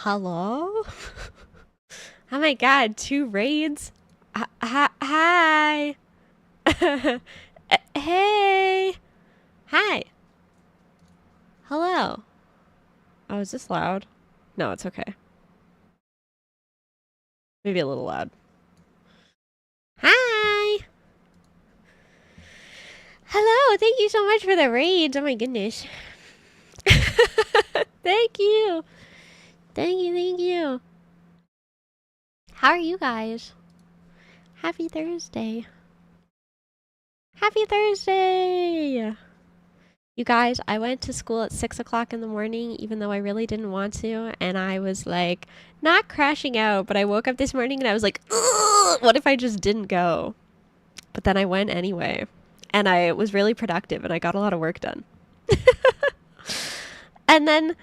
Hello? Oh my god, 2 raids? Hi. Hey. Hi. Hello. Oh, is this loud? No, it's okay. Maybe a little loud. Hi. Hello, thank you so much for the raids. Oh my goodness. Thank you. Thank you. How are you guys? Happy Thursday. Happy Thursday! You guys, I went to school at 6 o'clock in the morning, even though I really didn't want to, and I was like, not crashing out, but I woke up this morning and I was like, ugh, what if I just didn't go? But then I went anyway, and I was really productive, and I got a lot of work done. and then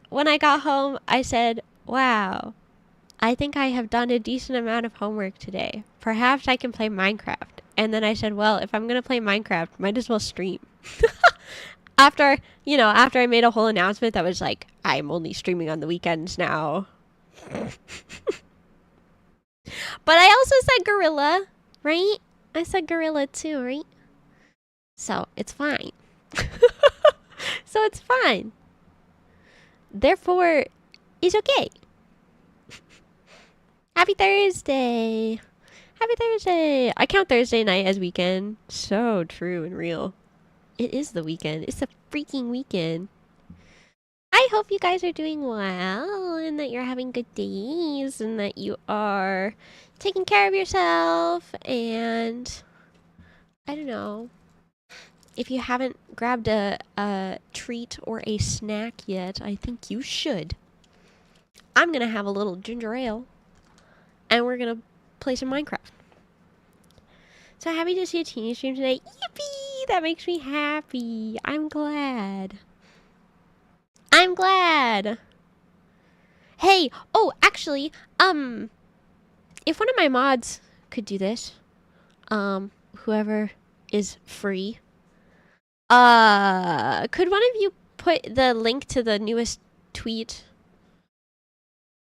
when I got home, I said, wow, I think I have done a decent amount of homework today. Perhaps I can play Minecraft. And then I said, well, if I'm going to play Minecraft, might as well stream. After I made a whole announcement that was like, I'm only streaming on the weekends now. But I also said gorilla, right? I said gorilla too, right? So it's fine. So it's fine. Therefore, it's okay. Happy Thursday. Happy Thursday. I count Thursday night as weekend. So true and real. It is the weekend. It's the freaking weekend. I hope you guys are doing well and that you're having good days and that you are taking care of yourself. And I don't know. If you haven't grabbed a treat or a snack yet, I think you should. I'm going to have a little ginger ale. And we're going to play some Minecraft. So happy to see a teeny stream today. Yippee! That makes me happy. I'm glad. I'm glad. Hey, oh, actually, if one of my mods could do this, whoever is free, could one of you put the link to the newest tweet?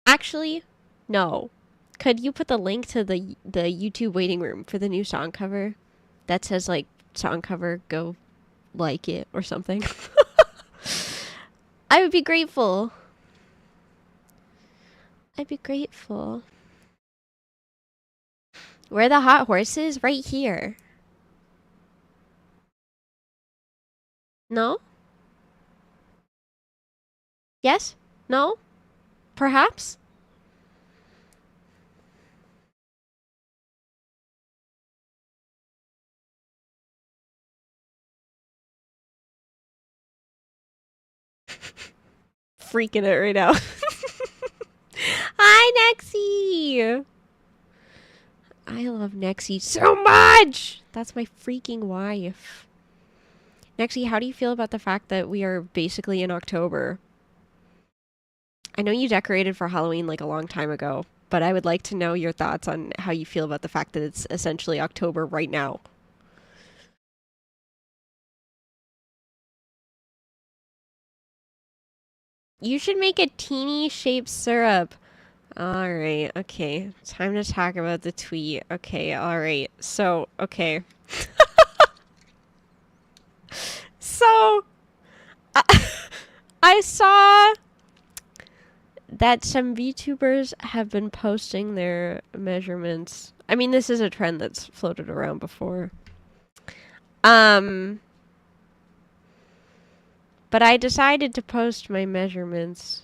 Actually, no. Could you put the link to the YouTube waiting room for the new song cover that says like song cover, go like it or something? I would be grateful. I'd be grateful. Where are the hot horses? Right here. No? Yes? No? Perhaps? Freaking it right now. Hi, Nexie! I love Nexie so much! That's my freaking wife. Nexie, how do you feel about the fact that we are basically in October? I know you decorated for Halloween like a long time ago, but I would like to know your thoughts on how you feel about the fact that it's essentially October right now. You should make a teeny shaped syrup. Alright, okay. Time to talk about the tweet. Okay, alright. So, okay. So, I saw that some VTubers have been posting their measurements. I mean, this is a trend that's floated around before. But I decided to post my measurements,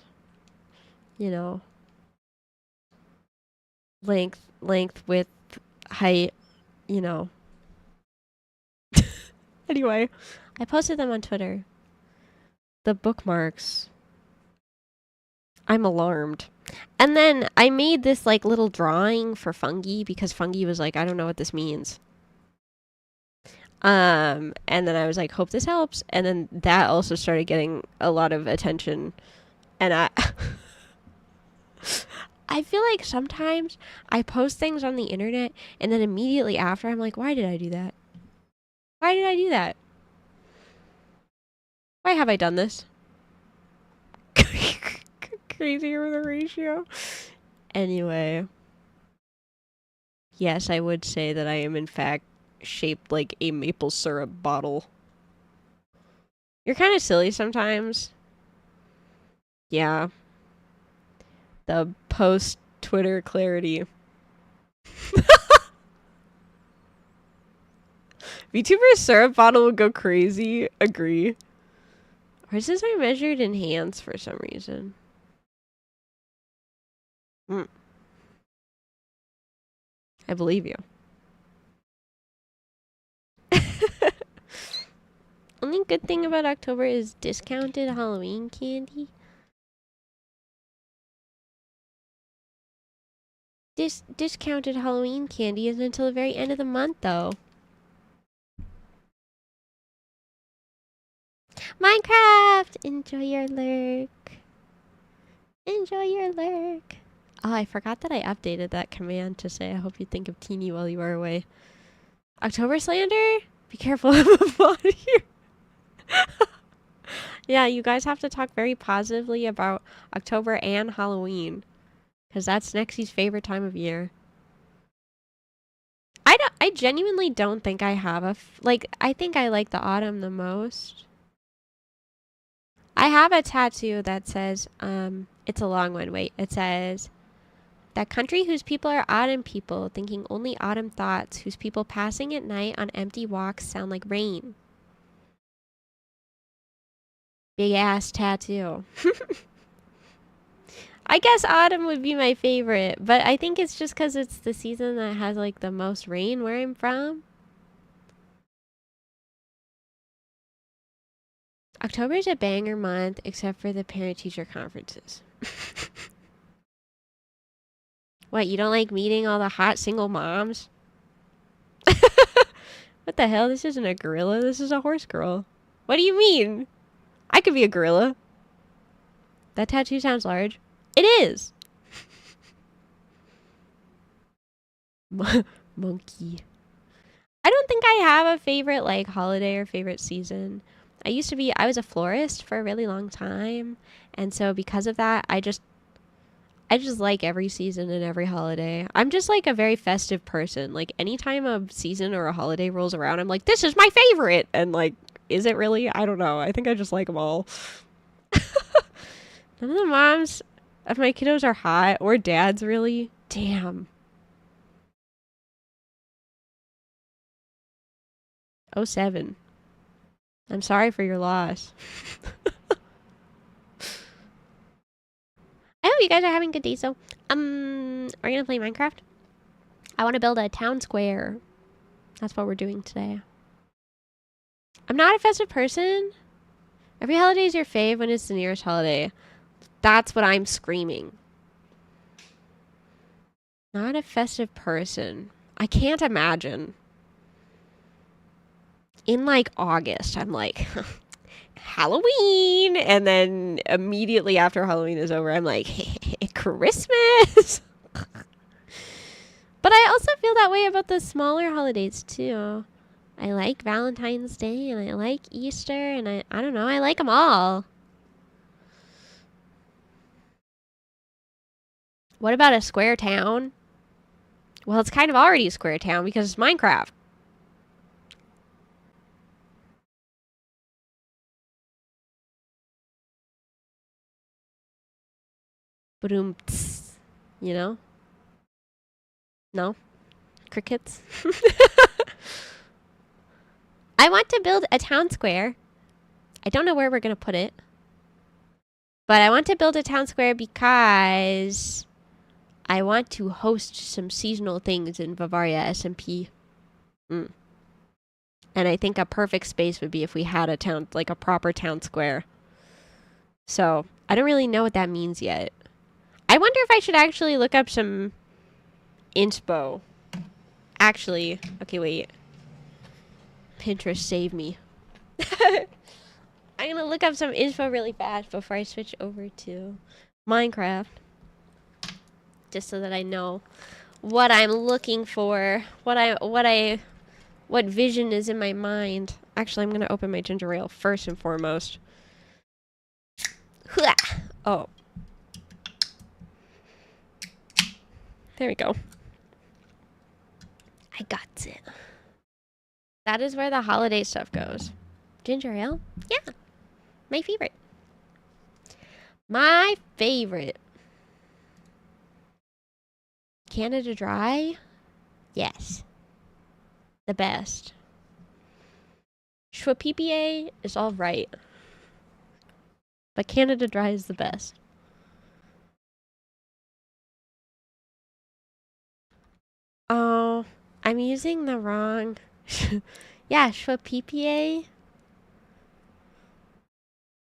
you know, length, width, height, you know. Anyway, I posted them on Twitter. The bookmarks. I'm alarmed. And then I made this like little drawing for Fungi because Fungi was like, I don't know what this means. And then I was like, hope this helps. And then that also started getting a lot of attention. And I feel like sometimes I post things on the internet and then immediately after I'm like, why did I do that? Why did I do that? Why have I done this? crazy over the ratio. Anyway. Yes, I would say that I am in fact shaped like a maple syrup bottle. You're kind of silly sometimes. Yeah. The post-Twitter clarity. VTuber syrup bottle would go crazy. Agree. Or is this I measured in hands for some reason? I believe you. Only good thing about October is discounted Halloween candy. Discounted Halloween candy isn't until the very end of the month, though. Minecraft! Enjoy your lurk. Enjoy your lurk. Oh, I forgot that I updated that command to say I hope you think of Teeny while you are away. October slander? Be careful of a body here. Yeah, you guys have to talk very positively about October and Halloween. Because that's Nexie's favorite time of year. I genuinely don't think I have a... I think I like the autumn the most. I have a tattoo that says, it's a long one, wait. It says, that country whose people are autumn people, thinking only autumn thoughts, whose people passing at night on empty walks sound like rain. Big ass tattoo. I guess autumn would be my favorite, but I think it's just because it's the season that has like the most rain where I'm from. October is a banger month, except for the parent-teacher conferences. What, you don't like meeting all the hot single moms? What the hell? This isn't a gorilla. This is a horse girl. What do you mean? I could be a gorilla. That tattoo sounds large. It is. Monkey. I don't think I have a favorite like holiday or favorite season. I was a florist for a really long time. And so because of that, I just like every season and every holiday. I'm just like a very festive person. Like anytime a season or a holiday rolls around, I'm like, this is my favorite. And like, is it really? I don't know. I think I just like them all. None of the moms of my kiddos are hot or dads really. Damn. 07. I'm sorry for your loss. I hope you guys are having a good day. So, we're gonna play Minecraft. I want to build a town square. That's what we're doing today. I'm not a festive person. Every holiday is your fave when it's the nearest holiday. That's what I'm screaming. Not a festive person. I can't imagine. In like August, I'm like, Halloween. And then immediately after Halloween is over, I'm like, Christmas. But I also feel that way about the smaller holidays too. I like Valentine's Day and I like Easter and I don't know, I like them all. What about a square town? Well, it's kind of already a square town because it's Minecraft. Boom, you know? No? Crickets? I want to build a town square. I don't know where we're going to put it. But I want to build a town square because I want to host some seasonal things in VIVARIASMP. And I think a perfect space would be if we had a town, like a proper town square. So I don't really know what that means yet. I wonder if I should actually look up some inspo. Actually, okay, wait. Pinterest, save me. I'm gonna look up some info really fast before I switch over to Minecraft. Just so that I know what I'm looking for, what vision is in my mind. Actually, I'm gonna open my ginger ale first and foremost. Oh. There we go. I got it. That is where the holiday stuff goes. Ginger ale? Yeah. My favorite. My favorite. Canada Dry? Yes. The best. Schwa is alright. But Canada Dry is the best. Oh, I'm using the wrong... yeah, Schwa.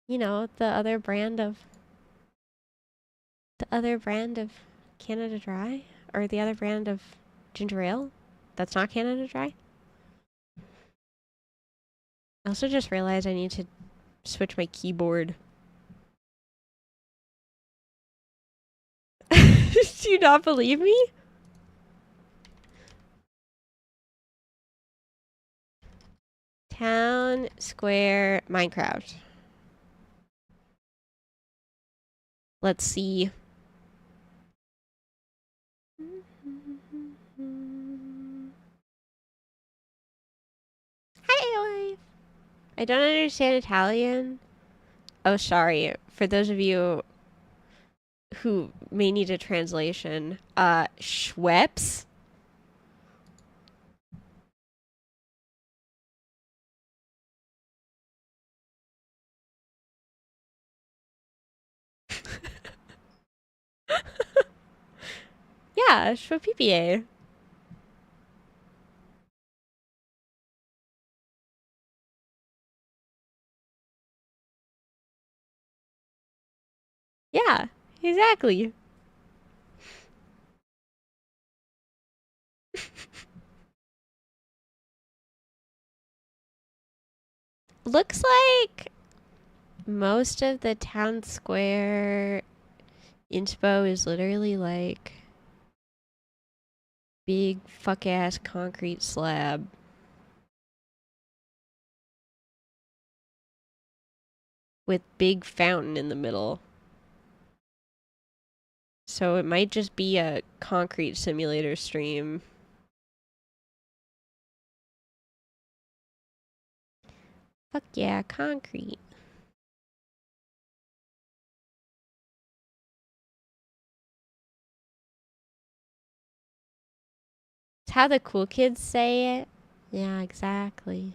You know, the other brand of Canada Dry? Or the other brand of ginger ale? That's not Canada Dry? I also just realized I need to switch my keyboard. Do you not believe me? Town Square Minecraft. Let's see. Hi, Oi. I don't understand Italian. Oh, sorry. For those of you who may need a translation, Schweppes? Yeah, Schwa. Yeah, exactly. Looks like most of the town square inspo is literally like big fuck ass concrete slab with big fountain in the middle. So it might just be a concrete simulator stream. Fuck yeah, concrete. It's how the cool kids say it. Yeah, exactly.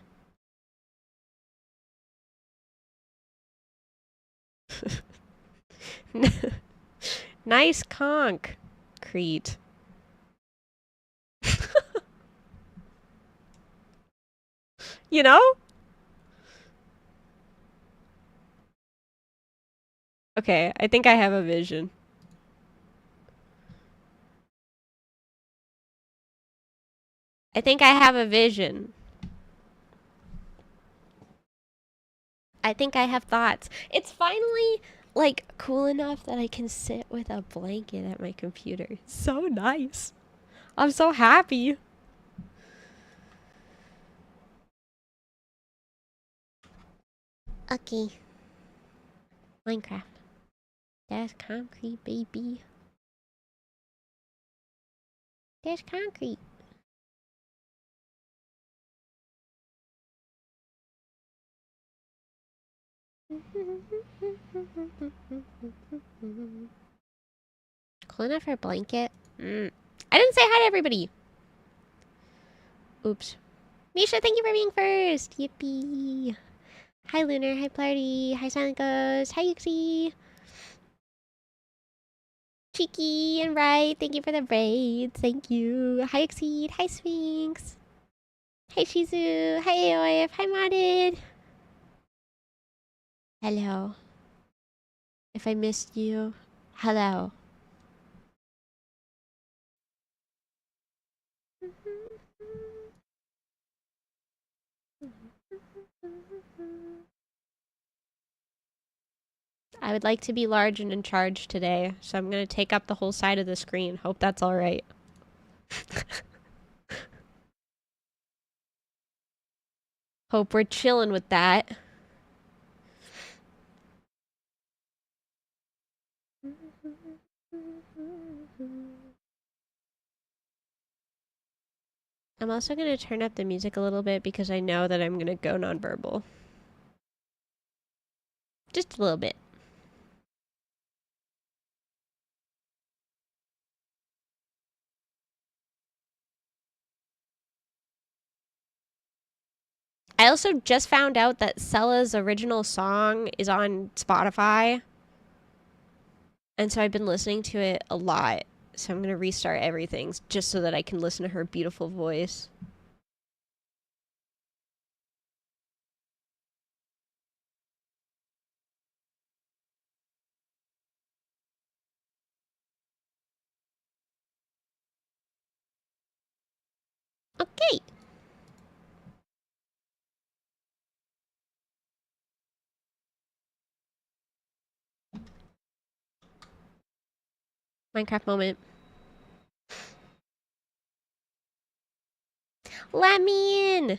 Nice concrete. You know? Okay, I think I have a vision. I think I have a vision. I think I have thoughts. It's finally, like, cool enough that I can sit with a blanket at my computer. So nice. I'm so happy. Okay. Minecraft. There's concrete, baby. There's concrete. Cool enough for a blanket? I didn't say hi to everybody. Oops. Misha, thank you for being first. Yippee. Hi, Lunar. Hi, Party. Hi, Silent Ghost. Hi, Yuxi. Cheeky and Right. Thank you for the braids. Thank you. Hi, Exceed. Hi, Sphinx. Hi, Shizu. Hi, AOF. Hi, Modded. Hello. If I missed you, hello. I would like to be large and in charge today, so I'm going to take up the whole side of the screen. Hope that's all right. Hope we're chilling with that. I'm also going to turn up the music a little bit because I know that I'm going to go nonverbal. Just a little bit. I also just found out that Cella's original song is on Spotify. And so I've been listening to it a lot. So I'm going to restart everything just so that I can listen to her beautiful voice. Okay. Minecraft moment. Let me in!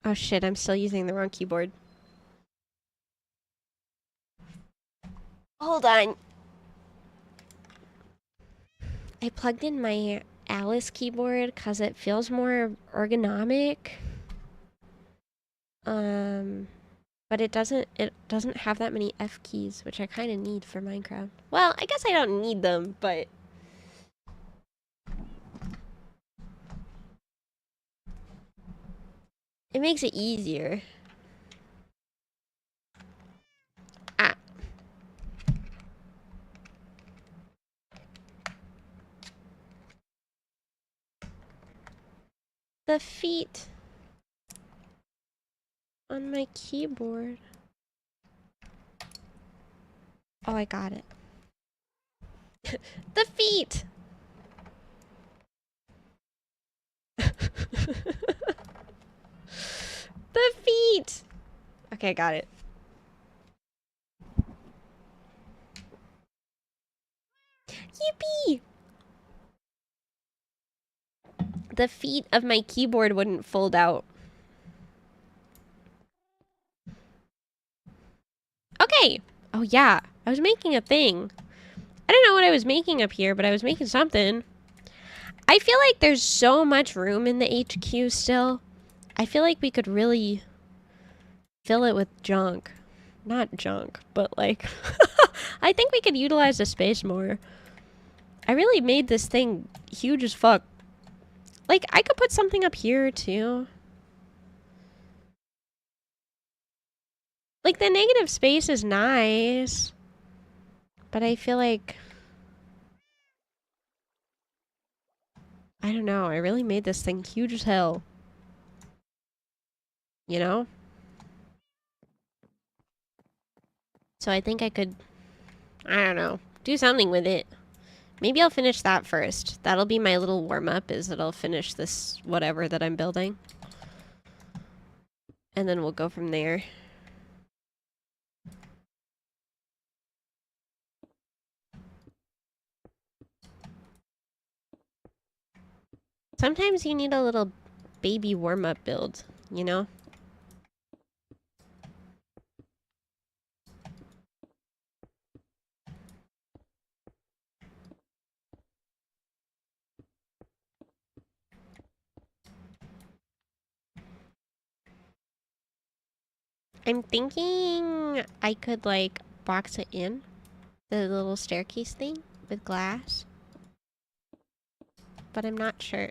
Oh shit, I'm still using the wrong keyboard. Hold on. I plugged in my Alice keyboard because it feels more ergonomic. But it doesn't have that many F keys, which I kind of need for Minecraft. Well, I guess I don't need them, but it makes it easier. Ah. The feet on my keyboard. Oh, I got it. The feet! The feet! Okay, I got it. Yippee! The feet of my keyboard wouldn't fold out. Okay. Oh, yeah. I was making a thing. I don't know what I was making up here, but I was making something. I feel like there's so much room in the HQ still. I feel like we could really fill it with junk. Not junk, but like... I think we could utilize the space more. I really made this thing huge as fuck. Like, I could put something up here, too. Like, the negative space is nice. But I feel like... I don't know. I really made this thing huge as hell. You know? So I think I could... I don't know. Do something with it. Maybe I'll finish that first. That'll be my little warm-up, is that I'll finish this whatever that I'm building. And then we'll go from there. Sometimes you need a little baby warm-up build, you know? I'm thinking I could, like, box it in. The little staircase thing with glass. But I'm not sure.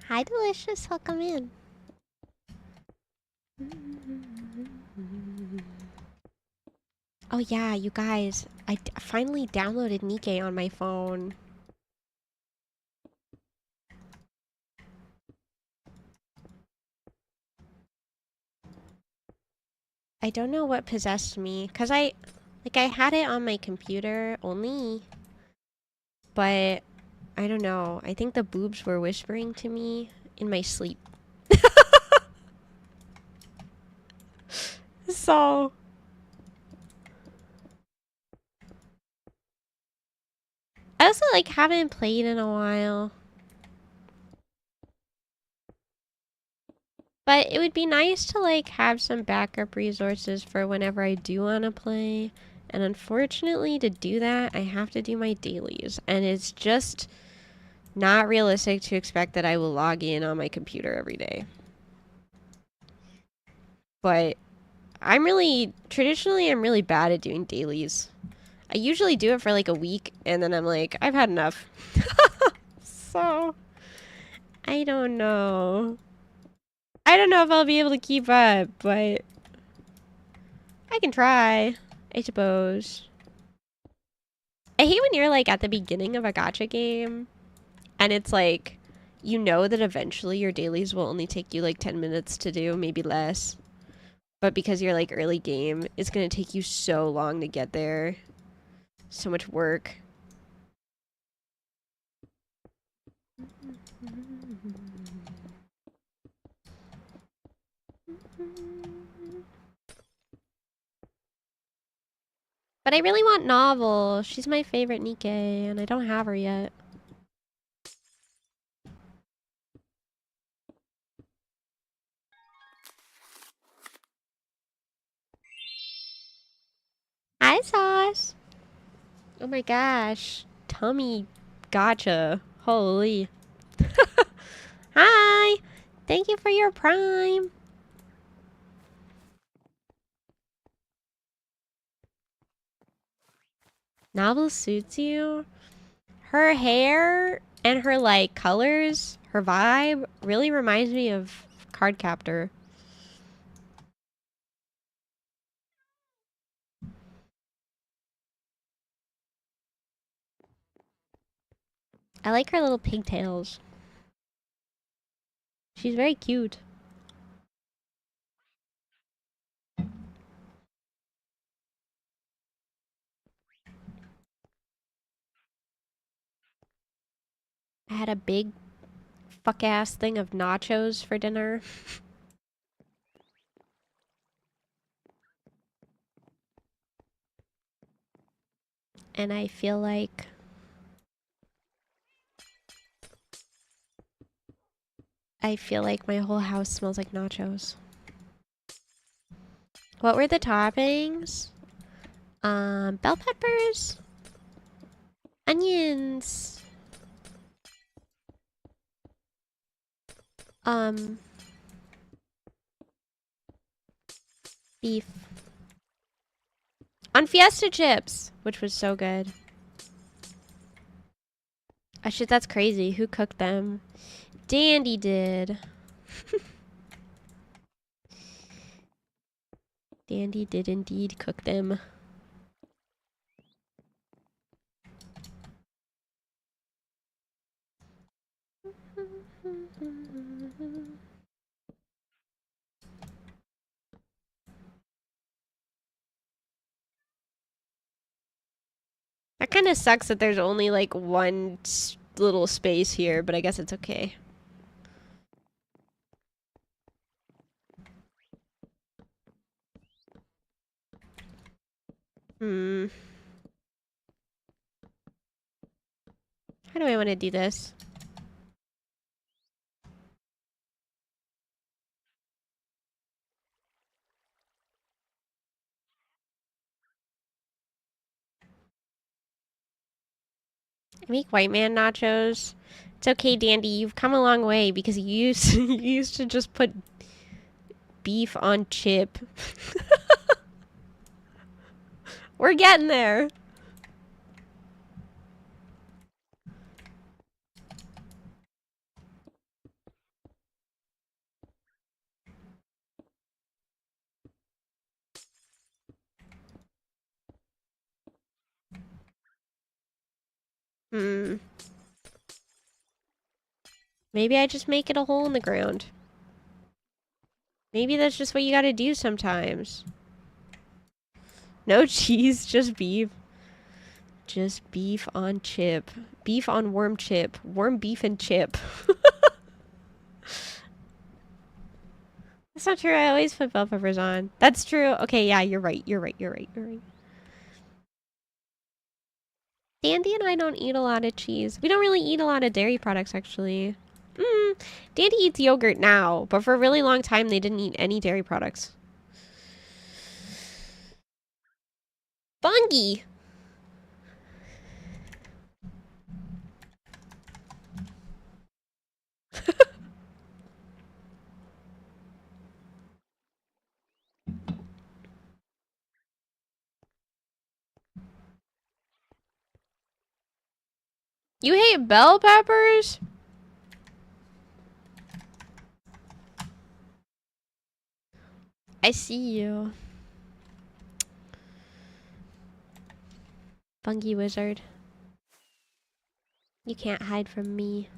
Hi, Delicious. Welcome in. Oh yeah, you guys. I finally downloaded Nikke on my phone. I don't know what possessed me. Because I had it on my computer only. But, I don't know. I think the boobs were whispering to me in my sleep. So... I also, like, haven't played in a while. But it would be nice to like have some backup resources for whenever I do want to play. And unfortunately, to do that, I have to do my dailies. And it's just not realistic to expect that I will log in on my computer every day. But traditionally, I'm really bad at doing dailies. I usually do it for like a week, and then I'm like, I've had enough. So, I don't know. I don't know if I'll be able to keep up, but I can try, I suppose. I hate when you're like at the beginning of a gacha game and it's like, you know that eventually your dailies will only take you like 10 minutes to do, maybe less. But because you're like early game, it's gonna take you so long to get there. So much work. But I really want Novel. She's my favorite Nikkei, and I don't have her yet. Hi, Sauce. Oh my gosh. Tummy gotcha. Holy. Hi. Thank you for your prime. Novel suits you. Her hair and her like colors, her vibe really reminds me of Cardcaptor. I like her little pigtails. She's very cute. I had a big fuck ass thing of nachos for dinner. And I feel like my whole house smells like nachos. What were the toppings? Bell peppers, onions, beef. On Fiesta chips, which was so good. Oh shit, that's crazy. Who cooked them? Dandy did. Dandy did indeed cook them. That kind of sucks that there's only like one little space here, but I guess it's okay. How do I want to do this? I make white man nachos. It's okay, Dandy. You've come a long way because you used to just put beef on chip. We're getting there. Maybe I just make it a hole in the ground. Maybe that's just what you gotta do sometimes. No cheese, just beef. Just beef on chip. Beef on worm chip. Worm beef and chip. That's not true. I always put bell peppers on. That's true. Okay, yeah, you're right. You're right. You're right. You're right. Dandy and I don't eat a lot of cheese. We don't really eat a lot of dairy products, actually. Dandy eats yogurt now, but for a really long time they didn't eat any dairy products. Fungi! You hate bell peppers? I see you. Fungi wizard. You can't hide from me.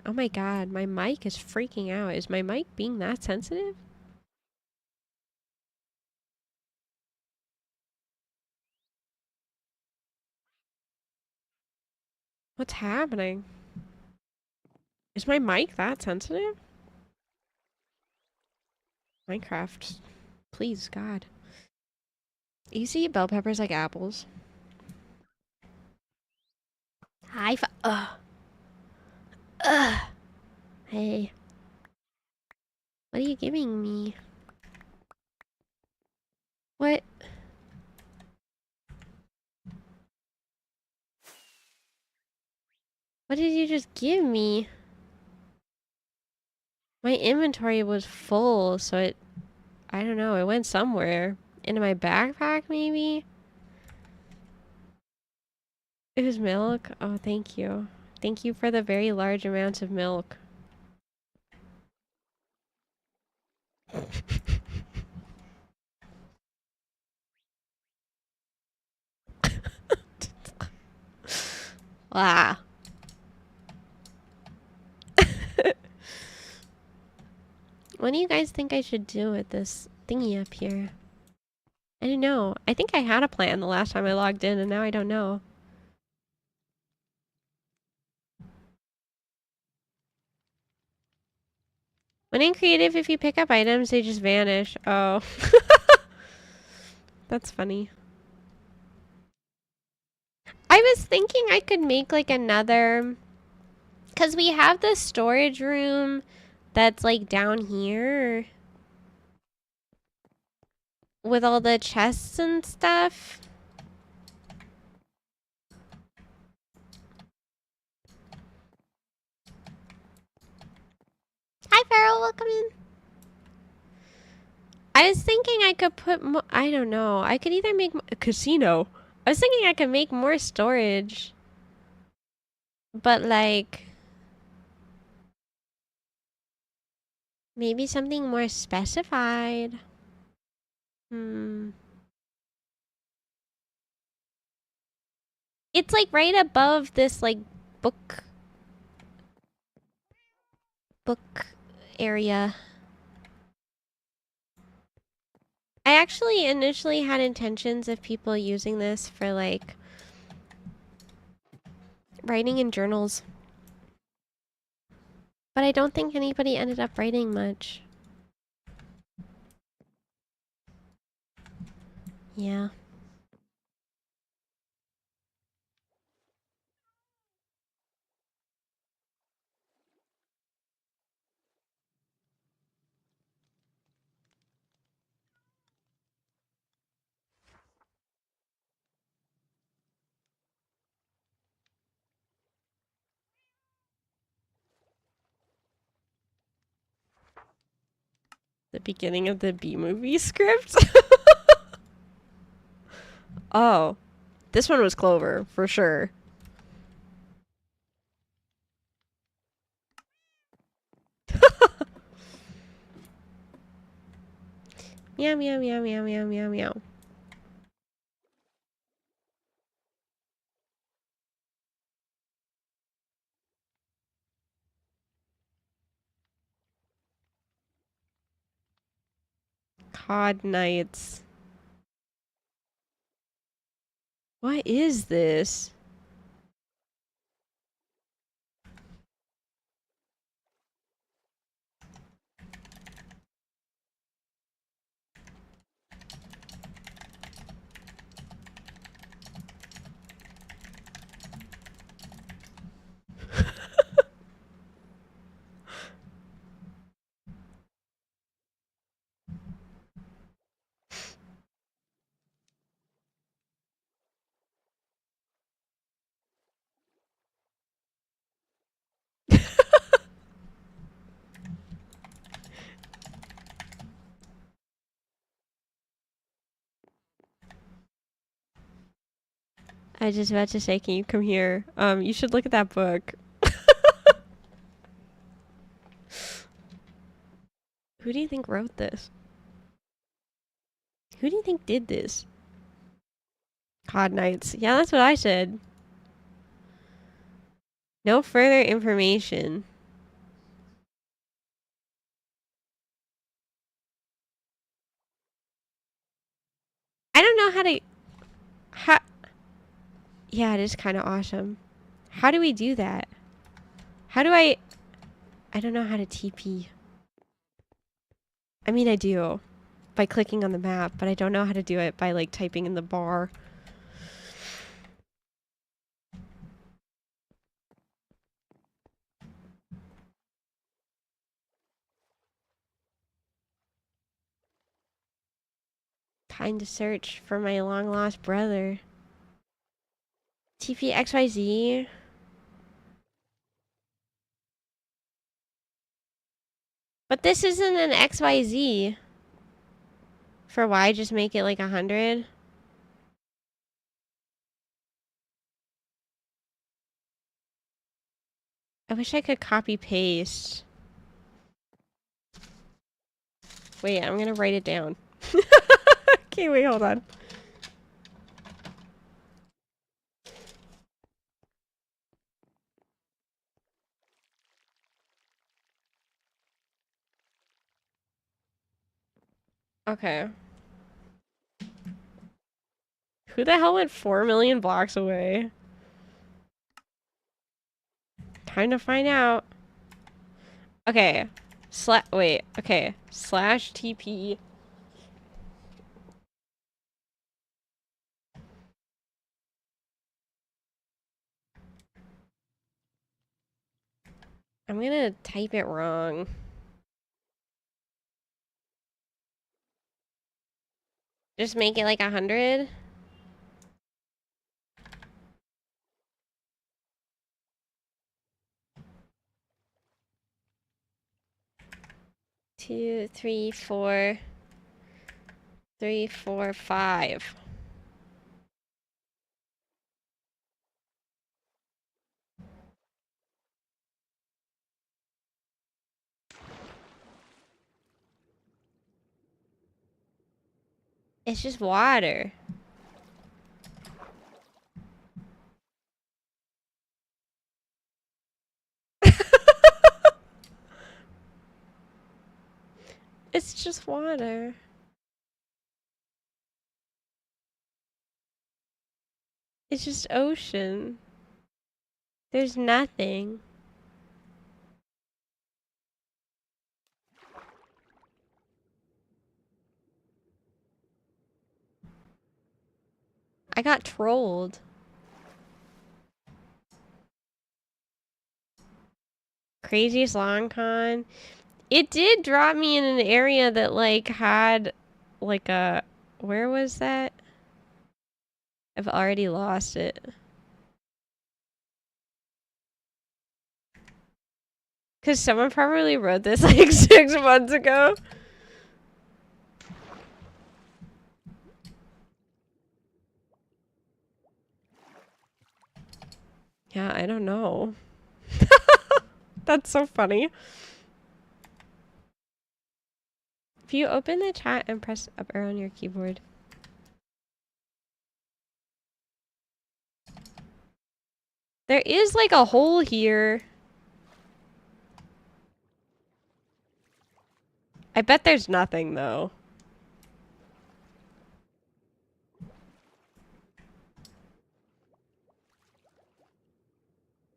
Oh my god, my mic is freaking out. Is my mic being that sensitive? What's happening? Is my mic that sensitive? Minecraft. Please, God. You used to eat bell peppers like apples. Ugh. Hey. What are you giving me? What? What did you just give me? My inventory was full, so it... I don't know, it went somewhere. Into my backpack, maybe? It was milk? Oh, thank you. Thank you for the very large amounts of milk. Wow. What do you guys think I should do with this thingy up here? I don't know. I think I had a plan the last time I logged in, and now I don't know. When in creative, if you pick up items, they just vanish. Oh. That's funny. I was thinking I could make like another... Because we have the storage room that's like down here. With all the chests and stuff. Hi, Farrell. Welcome in. I was thinking I could put more... I don't know. I could either make a casino. I was thinking I could make more storage. But like... Maybe something more specified. It's like right above this like book area. I actually initially had intentions of people using this for like writing in journals. But I don't think anybody ended up writing much. Yeah. The beginning of the B-movie script? Oh. This one was Clover, for sure. Meow, meow, meow, meow, meow, meow, meow. COD Nights. What is this? I was just about to say, can you come here? You should look at that book. Who do you think wrote this? Who do you think did this? COD Knights. Yeah, that's what I said. No further information. I don't know how to... Yeah, it is kind of awesome. How do we do that? How do I don't know how to TP. I mean, I do. By clicking on the map, but I don't know how to do it by, like, typing in the bar. Trying to search for my long-lost brother. TP XYZ. But this isn't an XYZ. For Y, just make it like 100. I wish I could copy paste. Wait, I'm gonna write it down. Okay, wait, hold on. Okay. Who the hell went 4 million blocks away? Time to find out. Okay. Wait. Okay. Slash TP. I'm gonna type it wrong. Just make it like 100. Two, three, four. 3, 4, 5. It's just water. It's just water. It's just ocean. There's nothing. I got trolled. Craziest long con. It did drop me in an area that like had like a, where was that? I've already lost it. Cause someone probably wrote this like 6 months ago. Yeah, I don't know. That's so funny. If you open the chat and press up arrow on your keyboard. There is like a hole here. I bet there's nothing though.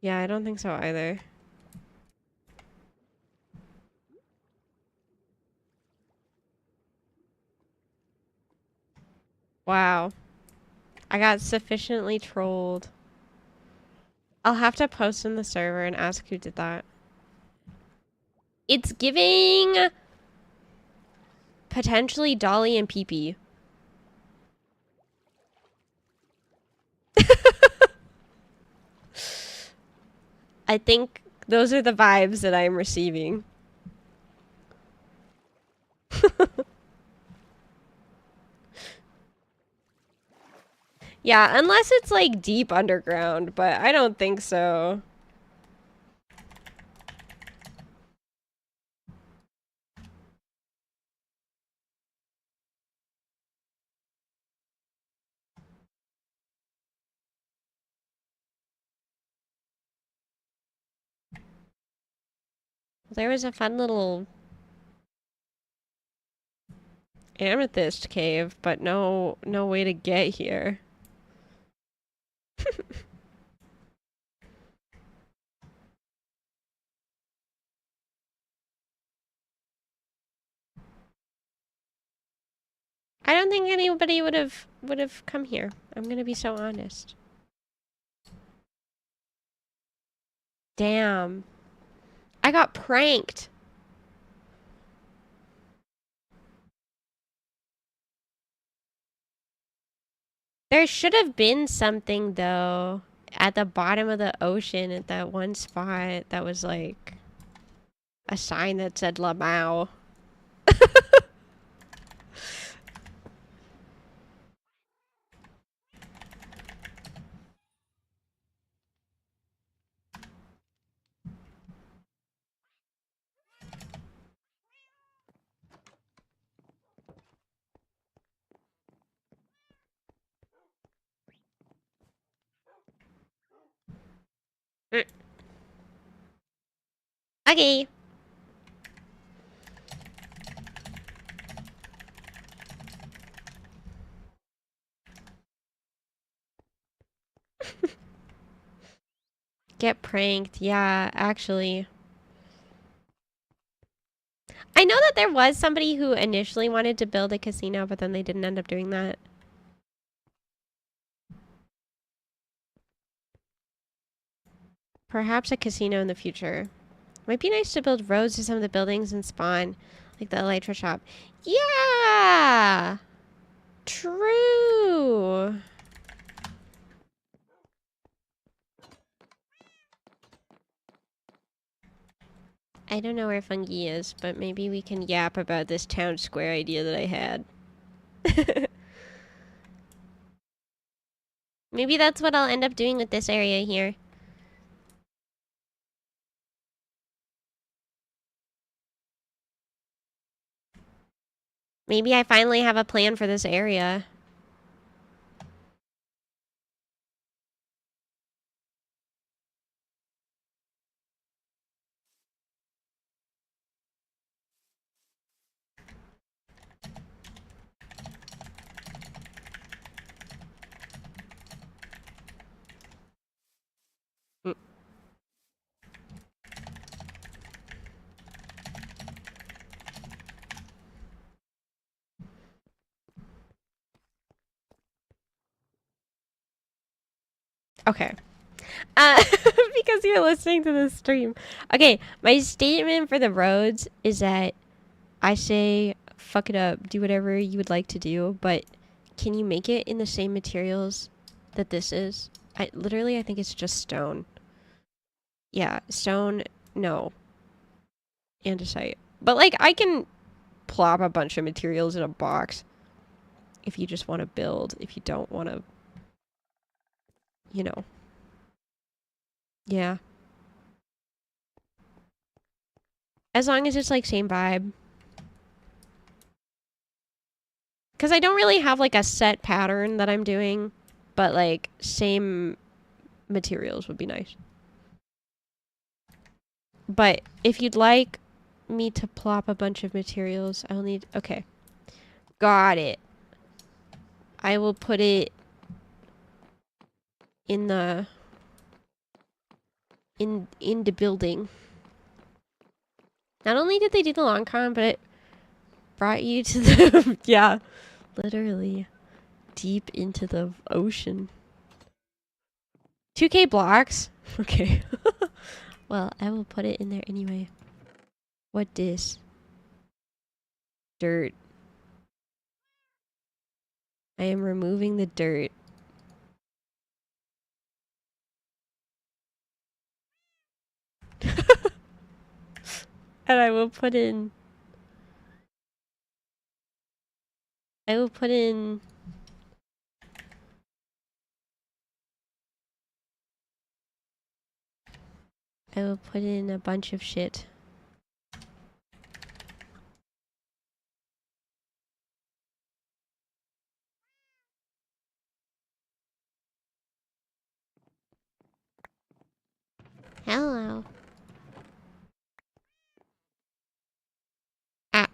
Yeah, I don't think so either. Wow. I got sufficiently trolled. I'll have to post in the server and ask who did that. It's giving potentially Dolly and Pee-Pee. I think those are the vibes that I'm receiving. Yeah, unless it's like deep underground, but I don't think so. There was a fun little amethyst cave, but no way to get here. I don't think anybody would have come here. I'm gonna be so honest. Damn. I got pranked. There should have been something though at the bottom of the ocean at that one spot that was like a sign that said Lamau. Okay. Get pranked. Yeah, actually. I know that there was somebody who initially wanted to build a casino, but then they didn't end up doing that. Perhaps a casino in the future. Might be nice to build roads to some of the buildings and spawn, like the elytra shop. Yeah! True! I don't know where Fungi is, but maybe we can yap about this town square idea that I had. Maybe that's what I'll end up doing with this area here. Maybe I finally have a plan for this area. Okay. Because you're listening to the stream. Okay, my statement for the roads is that I say, fuck it up, do whatever you would like to do, but can you make it in the same materials that this is? I think it's just stone. Yeah, stone, no. Andesite. But like, I can plop a bunch of materials in a box if you just want to build, if you don't want to, you know. Yeah. As long as it's like same vibe. Because I don't really have like a set pattern that I'm doing, but like same materials would be nice. But if you'd like me to plop a bunch of materials, I'll need... Okay. Got it. I will put it in the... in the building. Not only did they do the long con, but it brought you to the... yeah. Literally. Deep into the ocean. 2K blocks? Okay. Well, I will put it in there anyway. What dis? Dirt. I am removing the dirt. And I will put in... I will put in a bunch of shit. Hello. Ah.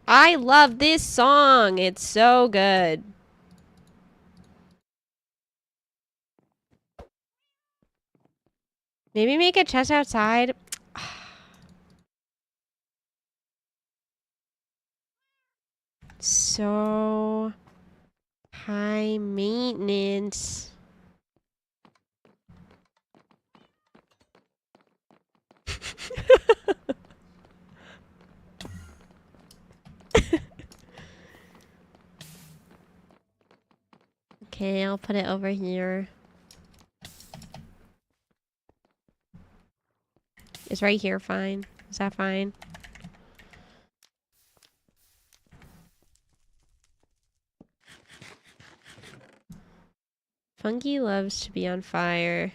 I love this song. It's so good. Maybe make a chest outside. So high maintenance. Okay, I'll put it over here. Is right here fine? Is that fine? Fungi loves to be on fire.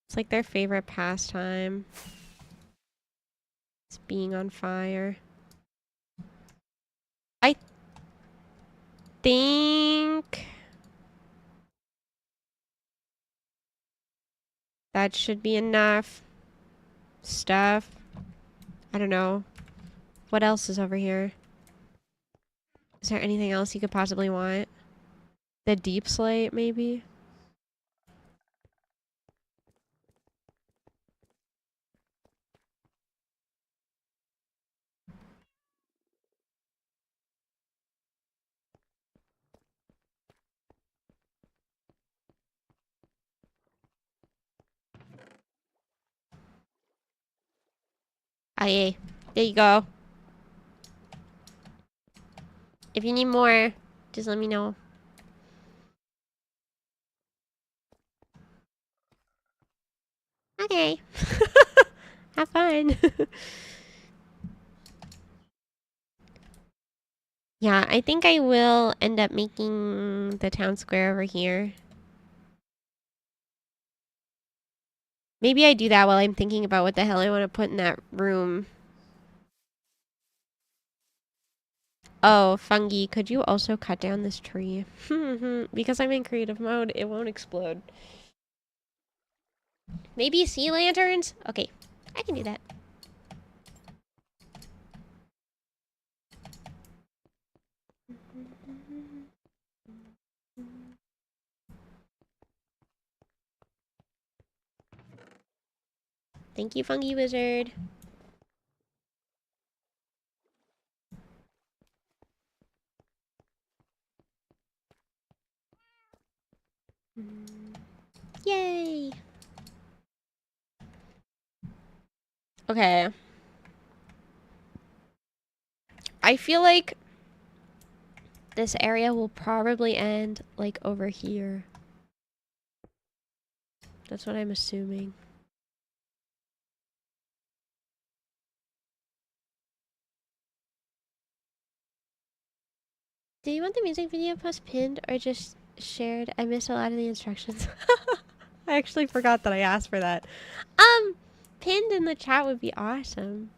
It's like their favorite pastime. It's being on fire. I think that should be enough stuff. I don't know. What else is over here? Is there anything else you could possibly want? The deep slate, maybe? Ah, yeah. There you go. If you need more, just let me know. Okay. Have fun. Yeah, I think I will end up making the town square over here. Maybe I do that while I'm thinking about what the hell I want to put in that room. Oh, fungi, could you also cut down this tree? Because I'm in creative mode, it won't explode. Maybe sea lanterns? Okay, I can do that. Thank you, Fungi Wizard. Yay! Okay. I feel like this area will probably end, like, over here. That's what I'm assuming. Do you want the music video post pinned or just shared? I missed a lot of the instructions. I actually forgot that I asked for that. Pinned in the chat would be awesome.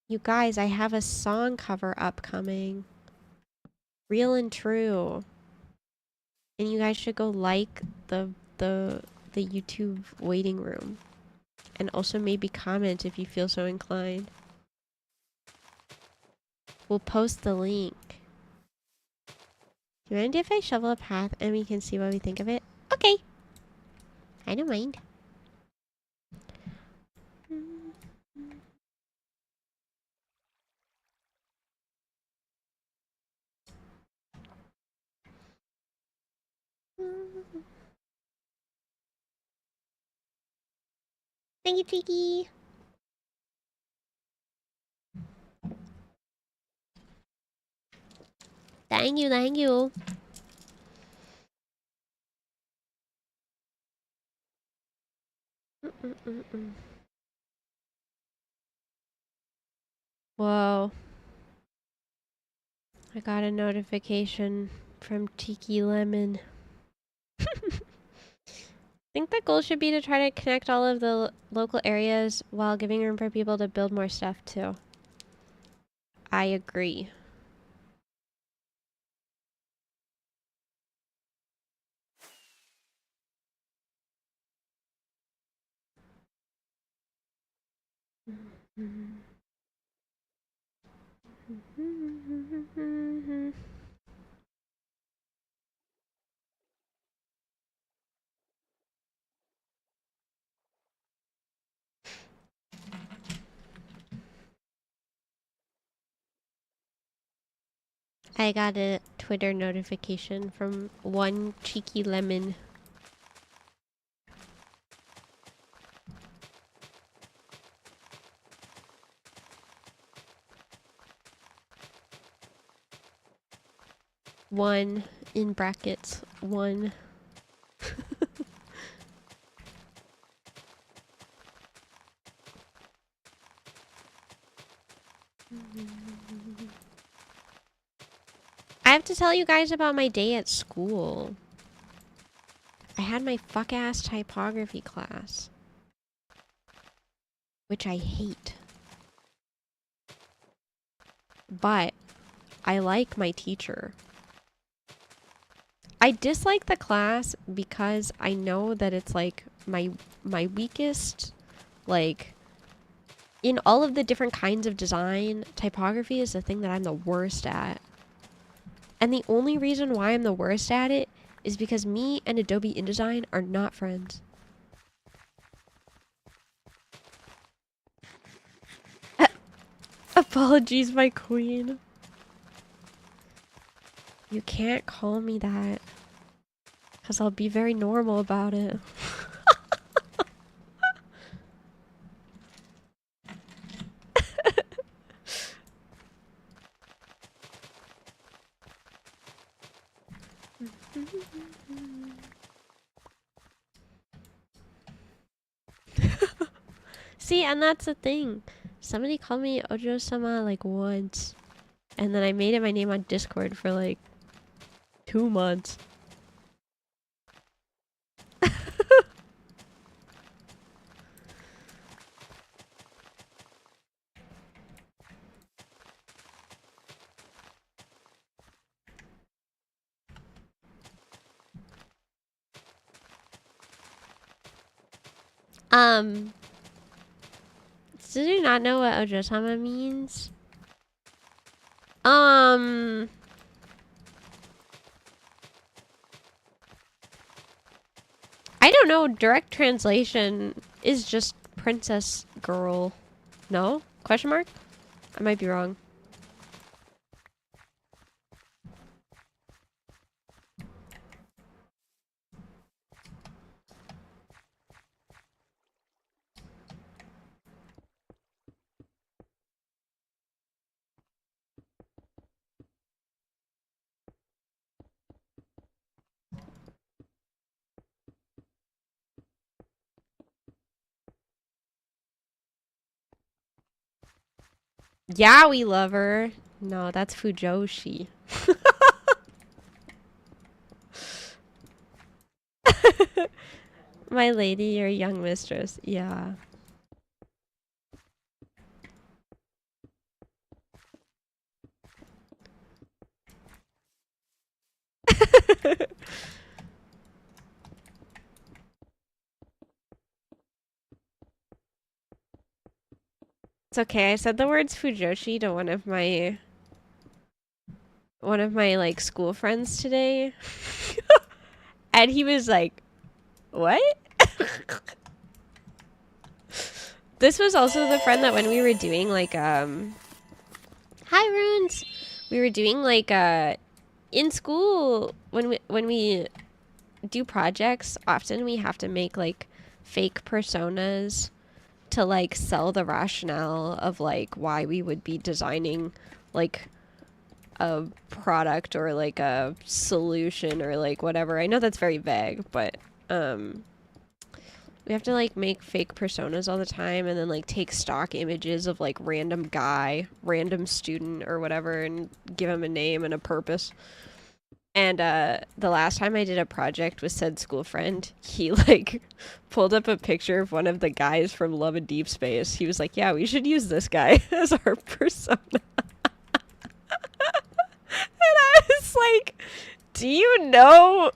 You guys, I have a song cover upcoming. Real and True. And you guys should go like the YouTube waiting room. And also maybe comment if you feel so inclined. We'll post the link. Do you mind if I shovel a path and we can see what we think of it? Okay. I don't mind. Thank you, Tricky. Thank you, thank you. Whoa. I got a notification from Tiki Lemon. I think the goal should be to try to connect all of the local areas while giving room for people to build more stuff too. I agree. I got a Twitter notification from one cheeky lemon. One in brackets. One. I have to tell you guys about my day at school. I had my fuck-ass typography class. Which I hate. But I like my teacher. I dislike the class because I know that it's like my weakest, like, in all of the different kinds of design, typography is the thing that I'm the worst at. And the only reason why I'm the worst at it is because me and Adobe InDesign are not friends. Apologies, my queen. You can't call me that. Because I'll be very normal about it. See, and that's the thing. Somebody called me Ojo-sama like once. And then I made it my name on Discord for like 2 months. Do you not know what Ojo-sama means? I don't know. Direct translation is just princess girl. No? Question mark? I might be wrong. Yeah, we love her. No, that's Fujoshi. My lady, your young mistress. Yeah. It's okay. I said the words Fujoshi to one of my like school friends today. And he was like, "What?" This was also the friend that when we were doing like hi Runes. We were doing like in school when we do projects, often we have to make like fake personas to like sell the rationale of like why we would be designing like a product or like a solution or like whatever. I know that's very vague, but We have to like make fake personas all the time and then like take stock images of like random guy, random student or whatever and give him a name and a purpose. And the last time I did a project with said school friend, he like pulled up a picture of one of the guys from Love and Deep Space. He was like, yeah, we should use this guy as our persona. And I was like, do you know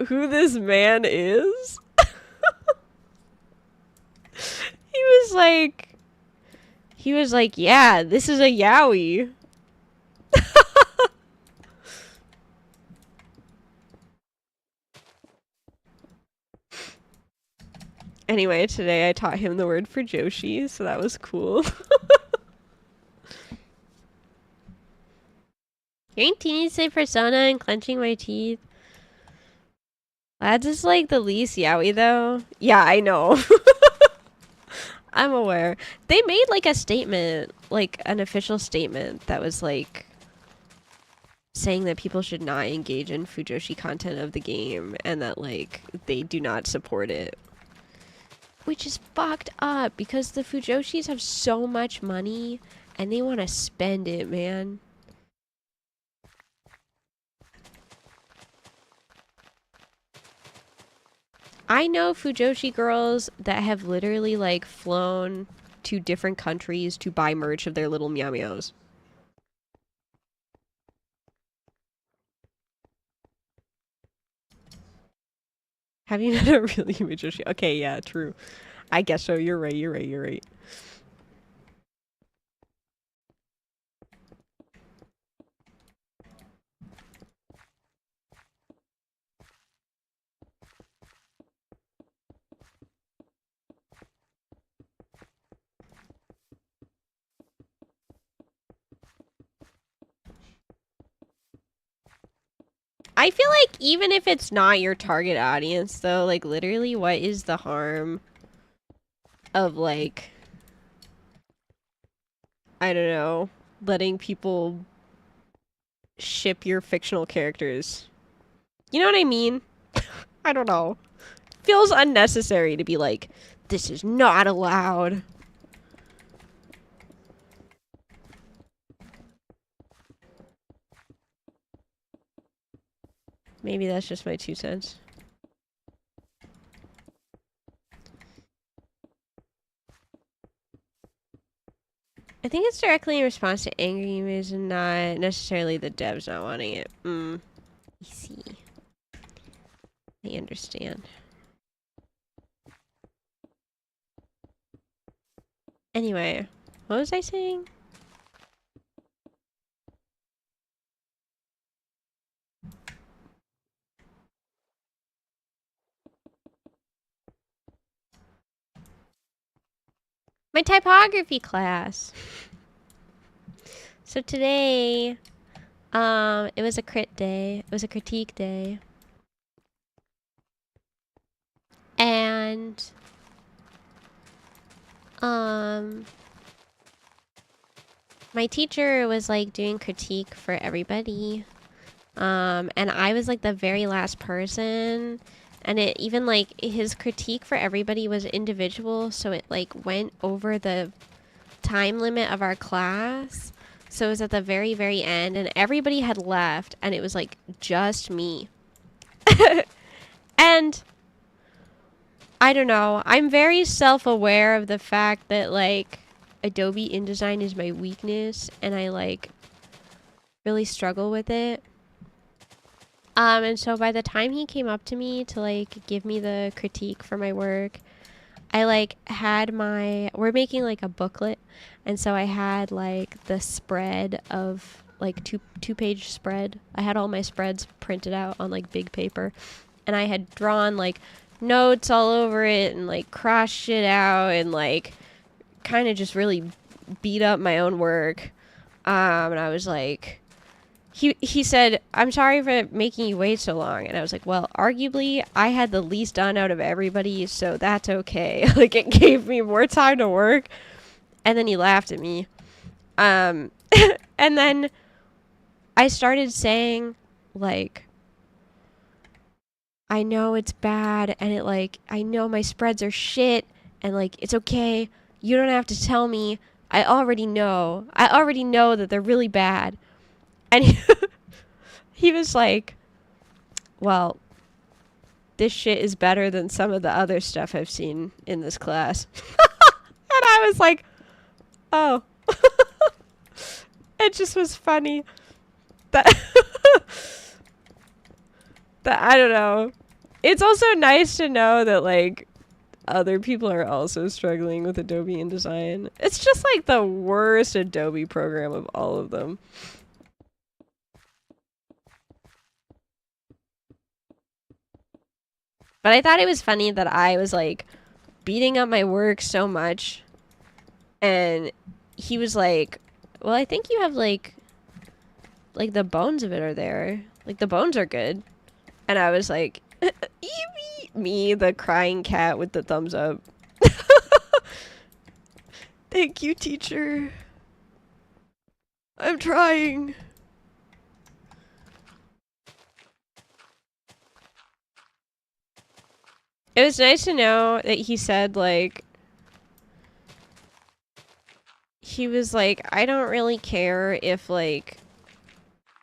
who this man is? He was like, yeah, this is a yaoi. Anyway, today I taught him the word for Joshi, so that was cool. Hearing teenies say persona and clenching my teeth. That's just like the least yaoi though. Yeah, I know. I'm aware. They made like a statement, like an official statement that was like saying that people should not engage in fujoshi content of the game and that like they do not support it. Which is fucked up because the fujoshis have so much money and they want to spend it, man. I know fujoshi girls that have literally like flown to different countries to buy merch of their little meow meows. Have you met a really fujoshi? Okay, yeah, true. I guess so. You're right. You're right. You're right. I feel like even if it's not your target audience, though, like, literally, what is the harm of, like, I don't know, letting people ship your fictional characters? You know what I mean? I don't know. Feels unnecessary to be like, this is not allowed. Maybe that's just my 2 cents. I think it's directly in response to angry emails and not necessarily the devs not wanting it. I see. I understand. Anyway, what was I saying? My typography class. So today, it was a crit day. It was a critique day. And, my teacher was like doing critique for everybody. And I was like the very last person. And it even like his critique for everybody was individual. So it like went over the time limit of our class. So it was at the very, very end and everybody had left and it was like just me. And I don't know. I'm very self-aware of the fact that like Adobe InDesign is my weakness and I like really struggle with it. And so by the time he came up to me to like give me the critique for my work, I like had we're making like a booklet. And so I had like the spread of like two-page spread. I had all my spreads printed out on like big paper and I had drawn like notes all over it and like crossed shit out and like kind of just really beat up my own work. And I was like, he said, I'm sorry for making you wait so long. And I was like, well, arguably, I had the least done out of everybody, so that's okay. Like, it gave me more time to work. And then he laughed at me. And then I started saying, like, I know it's bad and it like, I know my spreads are shit and like, it's okay. You don't have to tell me. I already know. I already know that they're really bad. And he was like, well, this shit is better than some of the other stuff I've seen in this class. And I was like, oh. It just was funny that that I don't know. It's also nice to know that like other people are also struggling with Adobe InDesign. It's just like the worst Adobe program of all of them. But I thought it was funny that I was like beating up my work so much and he was like, well, I think you have like the bones of it are there. Like the bones are good. And I was like, me, the crying cat with the thumbs up. Thank you, teacher. I'm trying. It was nice to know that he said, like, he was like, I don't really care if, like,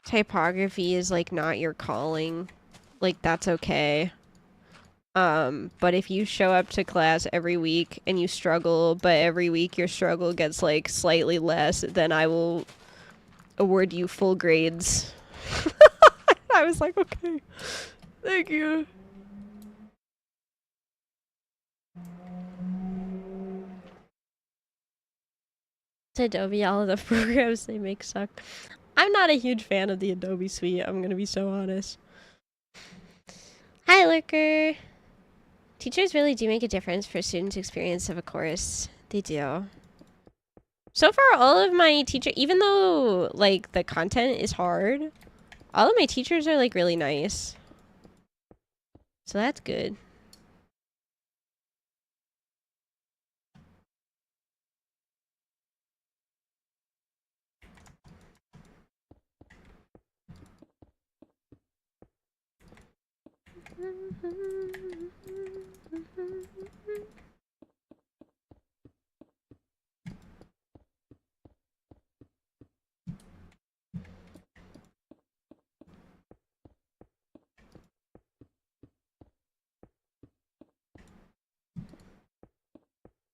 typography is, like, not your calling. Like, that's okay. But if you show up to class every week and you struggle, but every week your struggle gets, like, slightly less, then I will award you full grades. I was like, okay. Thank you. Adobe, all of the programs they make suck. I'm not a huge fan of the Adobe suite, I'm gonna be so honest. Hi, Lurker! Teachers really do make a difference for students' experience of a course. They do. So far, all of my teachers, even though, like, the content is hard, all of my teachers are, like, really nice. So that's good.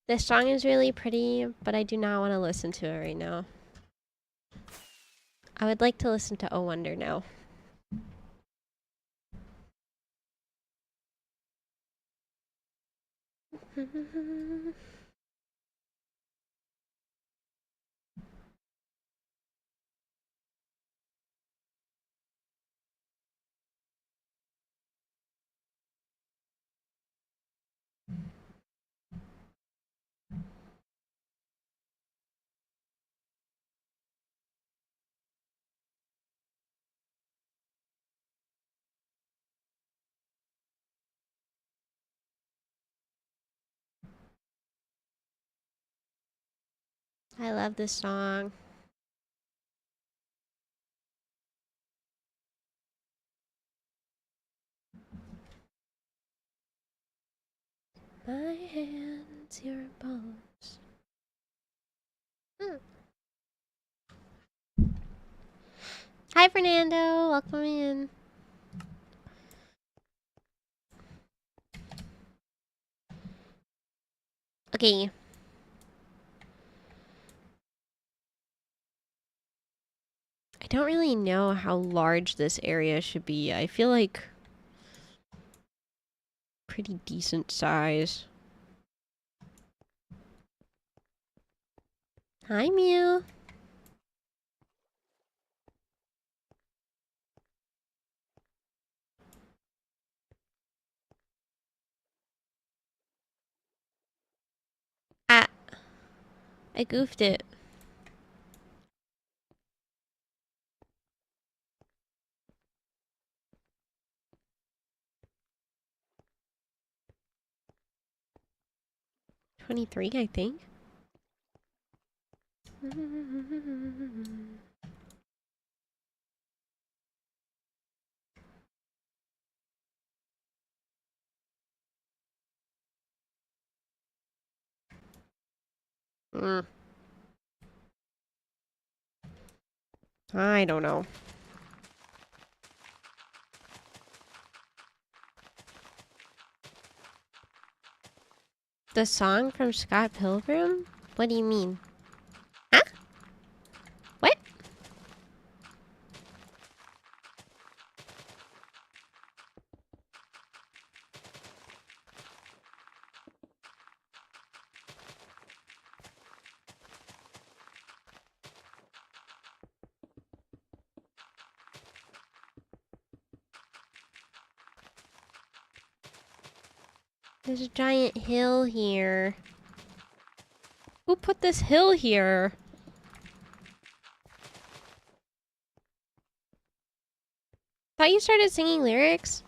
This song is really pretty, but I do not want to listen to it right now. I would like to listen to Oh Wonder now. I love this song. My hands, your bones. Hi, Fernando. Welcome in. Okay. I don't really know how large this area should be. I feel like pretty decent size. Hi, Mew. Ah, I goofed it. $23, I think. I don't know. The song from Scott Pilgrim? What do you mean? Huh? What? There's a giant hill here. Who put this hill here? Thought you started singing lyrics?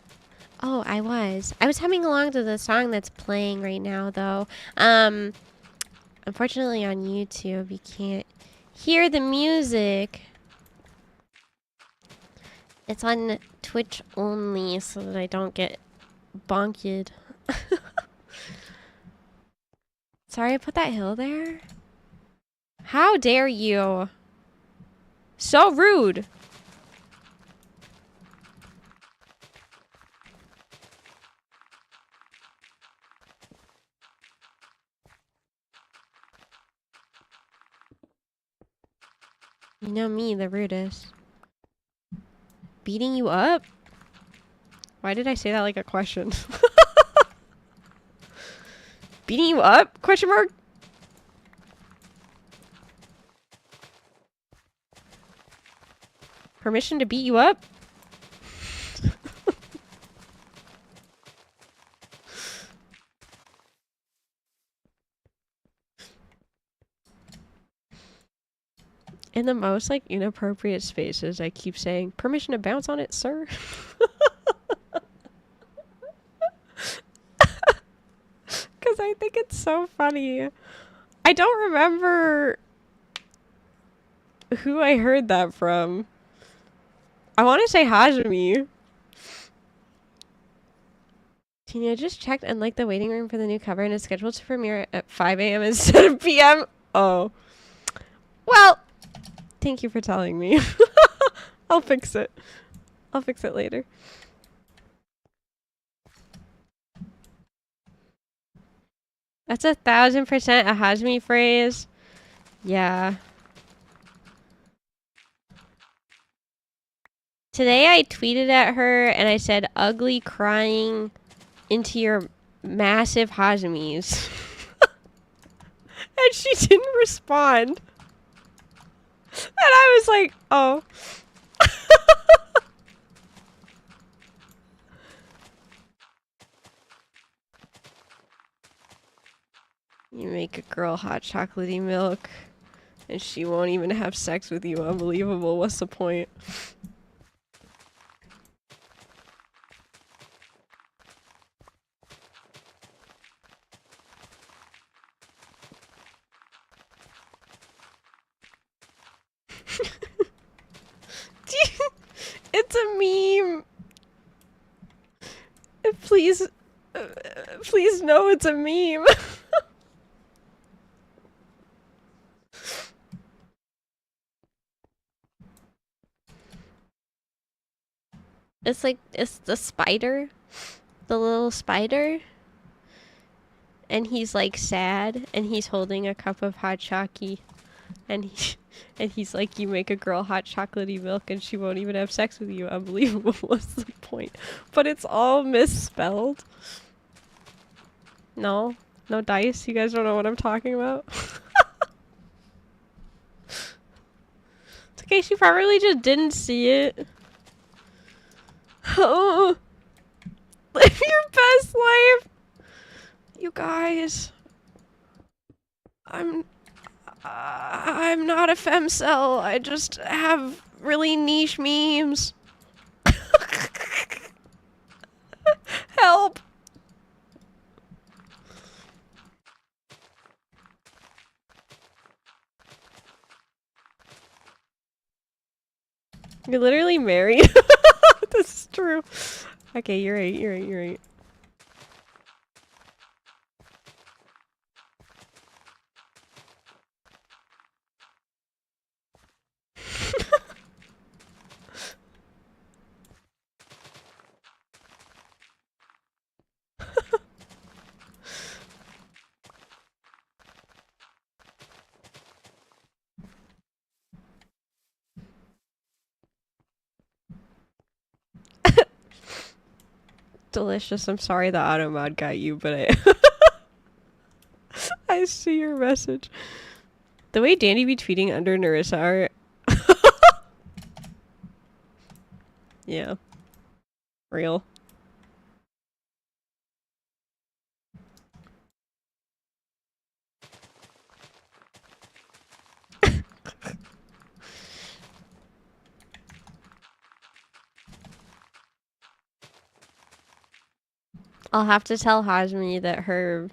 Oh, I was. I was humming along to the song that's playing right now, though. Unfortunately on YouTube, you can't hear the music. It's on Twitch only, so that I don't get bonked. Sorry I put that hill there. How dare you? So rude. You know me, the rudest. Beating you up? Why did I say that like a question? Beating you up? Question mark? Permission to beat you up? In the most, like, inappropriate spaces, I keep saying, permission to bounce on it, sir? Because I think it's so funny. I don't remember who I heard that from. I want to say Hajime. Teeny, I just checked and liked the waiting room for the new cover and is scheduled to premiere at 5 a.m. instead of p.m. Oh. Well, thank you for telling me. I'll fix it. I'll fix it later. That's 1000% a Hajime phrase. Yeah. Today I tweeted at her and I said, ugly crying into your massive Hajimes. And she didn't respond. And I was like, oh. You make a girl hot chocolatey milk and she won't even have sex with you. Unbelievable. What's the point? It's a meme. Please, please know it's a meme. It's like, it's the spider. The little spider. And he's like sad. And he's holding a cup of hot chocky. And he's like, you make a girl hot chocolatey milk and she won't even have sex with you. Unbelievable. What's the point? But it's all misspelled. No? No dice? You guys don't know what I'm talking about? It's okay, she probably just didn't see it. Oh. Live your best life! You guys. I'm not a femcel. I just have really niche memes. Help! You're literally married. This is true. Okay, you're right, you're right, you're right. delicious. I'm sorry the auto mod got you, but I I see your message. The way Danny be tweeting under Narissa art. Yeah. Real. I'll have to tell Hajime that her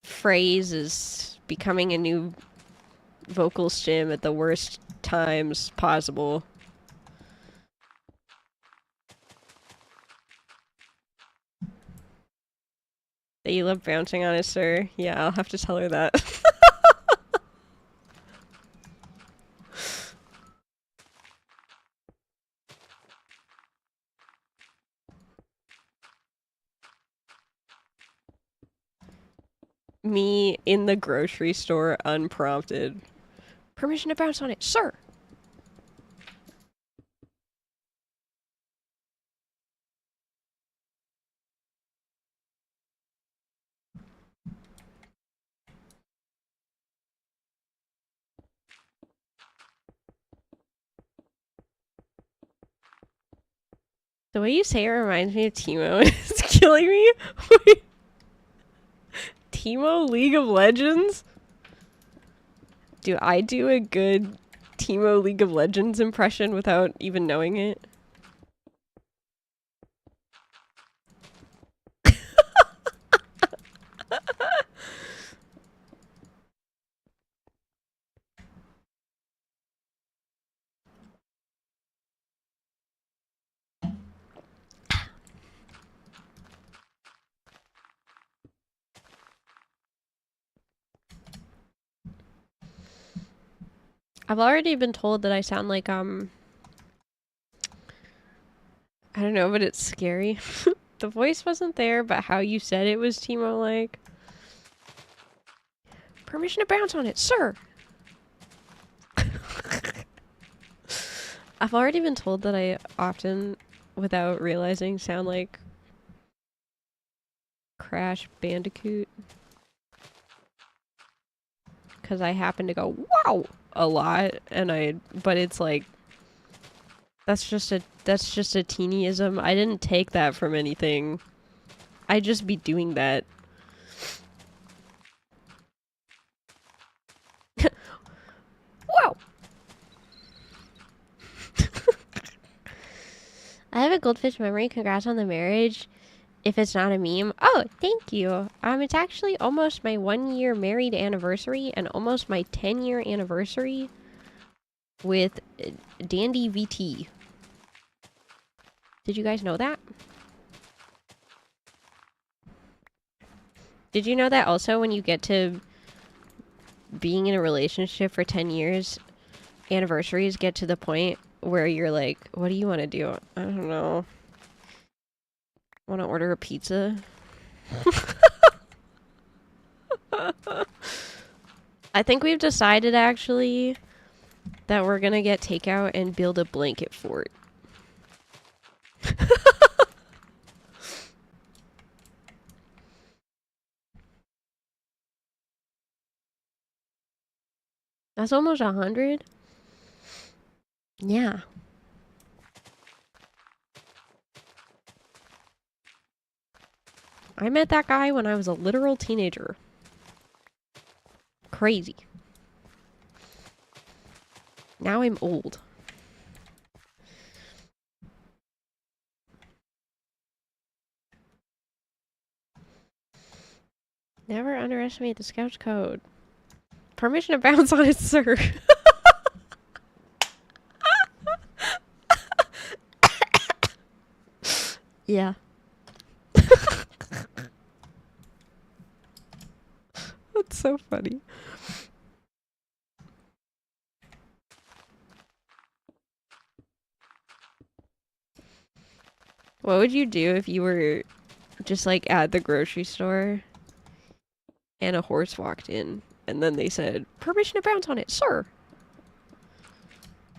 phrase is becoming a new vocal stim at the worst times possible. That you love bouncing on it, sir. Yeah, I'll have to tell her that. Me in the grocery store unprompted. Permission to bounce on it, sir! The way you say it reminds me of Teemo. It's killing me. Wait. Teemo League of Legends? Do I do a good Teemo League of Legends impression without even knowing it? I've already been told that I sound like, I don't know, but it's scary. The voice wasn't there, but how you said it was Teemo-like. Permission to bounce on it, sir! I've already been told that I often, without realizing, sound like Crash Bandicoot. Because I happen to go, wow! A lot, and but it's like, that's just a teenyism. I didn't take that from anything. I'd just be doing that. Wow! I have a goldfish memory. Congrats on the marriage. If it's not a meme. Oh, thank you. It's actually almost my 1-year married anniversary and almost my 10-year anniversary with Dandy VT. Did you guys know that? Did you know that also when you get to being in a relationship for 10 years, anniversaries get to the point where you're like, what do you want to do? I don't know. Want to order a pizza? I think we've decided actually that we're gonna get takeout and build a blanket fort. That's almost 100. Yeah. I met that guy when I was a literal teenager. Crazy. Now I'm old. Never underestimate the Scout's code. Permission to bounce on it, sir. Yeah. That's so funny. What would you do if you were just like at the grocery store and a horse walked in and then they said, permission to bounce on it, sir?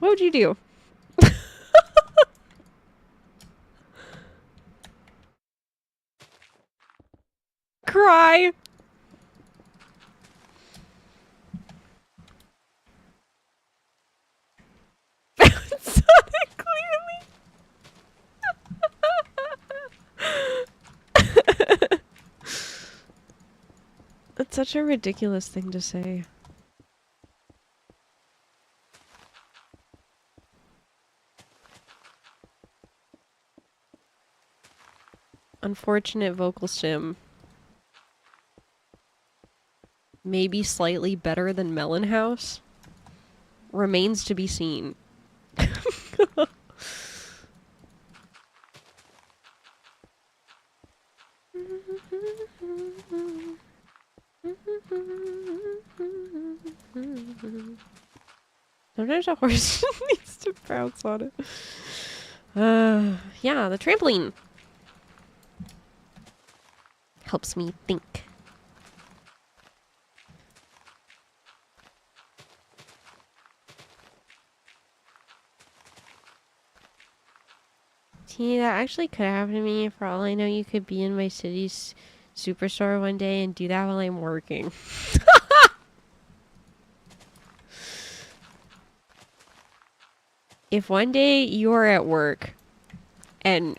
What would you do? cry. Sonic, clearly. That's such a ridiculous thing to say. Unfortunate vocal sim. Maybe slightly better than Melon House. Remains to be seen. Sometimes a horse needs to bounce on it. Yeah, the trampoline helps me think. Teeny, that actually could happen to me. For all I know, you could be in my city's superstore one day and do that while I'm working. If one day you're at work and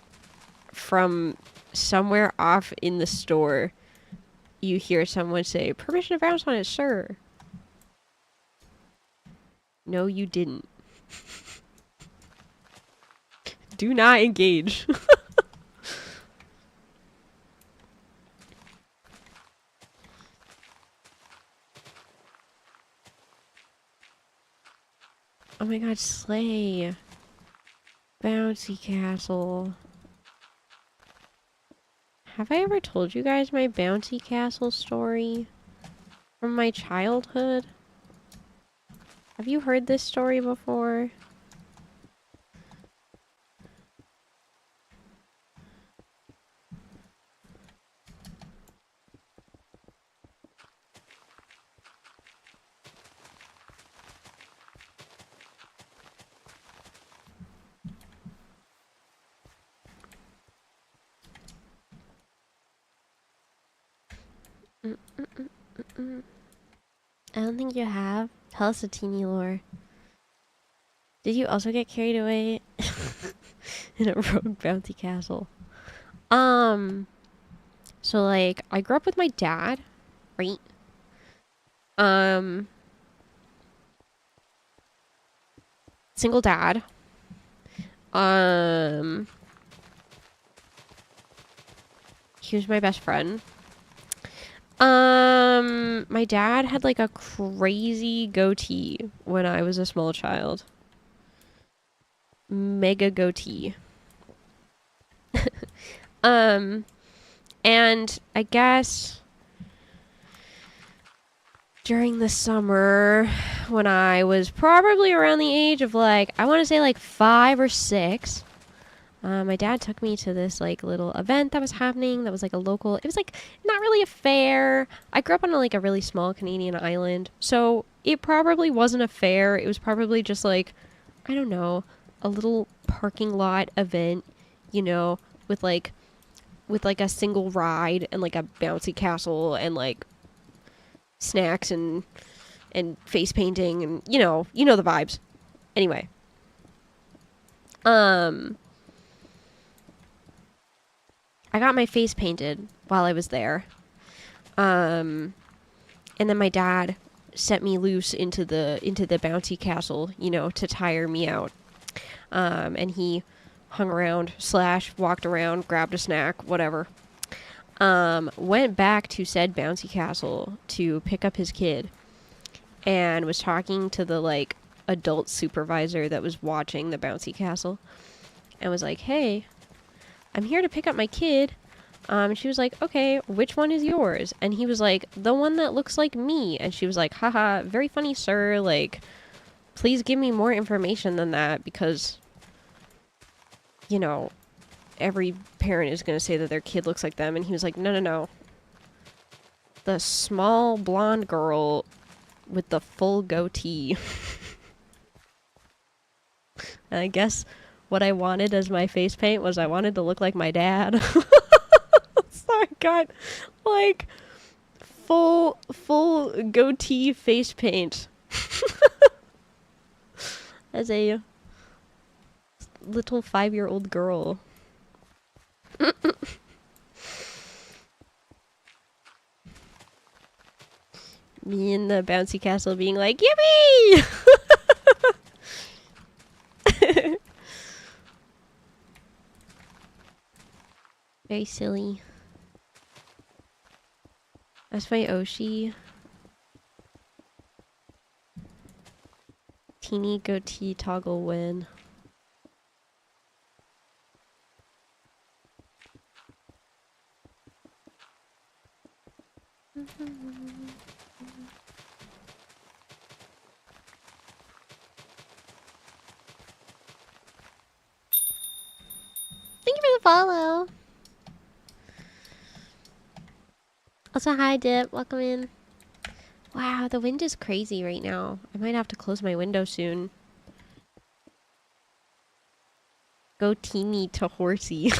from somewhere off in the store you hear someone say, "Permission to bounce on it, sir." No, you didn't. Do not engage. Oh my god, Slay. Bouncy Castle. Have I ever told you guys my Bouncy Castle story from my childhood? Have you heard this story before? I don't think you have. Tell us a teeny lore. Did you also get carried away in a rogue bouncy castle? So like, I grew up with my dad, right? Single dad. He was my best friend. My dad had like a crazy goatee when I was a small child. Mega goatee. And I guess during the summer when I was probably around the age of like, I want to say like 5 or 6, my dad took me to this like little event that was happening that was like a local, it was like not really a fair. I grew up on like a really small Canadian island, so it probably wasn't a fair. It was probably just like, I don't know, a little parking lot event, you know, with like a single ride and like a bouncy castle and like snacks and face painting and you know the vibes. Anyway, I got my face painted while I was there. And then my dad set me loose into the bouncy castle, you know, to tire me out. And he hung around / walked around, grabbed a snack, whatever. Went back to said bouncy castle to pick up his kid and was talking to the like adult supervisor that was watching the bouncy castle and was like, "Hey, I'm here to pick up my kid." She was like, "Okay, which one is yours?" And he was like, "The one that looks like me." And she was like, "Haha, very funny, sir. Like, please give me more information than that because, you know, every parent is going to say that their kid looks like them." And he was like, no. The small blonde girl with the full goatee. And I guess what I wanted as my face paint was I wanted to look like my dad. Sorry, got like full goatee face paint as a little 5-year-old girl. Me in the bouncy castle being like, yippee! Very silly. That's my Oshi. Teeny goatee toggle win. Thank you for the follow. Also, hi Dip, welcome in. Wow, the wind is crazy right now. I might have to close my window soon. Go teeny to horsey.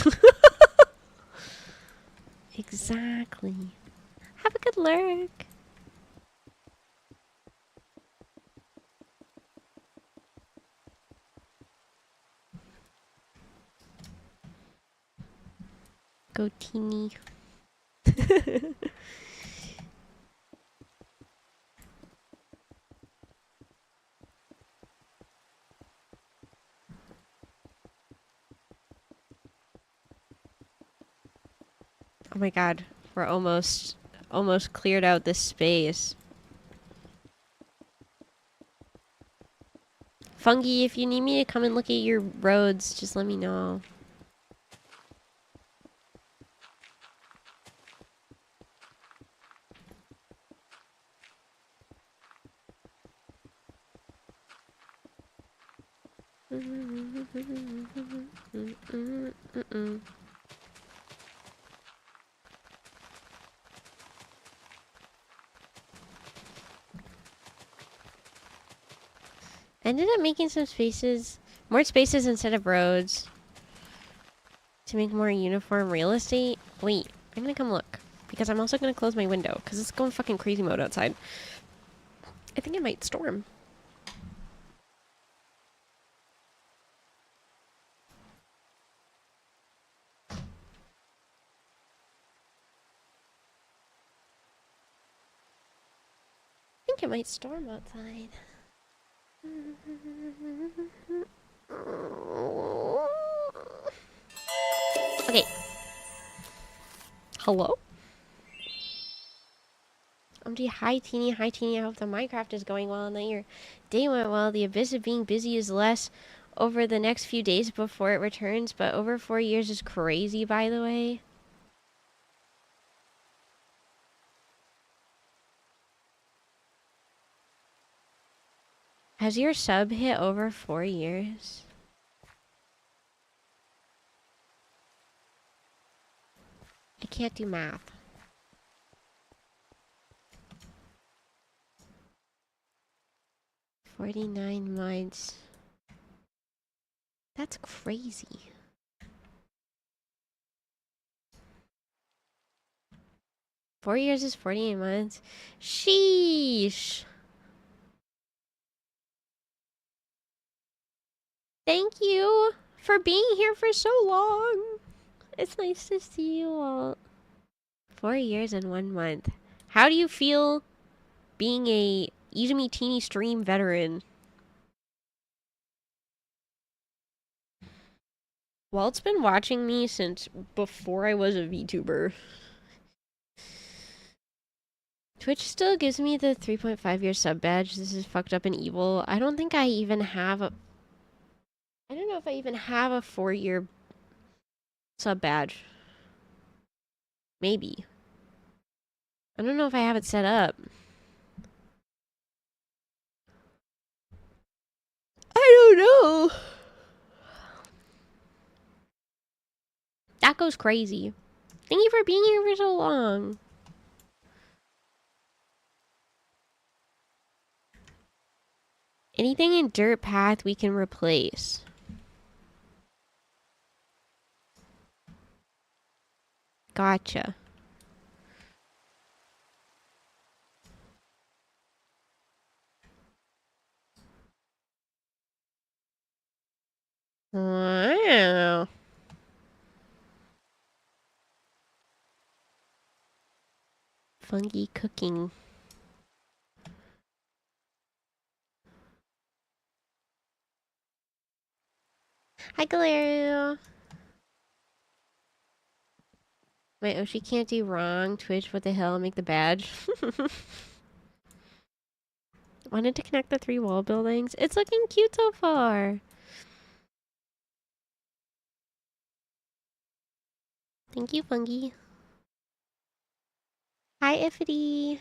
Exactly. Have a good lurk. Go teeny. Oh my god, we're almost cleared out this space. Fungi, if you need me to come and look at your roads, just let me know. Ended up making some spaces, more spaces instead of roads, to make more uniform real estate. Wait, I'm gonna come look, because I'm also gonna close my window, because it's going fucking crazy mode outside. I think it might storm. I think it might storm outside. Okay. Hello? Hi Teeny, hi Teeny. I hope the Minecraft is going well and that your day went well. The abyss of being busy is less over the next few days before it returns, but over 4 years is crazy, by the way. Has your sub hit over 4 years? I can't do math. $49 months. That's crazy. Four years is 48 months. Sheesh. Thank you for being here for so long. It's nice to see you all. 4 years and 1 month. How do you feel being a IZUMI Teeny stream veteran? Walt's been watching me since before I was a VTuber. Twitch still gives me the 3.5-year sub badge. This is fucked up and evil. I don't think I even have a... I don't know if I even have a 4-year sub badge. Maybe. I don't know if I have it set up. I don't know. That goes crazy. Thank you for being here for so long. Anything in dirt path we can replace. Gotcha. Fungi cooking. Hi, Galerio. My Oshi can't do wrong. Twitch, what the hell? Make the badge. Wanted to connect the 3 wall buildings. It's looking cute so far. Thank you, Fungi. Hi, Ifity.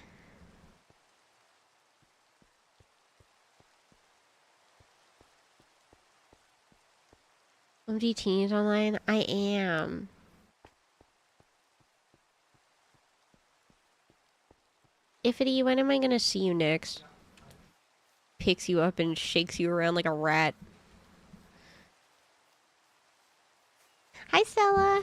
OMG Teens online? I am. Ifity, when am I gonna see you next? Picks you up and shakes you around like a rat. Hi, Stella.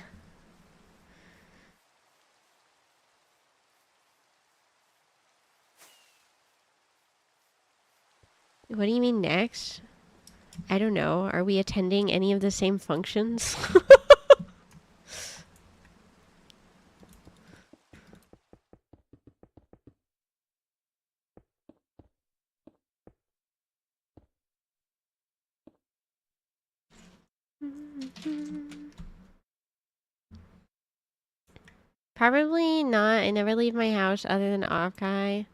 What do you mean next? I don't know. Are we attending any of the same functions? Probably not. I never leave my house other than Offkai.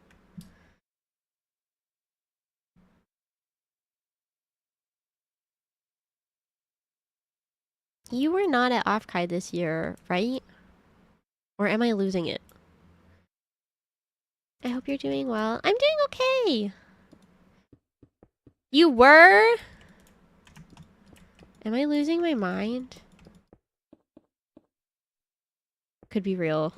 You were not at Offkai this year, right? Or am I losing it? I hope you're doing well. I'm doing okay. You were? Am I losing my mind? Could be real.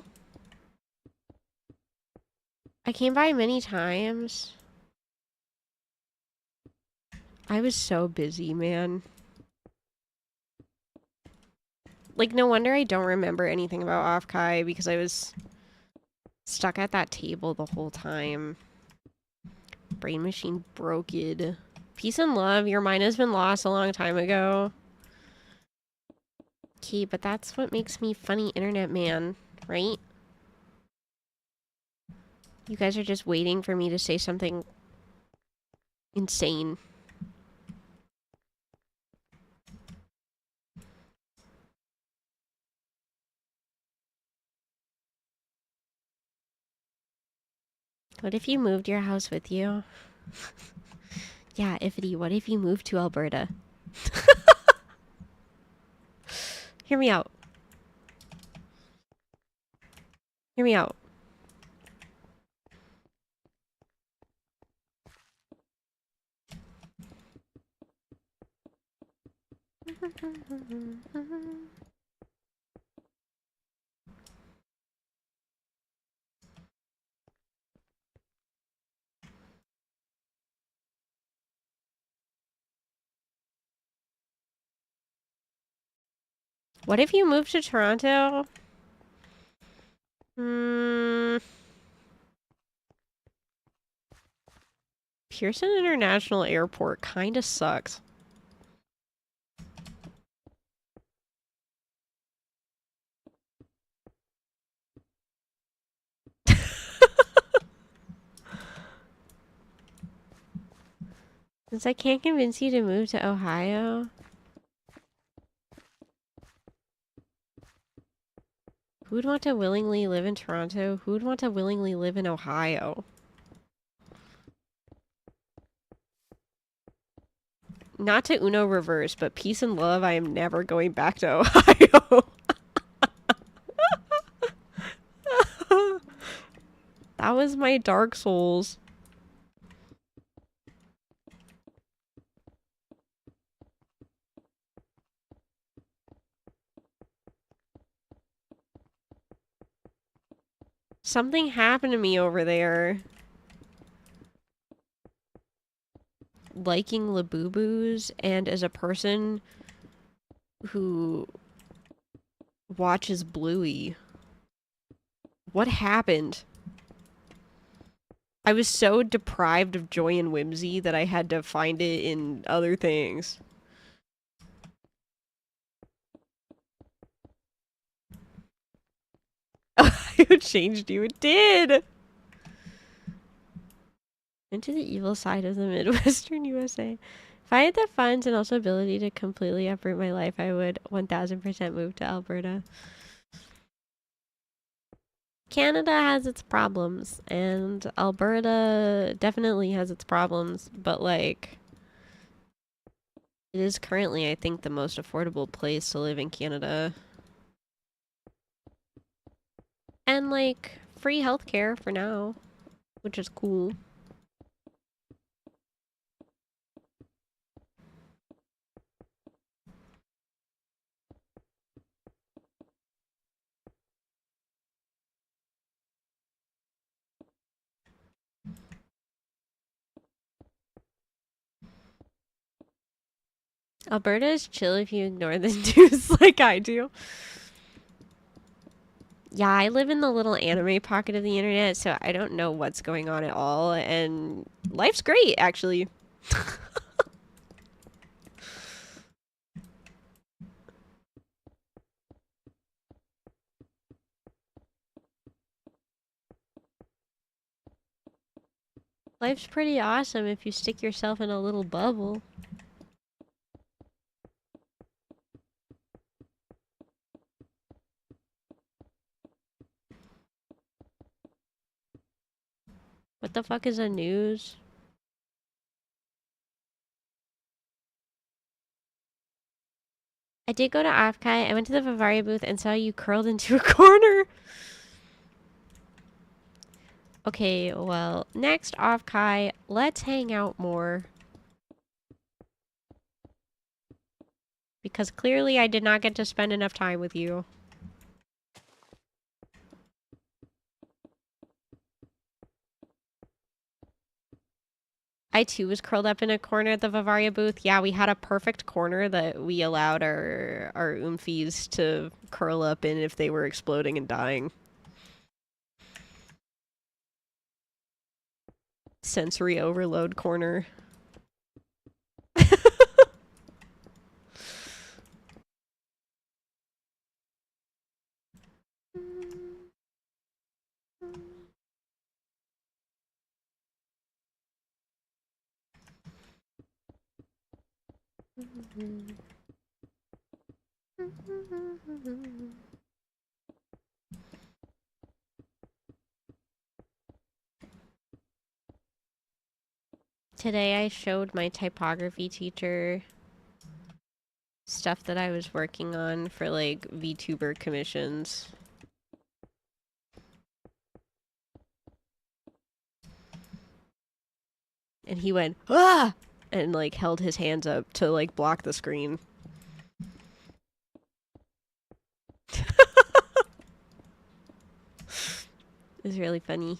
I came by many times. I was so busy, man. Like, no wonder I don't remember anything about Offkai because I was stuck at that table the whole time. Brain machine broke it. Peace and love. Your mind has been lost a long time ago. Okay, but that's what makes me funny internet man, right? You guys are just waiting for me to say something insane. What if you moved your house with you? Yeah, Ifity, what if you moved to Alberta? Hear me out. Hear me out. What if you moved to Toronto? Pearson International Airport kinda sucks. Since I can't convince you to move to Ohio. Who would want to willingly live in Toronto? Who would want to willingly live in Ohio? Not to Uno reverse, but peace and love, I am never going back to Ohio. That was my Dark Souls. Something happened to me over there. Liking Labubu's, and as a person who watches Bluey. What happened? I was so deprived of joy and whimsy that I had to find it in other things. It changed you. It did. Into the evil side of the Midwestern USA. If I had the funds and also ability to completely uproot my life, I would 1000% move to Alberta. Canada has its problems, and Alberta definitely has its problems, but like, it is currently, I think, the most affordable place to live in Canada. And like, free healthcare for now, which is cool. Alberta is chill if you ignore the news like I do. Yeah, I live in the little anime pocket of the internet, so I don't know what's going on at all, and life's great, actually. Life's pretty awesome if you stick yourself in a little bubble. What the fuck is the news? I did go to Afkai. I went to the Vivaria booth and saw you curled into a corner. Okay, well, next Afkai, let's hang out more. Because clearly I did not get to spend enough time with you. I too was curled up in a corner at the Vivaria booth. Yeah, we had a perfect corner that we allowed our oomfies to curl up in if they were exploding and dying. Sensory overload corner. Today I showed my typography teacher stuff that I was working on for like VTuber commissions. And he went, "Ah!" and like held his hands up to like block the screen. It was really funny.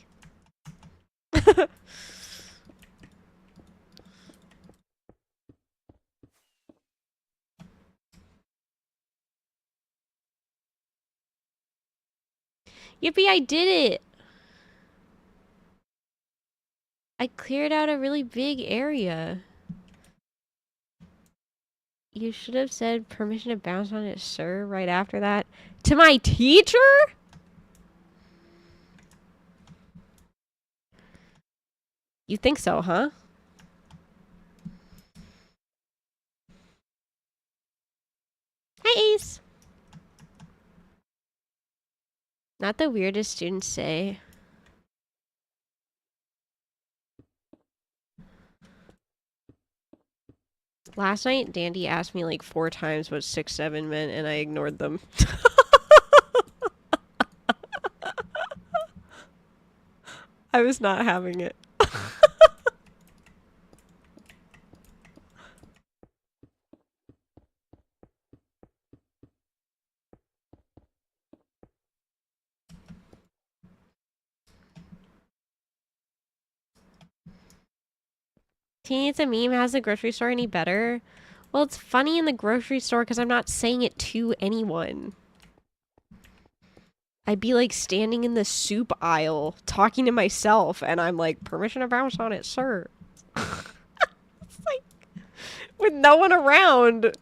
Yippee, I did it! I cleared out a really big area. You should have said permission to bounce on it, sir, right after that. To my teacher? You think so, huh? Hi, Ace! Not the weirdest students say. Last night, Dandy asked me like 4 times what 6'7" meant, and I ignored them. I was not having it. Teeny, it's a meme. Has the grocery store any better? Well, it's funny in the grocery store because I'm not saying it to anyone. I'd be like standing in the soup aisle talking to myself, and I'm like, permission to bounce on it, sir. It's like, with no one around.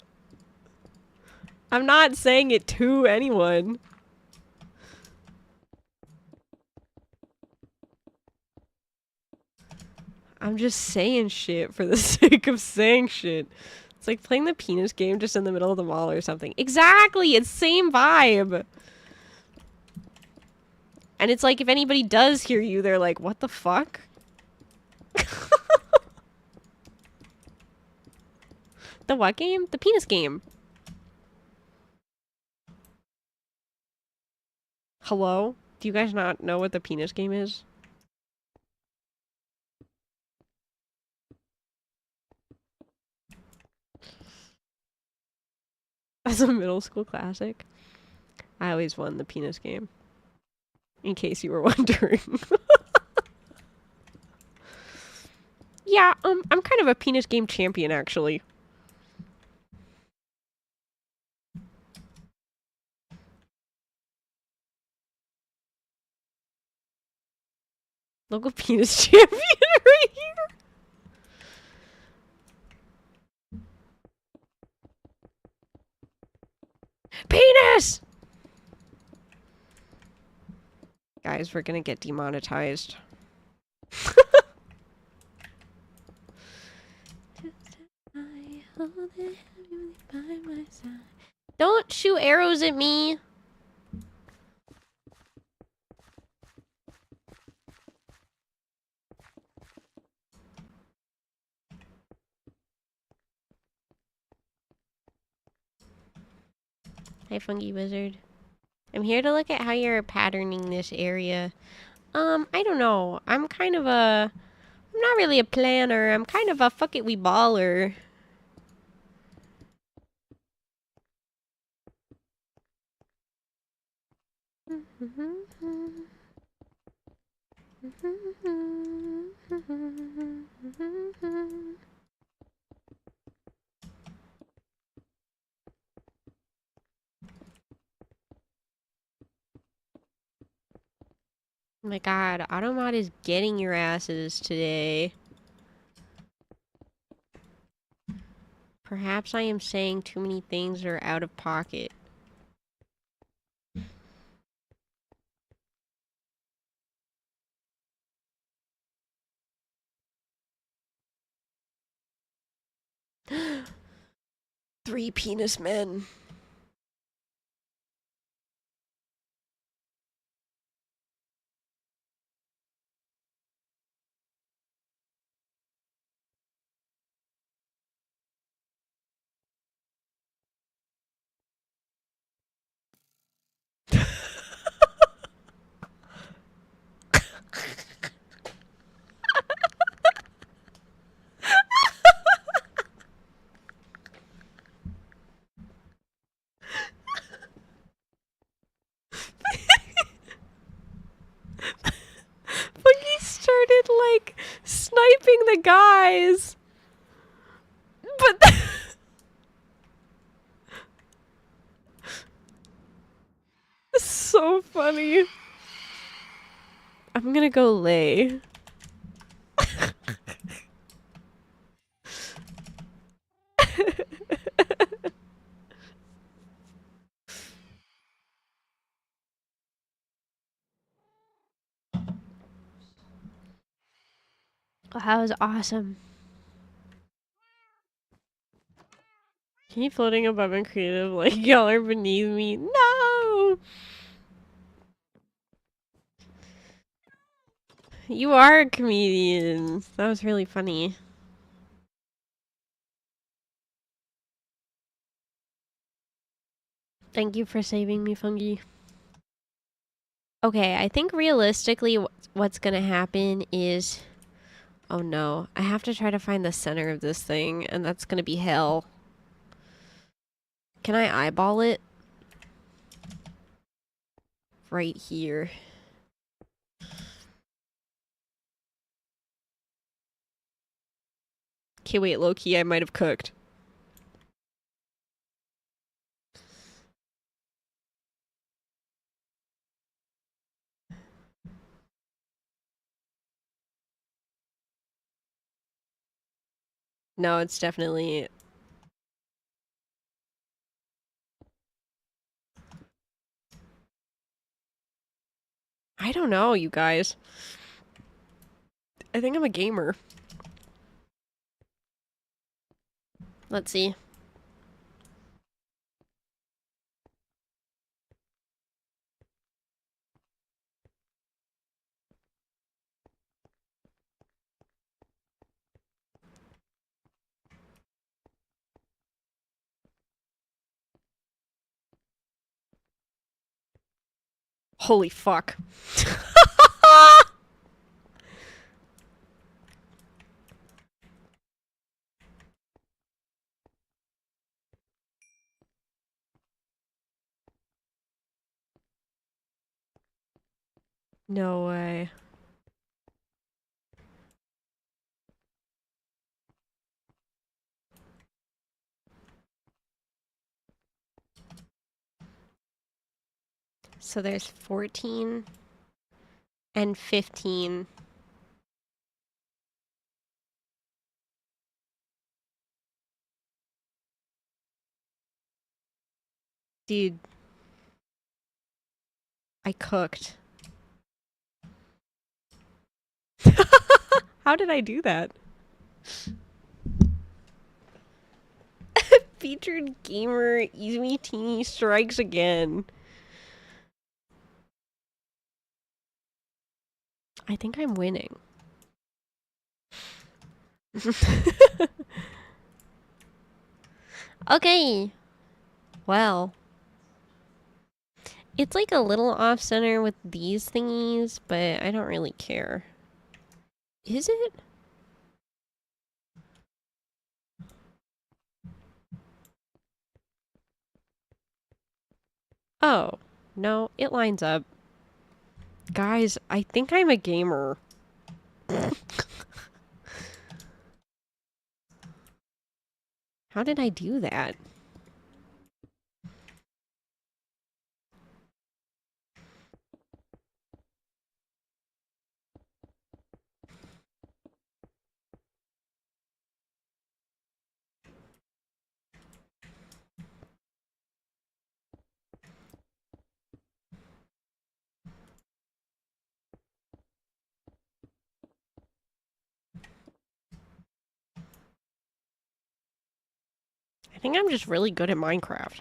I'm not saying it to anyone. I'm just saying shit for the sake of saying shit. It's like playing the penis game just in the middle of the mall or something. Exactly! It's same vibe! And it's like if anybody does hear you, they're like, what the fuck? The what game? The penis game. Hello? Do you guys not know what the penis game is? As a middle school classic. I always won the penis game. In case you were wondering. Yeah, I'm kind of a penis game champion, actually. Local penis champion right here. Penis! Guys, we're gonna get demonetized. Don't shoot arrows at me! Hi, Fungi Wizard. I'm here to look at how you're patterning this area. I don't know. I'm not really a planner. I'm kind of a fuck it, we baller. Oh my god, Automod is getting your asses today. Perhaps I am saying too many things that are out of pocket. Three penis men. Funky started, like, sniping the guys. But... so funny. I'm gonna go lay. Oh, that was awesome. Keep floating above and creative like y'all are beneath me. No! You are a comedian. That was really funny. Thank you for saving me, Fungi. Okay, I think realistically what's gonna happen is... Oh no, I have to try to find the center of this thing, and that's gonna be hell. Can I eyeball it? Right here. Okay, wait, low-key, I might have cooked. No, it's definitely... I don't know, you guys. I think I'm a gamer. Let's see. Holy fuck. No way. So there's 14 and 15. Dude, I cooked. How did I do that? Featured gamer IZUMI Teeny strikes again. I think I'm winning. Okay. Well. It's like a little off center with these thingies, but I don't really care. Is it? Oh. No, it lines up. Guys, I think I'm a gamer. How did I do that? I think I'm just really good at Minecraft.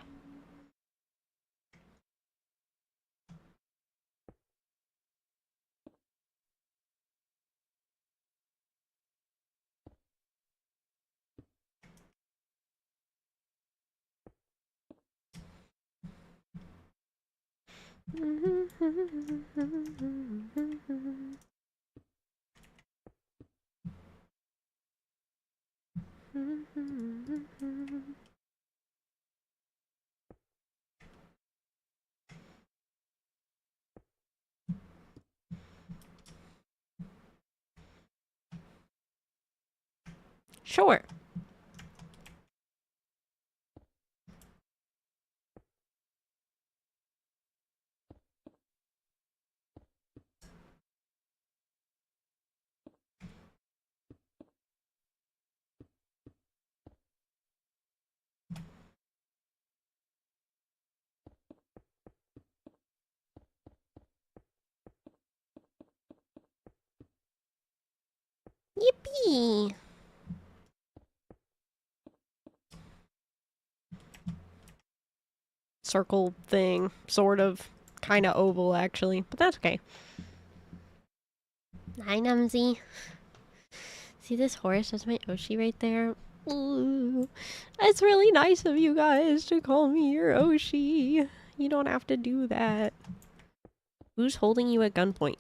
Sure. Yippee! Circle thing, sort of. Kind of oval, actually, but that's okay. Hi, Numsy. See this horse? That's my Oshi right there. Ooh, it's really nice of you guys to call me your Oshi. You don't have to do that. Who's holding you at gunpoint?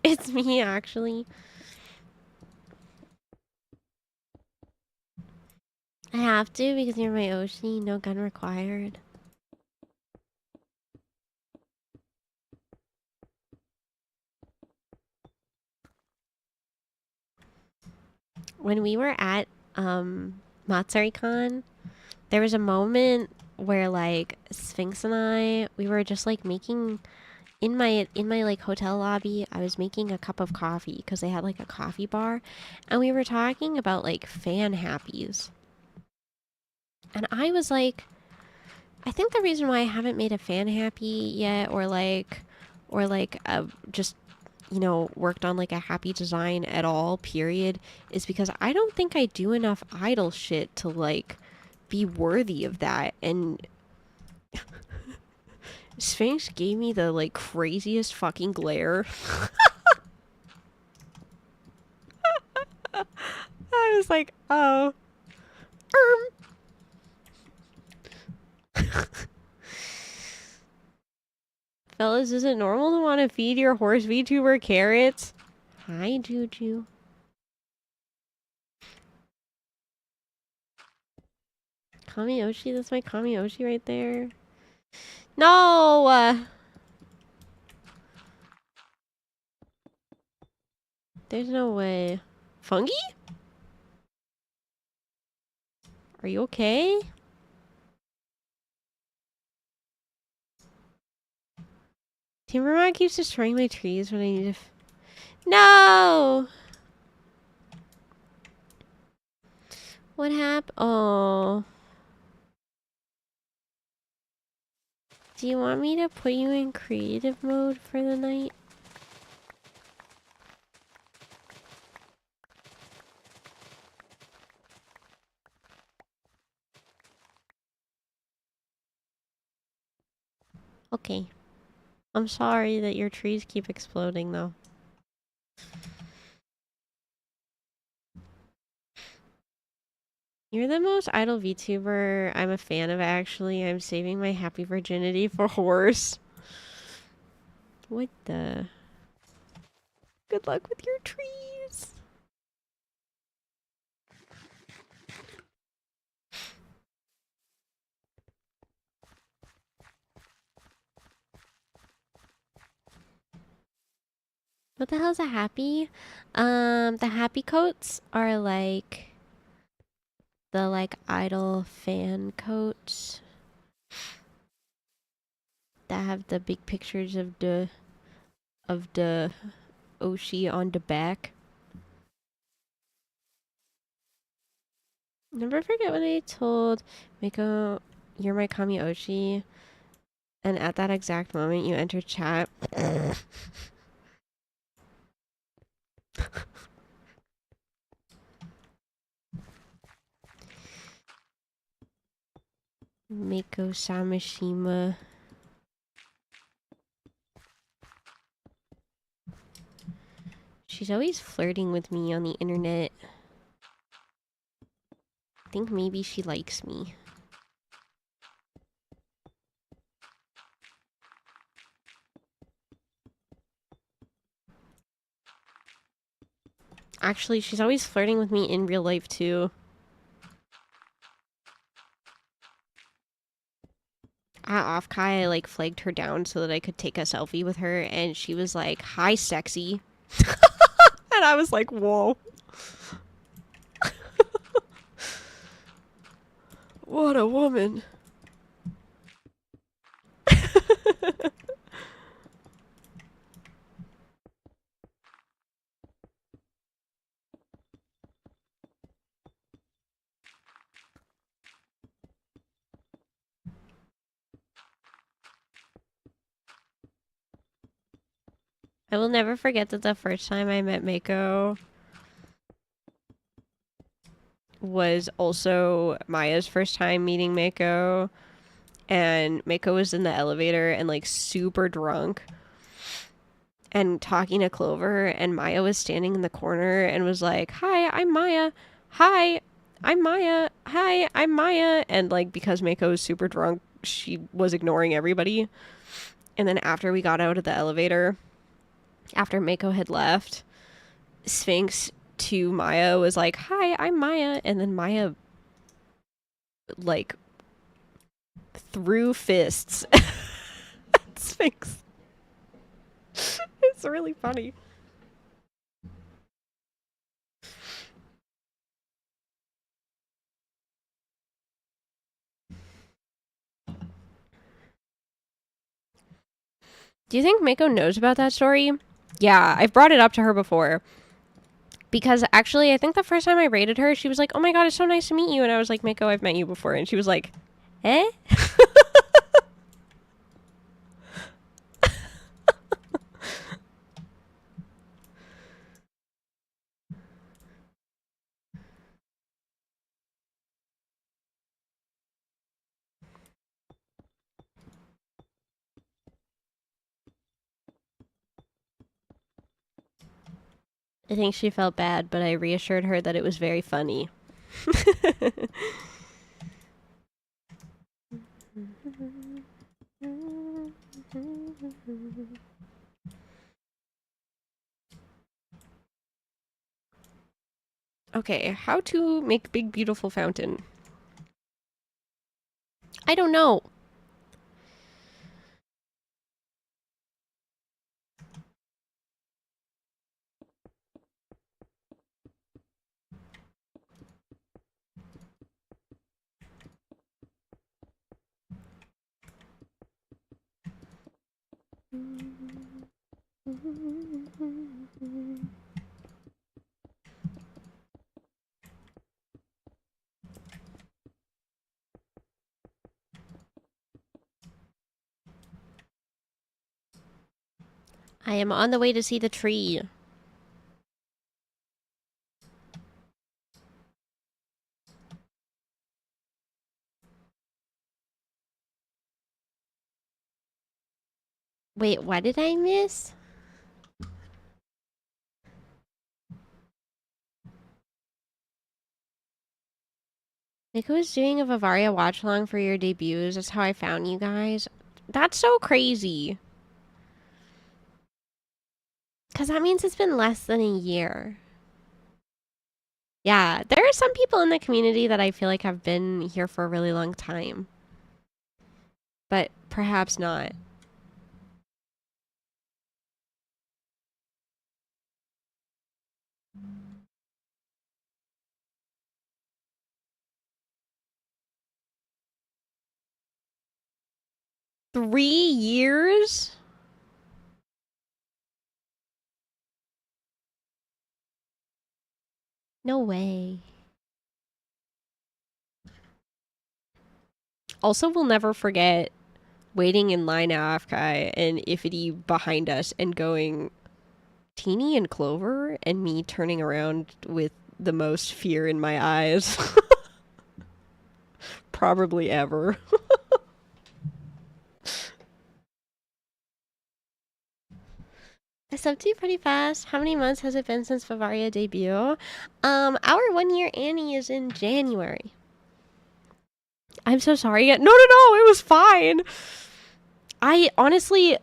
It's me, actually. I have to because you're my Oshi. No gun required. When we were at MatsuriCon, there was a moment where like Sphinx and we were just like making in my like hotel lobby. I was making a cup of coffee because they had like a coffee bar, and we were talking about like fan happies. And I was like, I think the reason why I haven't made a fan happy yet, or just, you know, worked on like a happy design at all, period, is because I don't think I do enough idle shit to like be worthy of that. And Sphinx gave me the like craziest fucking glare. I was like, oh. Fellas, is it normal to want to feed your horse VTuber carrots? Hi, Juju. Kamioshi, that's my Kamioshi right there. No! There's no way. Fungi? Are you okay? Timberman keeps destroying my trees when I need to... No! What happened? Oh. Do you want me to put you in creative mode for the night? Okay. I'm sorry that your trees keep exploding, though. You're the most idle VTuber I'm a fan of, actually. I'm saving my happy virginity for horse. What the... Good luck with your trees. What the hell's a happy? The happy coats are like the like idol fan coats that have the big pictures of the Oshi on the back. Never forget when I told Miko, "You're my Kami Oshi," and at that exact moment you entered chat. Miko Samashima. She's always flirting with me on the internet. I think maybe she likes me. Actually, she's always flirting with me in real life too. At Off Kai, I like flagged her down so that I could take a selfie with her, and she was like, "Hi, sexy." And I was like, whoa. What a woman. I will never forget that the first time I met Mako was also Maya's first time meeting Mako. And Mako was in the elevator and like super drunk and talking to Clover, and Maya was standing in the corner and was like, "Hi, I'm Maya. Hi, I'm Maya. Hi, I'm Maya." And like, because Mako was super drunk, she was ignoring everybody. And then after we got out of the elevator, after Mako had left, Sphinx to Maya was like, "Hi, I'm Maya." And then Maya like threw fists at Sphinx. It's really funny. Do you think Mako knows about that story? Yeah, I've brought it up to her before. Because actually, I think the first time I rated her, she was like, "Oh my god, it's so nice to meet you," and I was like, "Miko, I've met you before," and she was like, "Eh?" I think she felt bad, but I reassured her that it was very funny. Okay, how to make big beautiful fountain? I don't know. I am on the way to see the tree. Wait, what did I miss? Nick was doing a Vivaria watch along for your debuts. That's how I found you guys. That's so crazy. Because that means it's been less than a year. Yeah, there are some people in the community that I feel like have been here for a really long time. But perhaps not. $3 years? No way. Also, we'll never forget waiting in line at AFCAI and Ifity behind us and going, Teeny and Clover, and me turning around with the most fear in my eyes. Probably ever. I slept too pretty fast. How many months has it been since Vivaria debut? Our 1 year Annie is in January. I'm so sorry. No, it was fine. I honestly,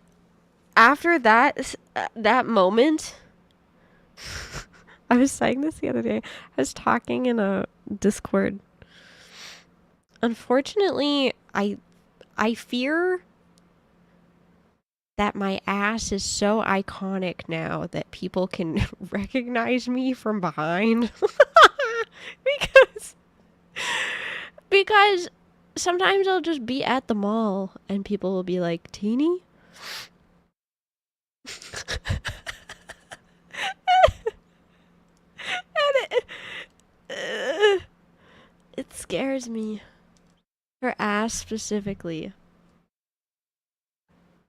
after that moment, I was saying this the other day. I was talking in a Discord. Unfortunately, I fear that my ass is so iconic now that people can recognize me from behind. because sometimes I'll just be at the mall and people will be like, Teeny? It scares me. Her ass specifically.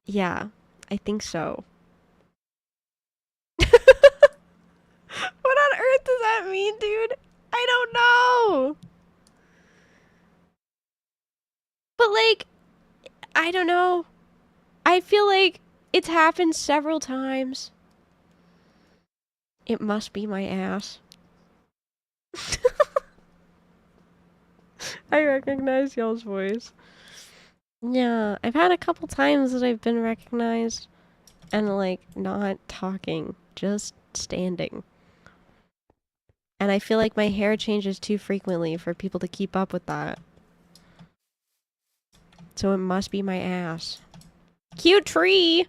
Yeah, I think so. What on earth does that mean, dude? I don't know. But like, I don't know. I feel like it's happened several times. It must be my ass. I recognize y'all's voice. Yeah, I've had a couple times that I've been recognized and like not talking, just standing. And I feel like my hair changes too frequently for people to keep up with that. So it must be my ass. Cute tree!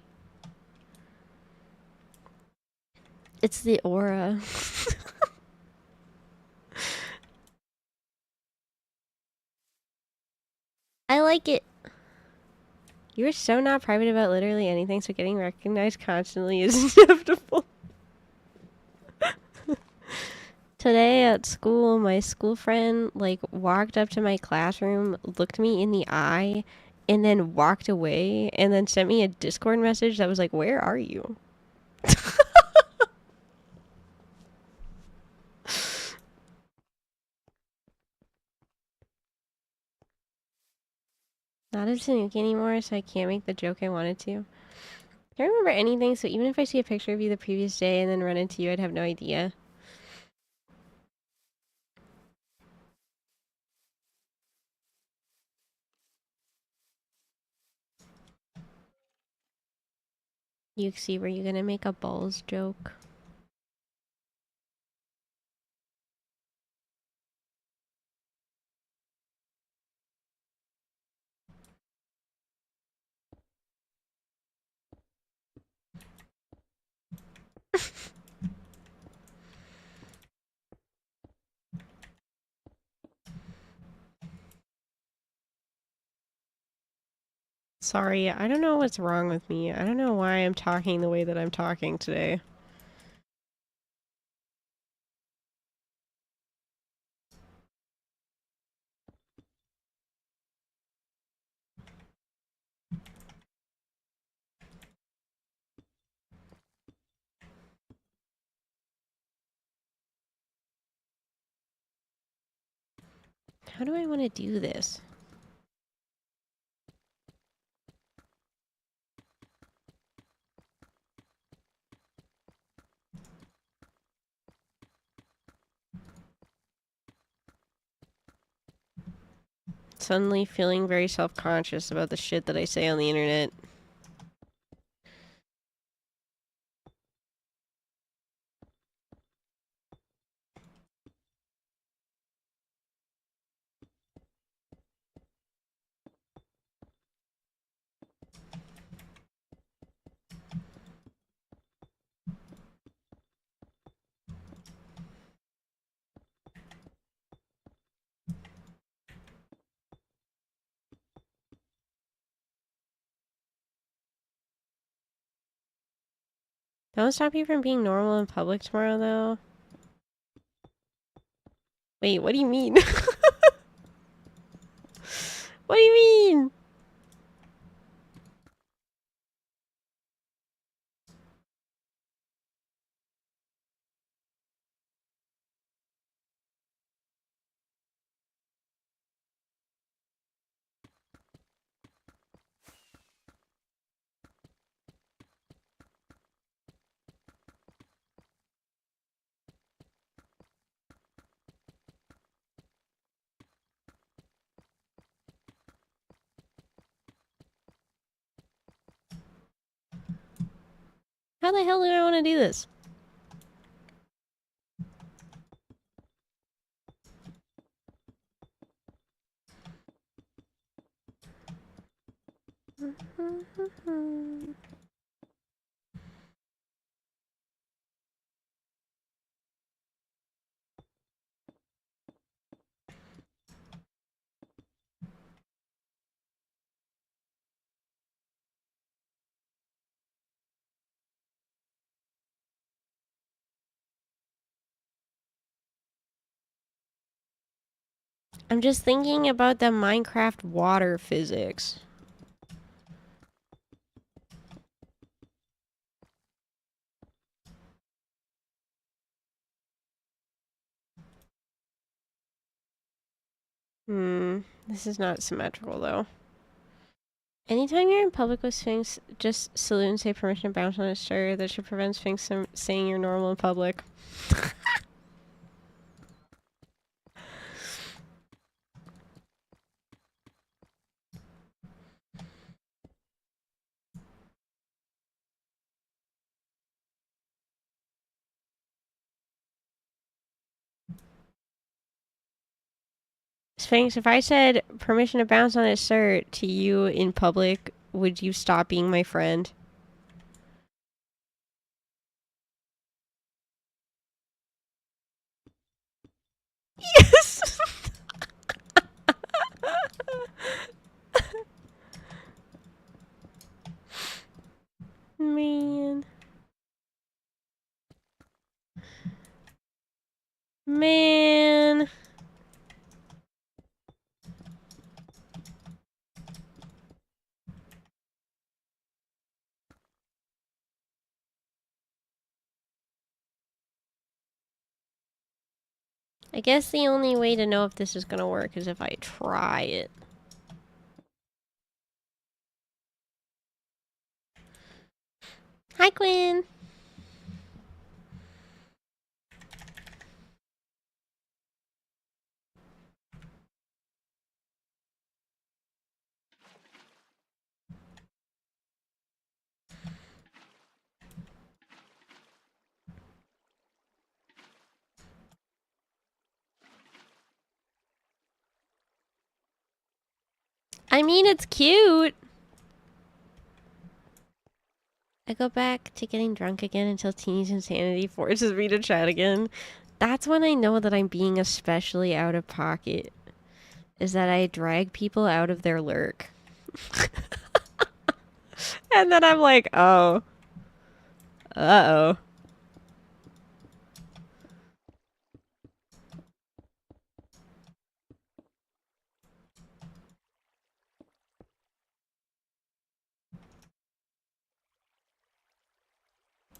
It's the aura. I like it. You're so not private about literally anything, so getting recognized constantly is inevitable. Today at school, my school friend like walked up to my classroom, looked me in the eye, and then walked away and then sent me a Discord message that was like, "Where are you?" Not a Tanuki anymore, so I can't make the joke I wanted to. I don't remember anything, so even if I see a picture of you the previous day and then run into you, I'd have no idea. Yuxi, were you gonna make a balls joke? Sorry, I don't know what's wrong with me. I don't know why I'm talking the way that I'm talking today. How do I want to do this? Suddenly feeling very self-conscious about the shit that I say on the internet. Don't stop you from being normal in public tomorrow, though. Wait, what do you mean? What do you mean? How the hell do I want to do this? I'm just thinking about the Minecraft water physics. This is not symmetrical, though. Anytime you're in public with Sphinx, just salute and say permission to bounce on a stir. That should prevent Sphinx from saying you're normal in public. Sphinx, if I said permission to bounce on a stir to you in public, would you stop being my friend? Yes! Man. Man. I guess the only way to know if this is gonna work is if I try it. Hi, Quinn. I mean, it's cute. I go back to getting drunk again until teenage insanity forces me to chat again. That's when I know that I'm being especially out of pocket. Is that I drag people out of their lurk. And then I'm like, oh. Uh-oh.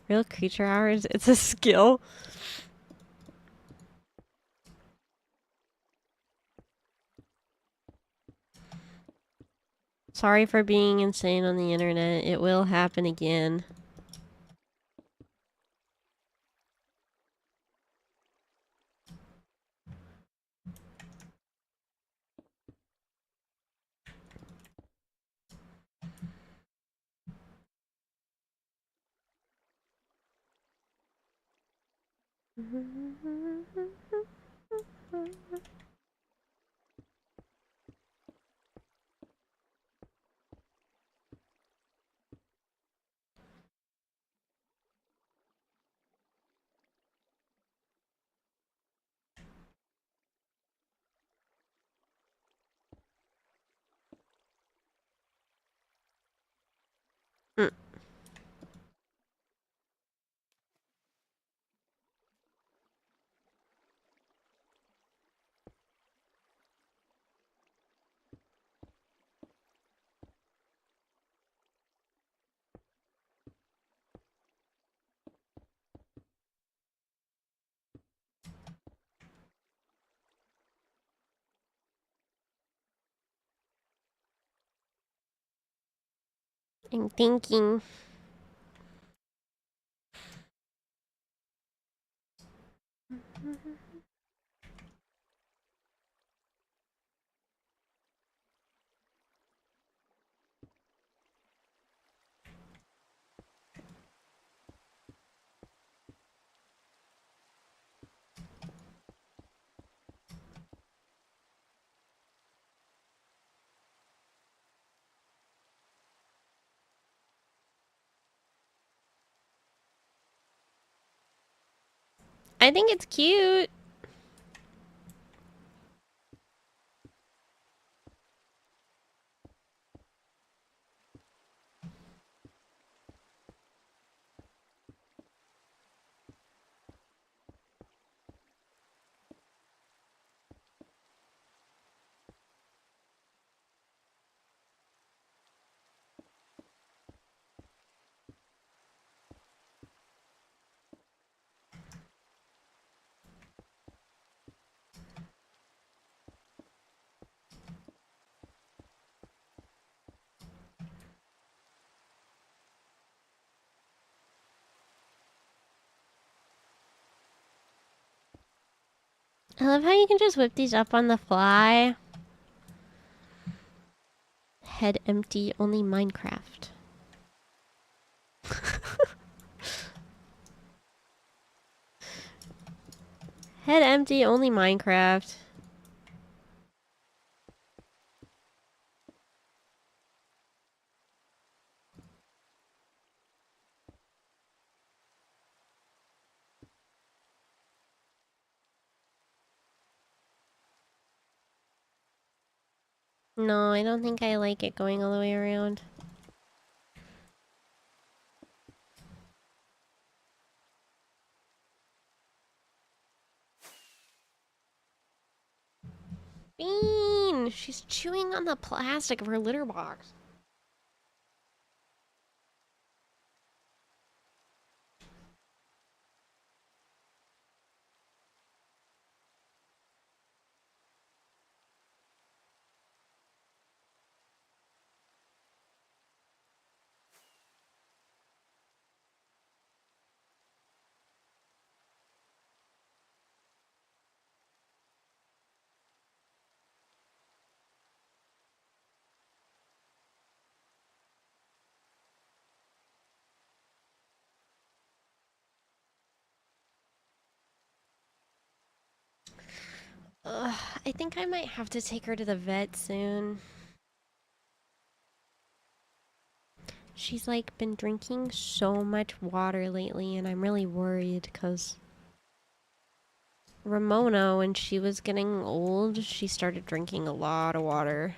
Real creature hours? It's a skill. Sorry for being insane on the internet. It will happen again. I'm thinking. I think it's cute. I love how you can just whip these up on the fly. Head empty, only Minecraft. Head empty, only Minecraft. No, I don't think I like it going all the way around. Bean! She's chewing on the plastic of her litter box. Ugh, I think I might have to take her to the vet soon. She's like been drinking so much water lately, and I'm really worried because Ramona, when she was getting old, she started drinking a lot of water.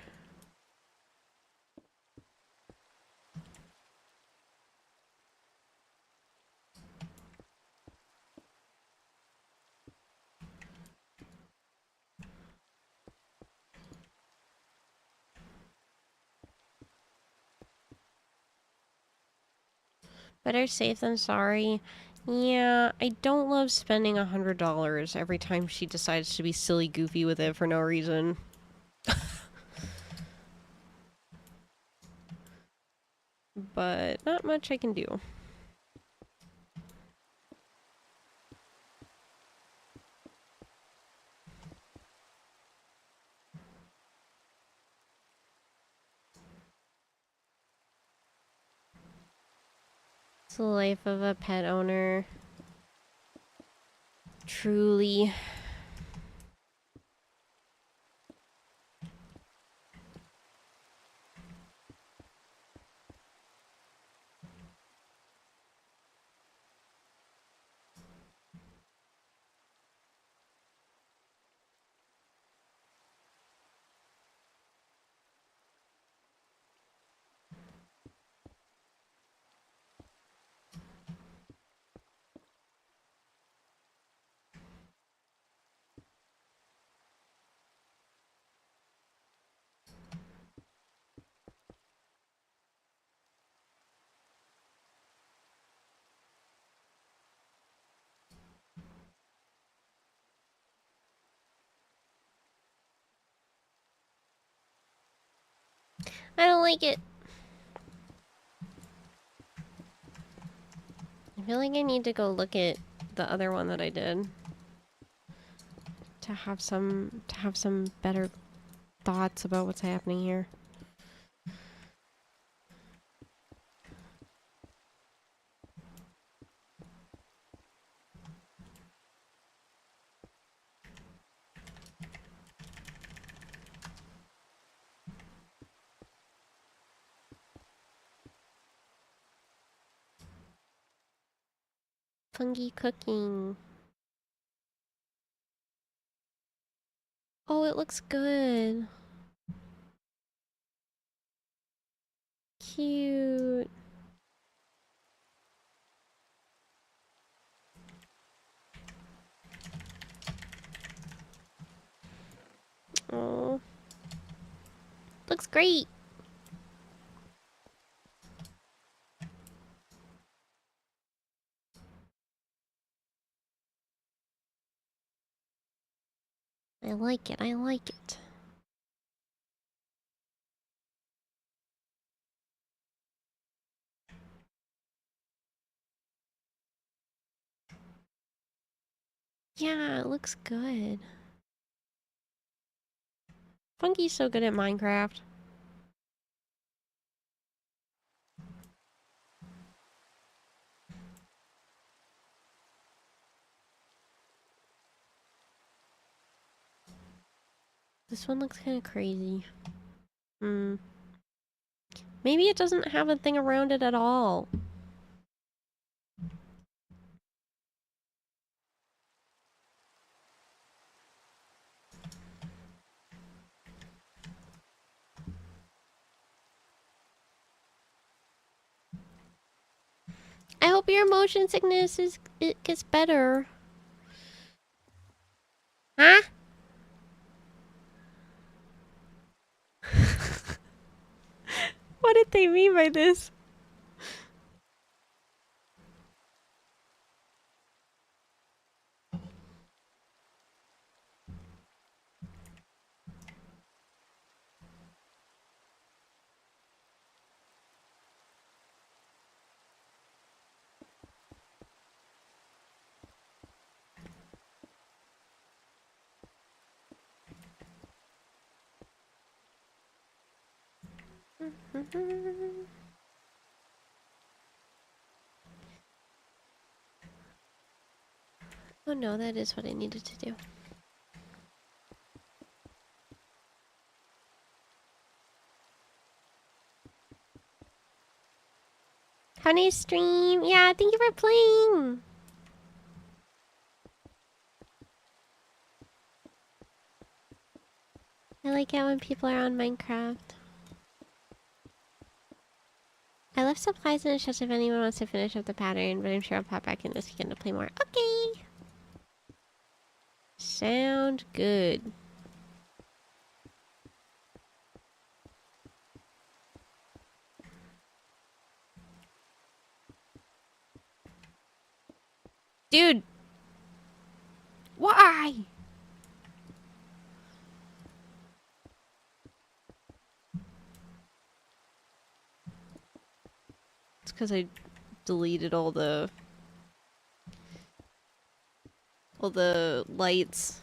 Better safe than sorry. Yeah, I don't love spending $100 every time she decides to be silly goofy with it for no reason. But not much I can do. It's the life of a pet owner. Truly. I don't like it. I feel like I need to go look at the other one that I did to have some better thoughts about what's happening here. Fungi cooking. Oh, it looks good. Cute. Oh. Looks great. I like it. I like it. Yeah, it looks good. Funky's so good at Minecraft. This one looks kind of crazy. Hmm. Maybe it doesn't have a thing around it at all. I hope your motion sickness it gets better. Huh? What did they mean by this? Oh no, that is what I needed to do. Honey stream, yeah, thank you for playing. I like it when people are on Minecraft. I left supplies in the chest if anyone wants to finish up the pattern, but I'm sure I'll pop back in this weekend to play more. Okay. Sound good. Dude! Why? It's because I deleted all the lights.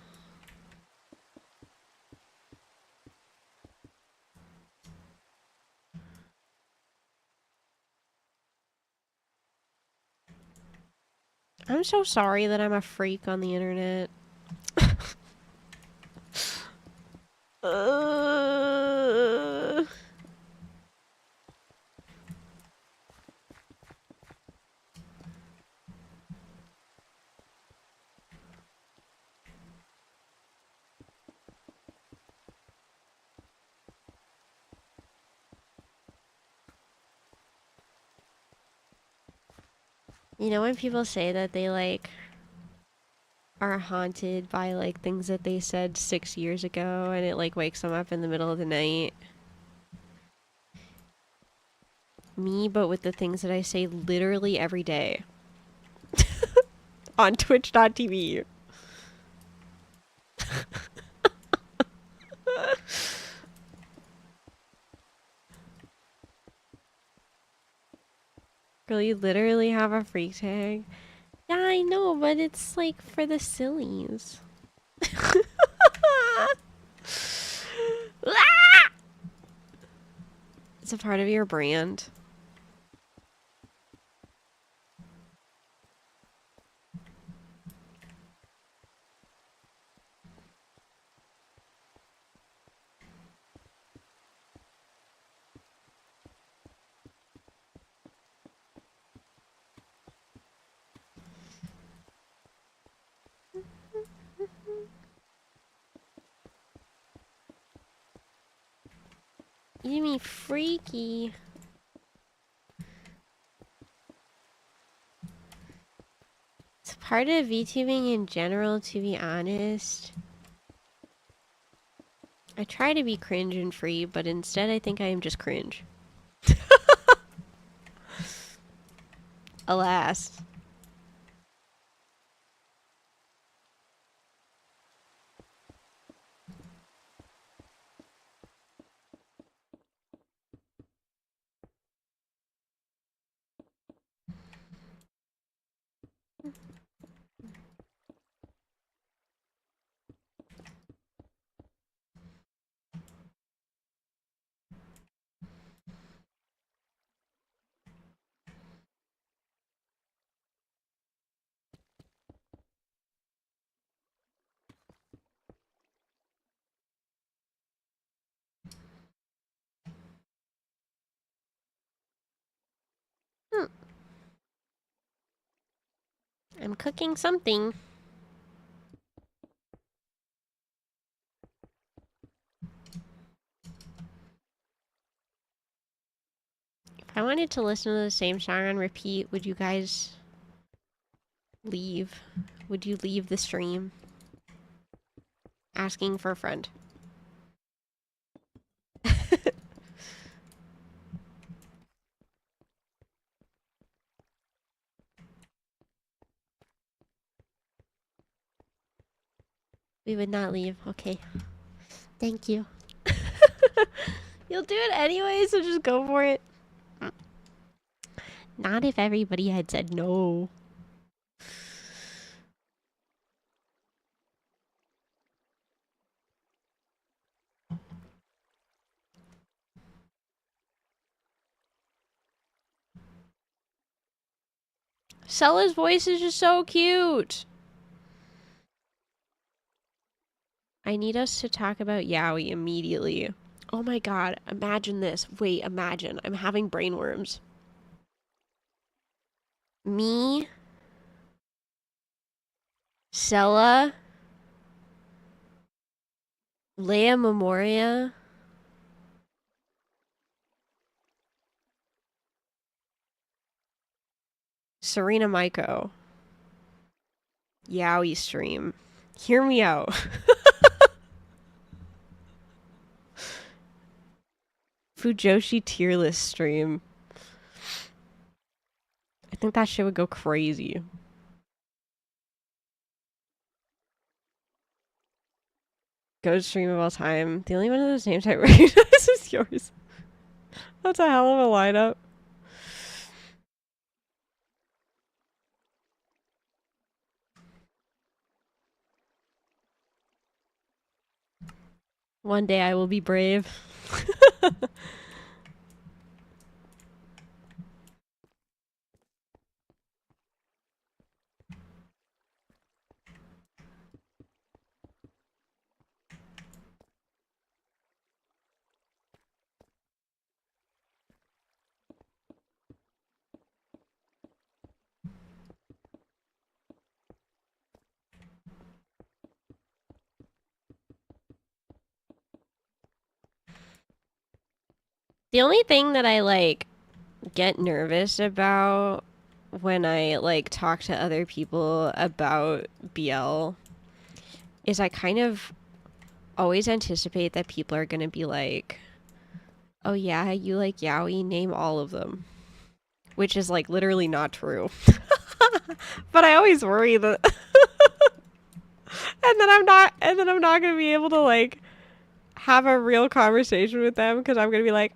I'm so sorry that I'm a freak on the internet. You know when people say that they, like, are haunted by, like, things that they said 6 years ago and it, like, wakes them up in the middle of the night? Me, but with the things that I say literally every day. On twitch.tv. Girl, you literally have a freak tag. Yeah, I know, but it's like for the sillies. It's a part of your brand. You mean freaky? It's part of VTubing in general, to be honest. I try to be cringe and free, but instead I think I am just cringe. Alas. I'm cooking something. If I wanted to listen to the same song on repeat, would you guys leave? Would you leave the stream? Asking for a friend. We would not leave. Okay. Thank you. You'll do it anyway, so just go for it. Not if everybody had said no. Sella's voice is just so cute. I need us to talk about yaoi immediately. Oh my god, imagine this. Wait, imagine. I'm having brainworms. Me, Sella, Leia Memoria, Serena Maiko. Yaoi stream. Hear me out. Fujoshi tier list stream. I think that shit would go crazy. Go stream of all time. The only one of those names I recognize is yours. That's a hell of a lineup. One day I will be brave. The only thing that I like get nervous about when I like talk to other people about BL is I kind of always anticipate that people are gonna be like, oh yeah, you like yaoi, name all of them. Which is like literally not true. But I always worry that and then I'm not gonna be able to like have a real conversation with them because I'm gonna be like,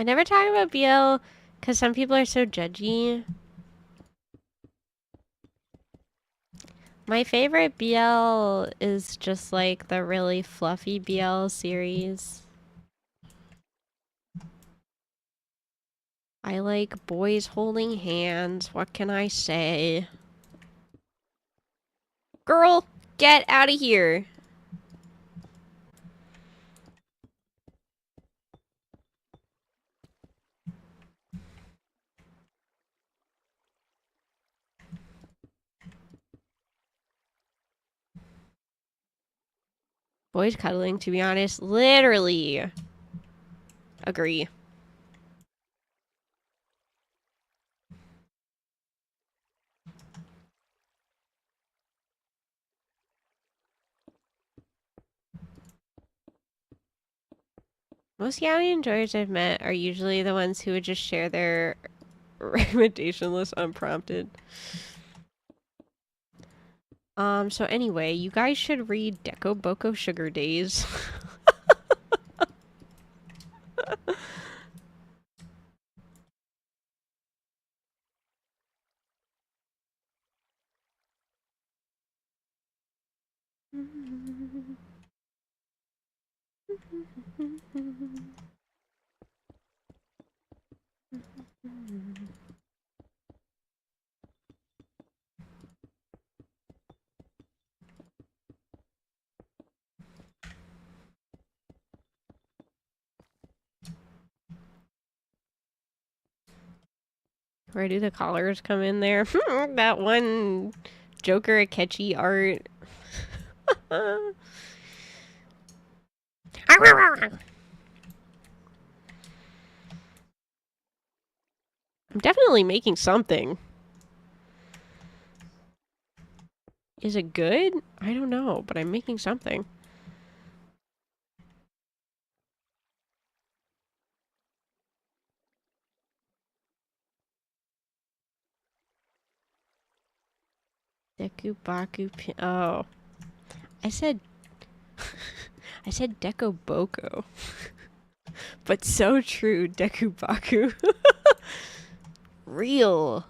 I never talk about BL because some people are so judgy. My favorite BL is just like the really fluffy BL series. I like boys holding hands. What can I say? Girl, get out of here. Boys cuddling, to be honest, literally agree. Most yaoi enjoyers I've met are usually the ones who would just share their recommendation list unprompted. So anyway, you guys should read Deco Boko Sugar Days. Where do the collars come in there? That one Joker Akechi art. I'm definitely making something. Is it good? I don't know, but I'm making something. Dekubaku pin. Oh. I said... I said Dekoboko. But so true, Dekubaku. Real.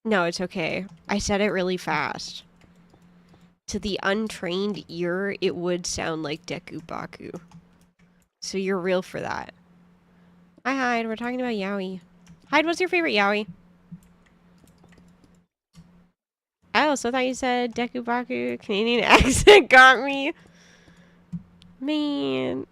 No, it's okay. I said it really fast. To the untrained ear, it would sound like Dekubaku. So you're real for that. Hi, Hyde. We're talking about yaoi. Hyde, what's your favorite yaoi? I also thought you said Dekubaku. Canadian accent got me. Man.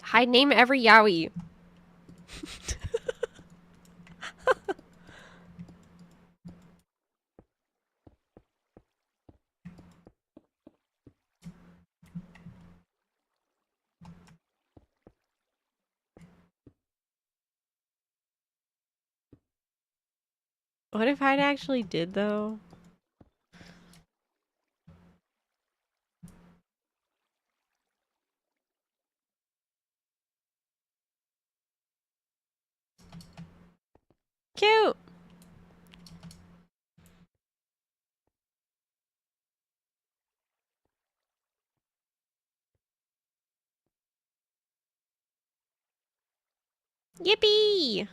Hyde, name every yaoi. What if Hyde actually did, though? Cute! Yippee!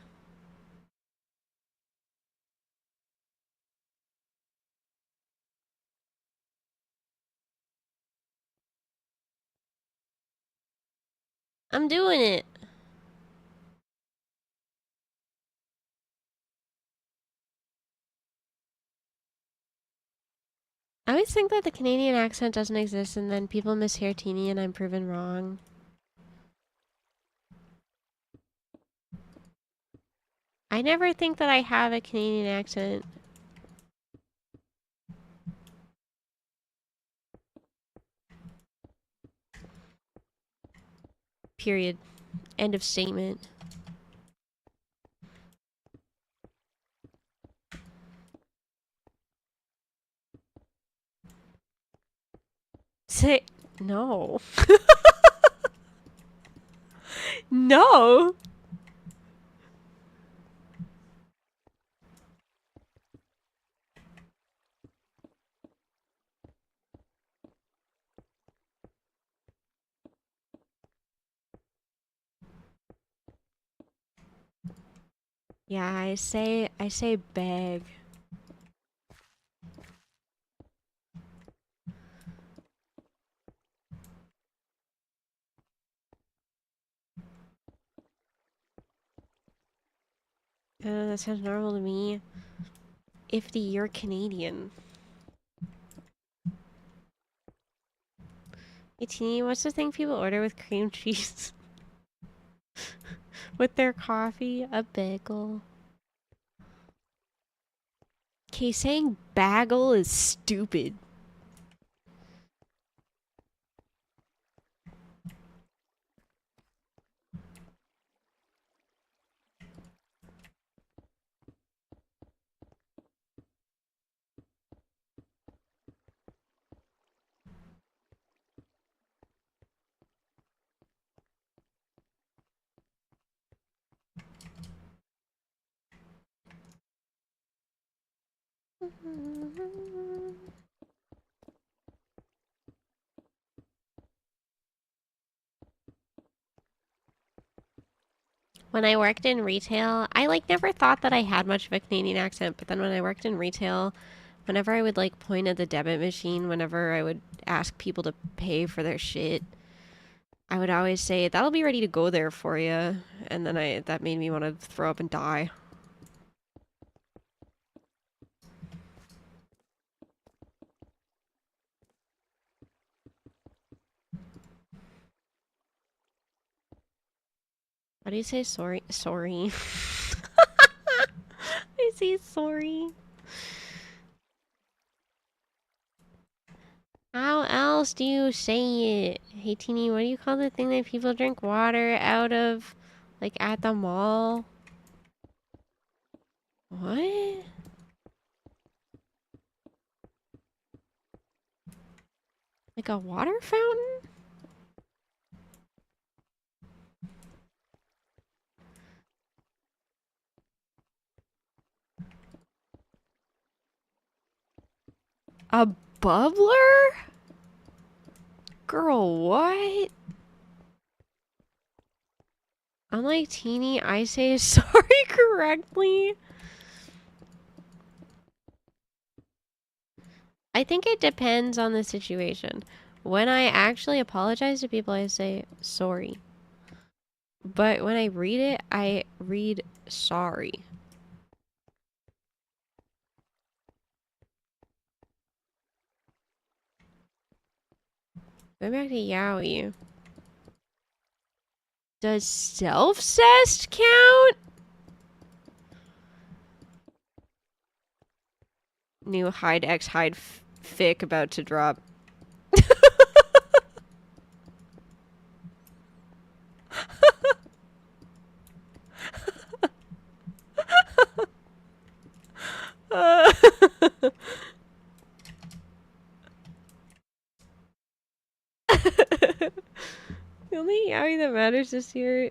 I'm doing it. I always think that the Canadian accent doesn't exist and then people mishear teeny and I'm proven wrong. I never think that I have a Canadian accent. Period. End of statement. Say no. No. Yeah, I say beg. That sounds normal to me. If you're Canadian. Hey Teeny, what's the thing people order with cream cheese? With their coffee? A bagel. Okay, saying bagel is stupid. When I worked in retail, I like never thought that I had much of a Canadian accent, but then when I worked in retail, whenever I would like point at the debit machine, whenever I would ask people to pay for their shit, I would always say, "That'll be ready to go there for you." And then that made me want to throw up and die. How do you say sorry? Sorry. I say sorry. How else do you say it? Hey, Teeny, what do you call the thing that people drink water out of? Like at the mall? What? Like a water fountain? A bubbler? Girl, what? Unlike Teeny, I say sorry correctly. I think it depends on the situation. When I actually apologize to people, I say sorry. But when I read it, I read sorry. Going back to yaoi. Does self-cessed count? New hide X hide fic about to drop. The only yaoi that matters this year.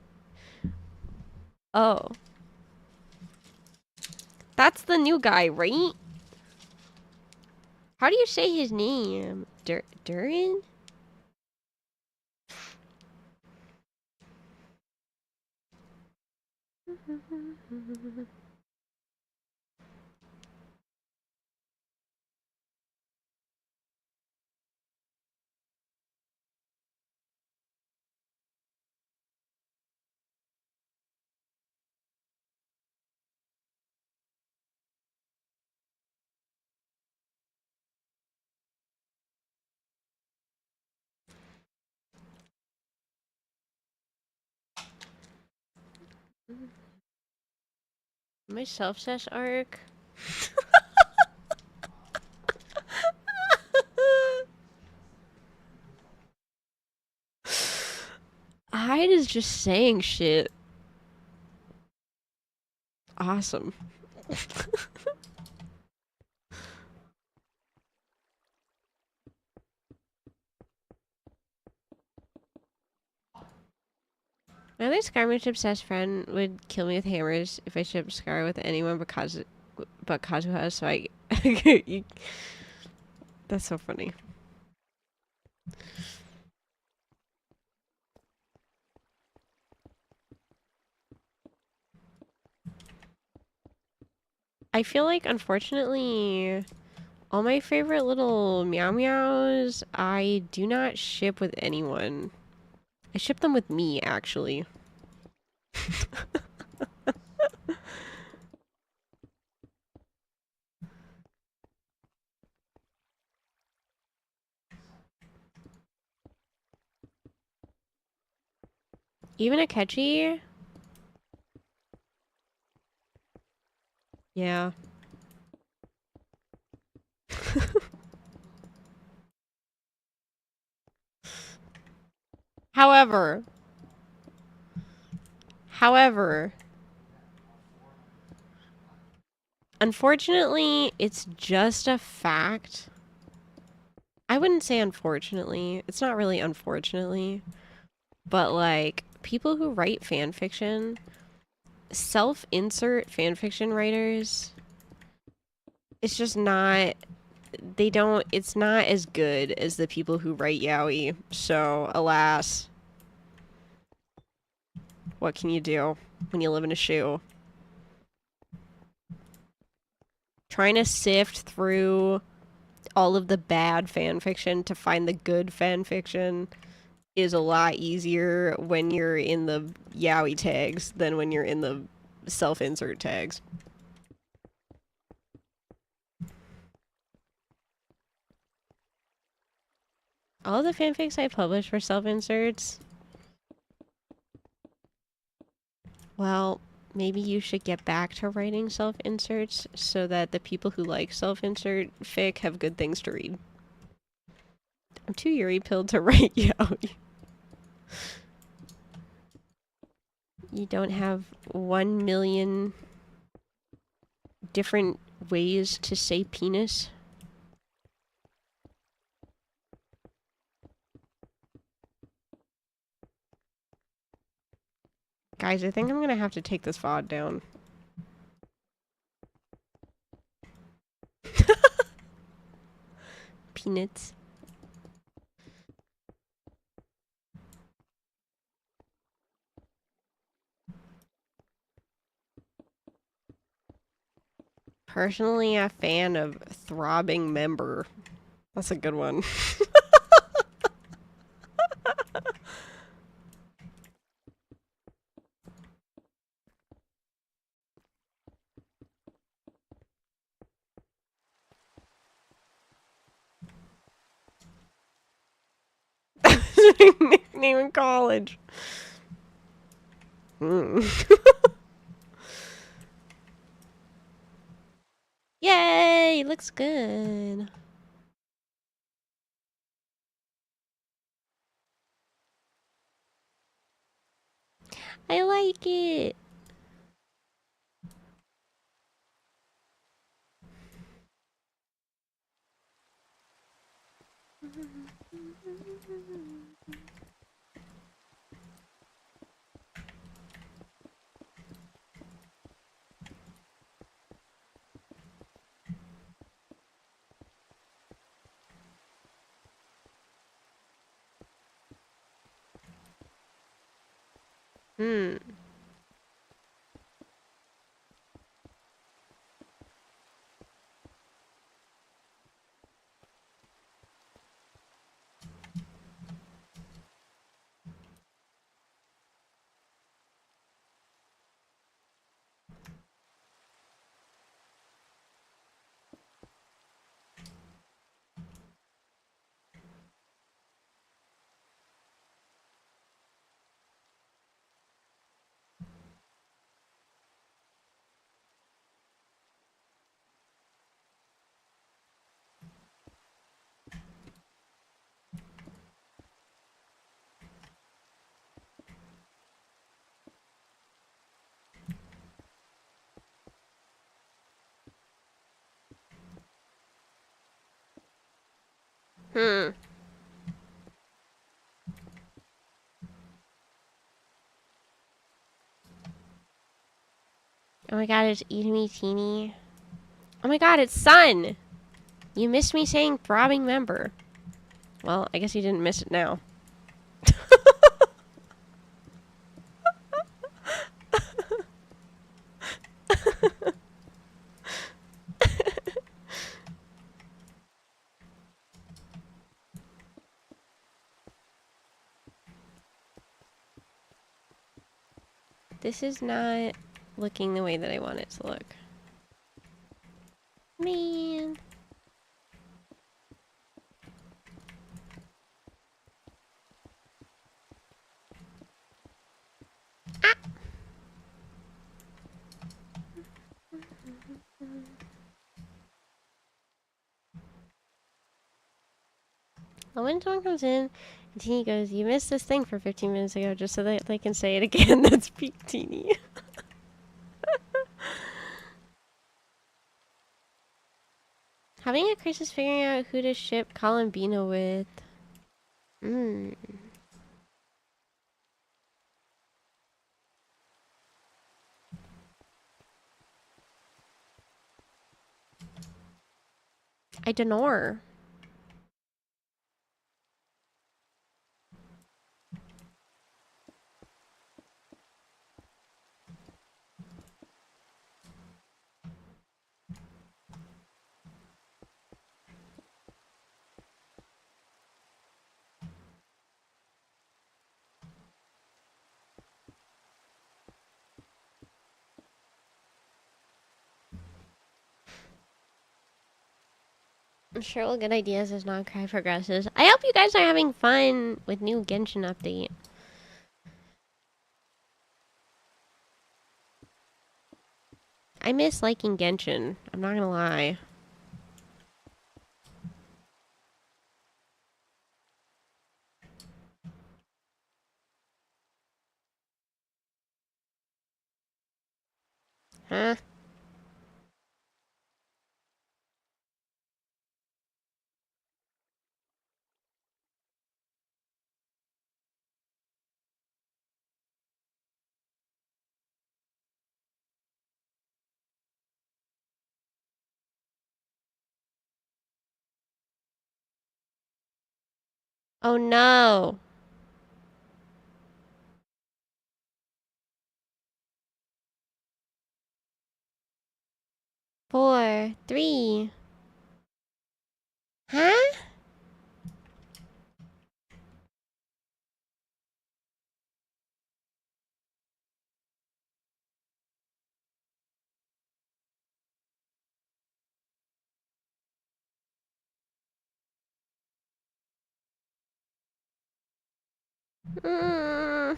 Oh. That's the new guy, right? How do you say his name? Durin? My self-cess arc. Hyde is just saying shit. Awesome. My other Skyrim obsessed friend would kill me with hammers if I shipped Skyrim with anyone but Kazuha, so I... That's so funny. I feel like, unfortunately, all my favorite little meow meows, I do not ship with anyone. I ship them with me, actually. Even a catchy? Yeah. However, unfortunately, it's just a fact. I wouldn't say unfortunately. It's not really unfortunately. But, like, people who write fan fiction, self-insert fan fiction writers, it's just not... It's not as good as the people who write yaoi. So, alas. What can you do when you live in a shoe? Trying to sift through all of the bad fan fiction to find the good fan fiction is a lot easier when you're in the yaoi tags than when you're in the self-insert tags. All the fanfics I published were self-inserts. Well, maybe you should get back to writing self-inserts so that the people who like self-insert fic have good things to read. I'm too Yuri-pilled to write you out. You don't have 1,000,000 different ways to say penis? Guys, I think I'm gonna have to take this VOD down. Peanuts. Personally, a fan of throbbing member. That's a good one. Nickname in college. Yay! Looks good. I like it. Hmm. Hmm. Oh my god, it's IZUMI Teeny. Oh my god, it's Sun! You missed me saying throbbing member. Well, I guess you didn't miss it now. This is not looking the way that I want it to look. Man. Well, when someone comes in, and Teeny goes, "You missed this thing for 15 minutes ago," just so that they can say it again. That's peak Teeny. Having a crisis figuring out who to ship Columbina with. Hmm. I don't know. I'm sure we'll get ideas as non-cry progresses. I hope you guys are having fun with new Genshin update. I miss liking Genshin. I'm not gonna lie. Huh? Oh no. 4, 3. Huh? Mm.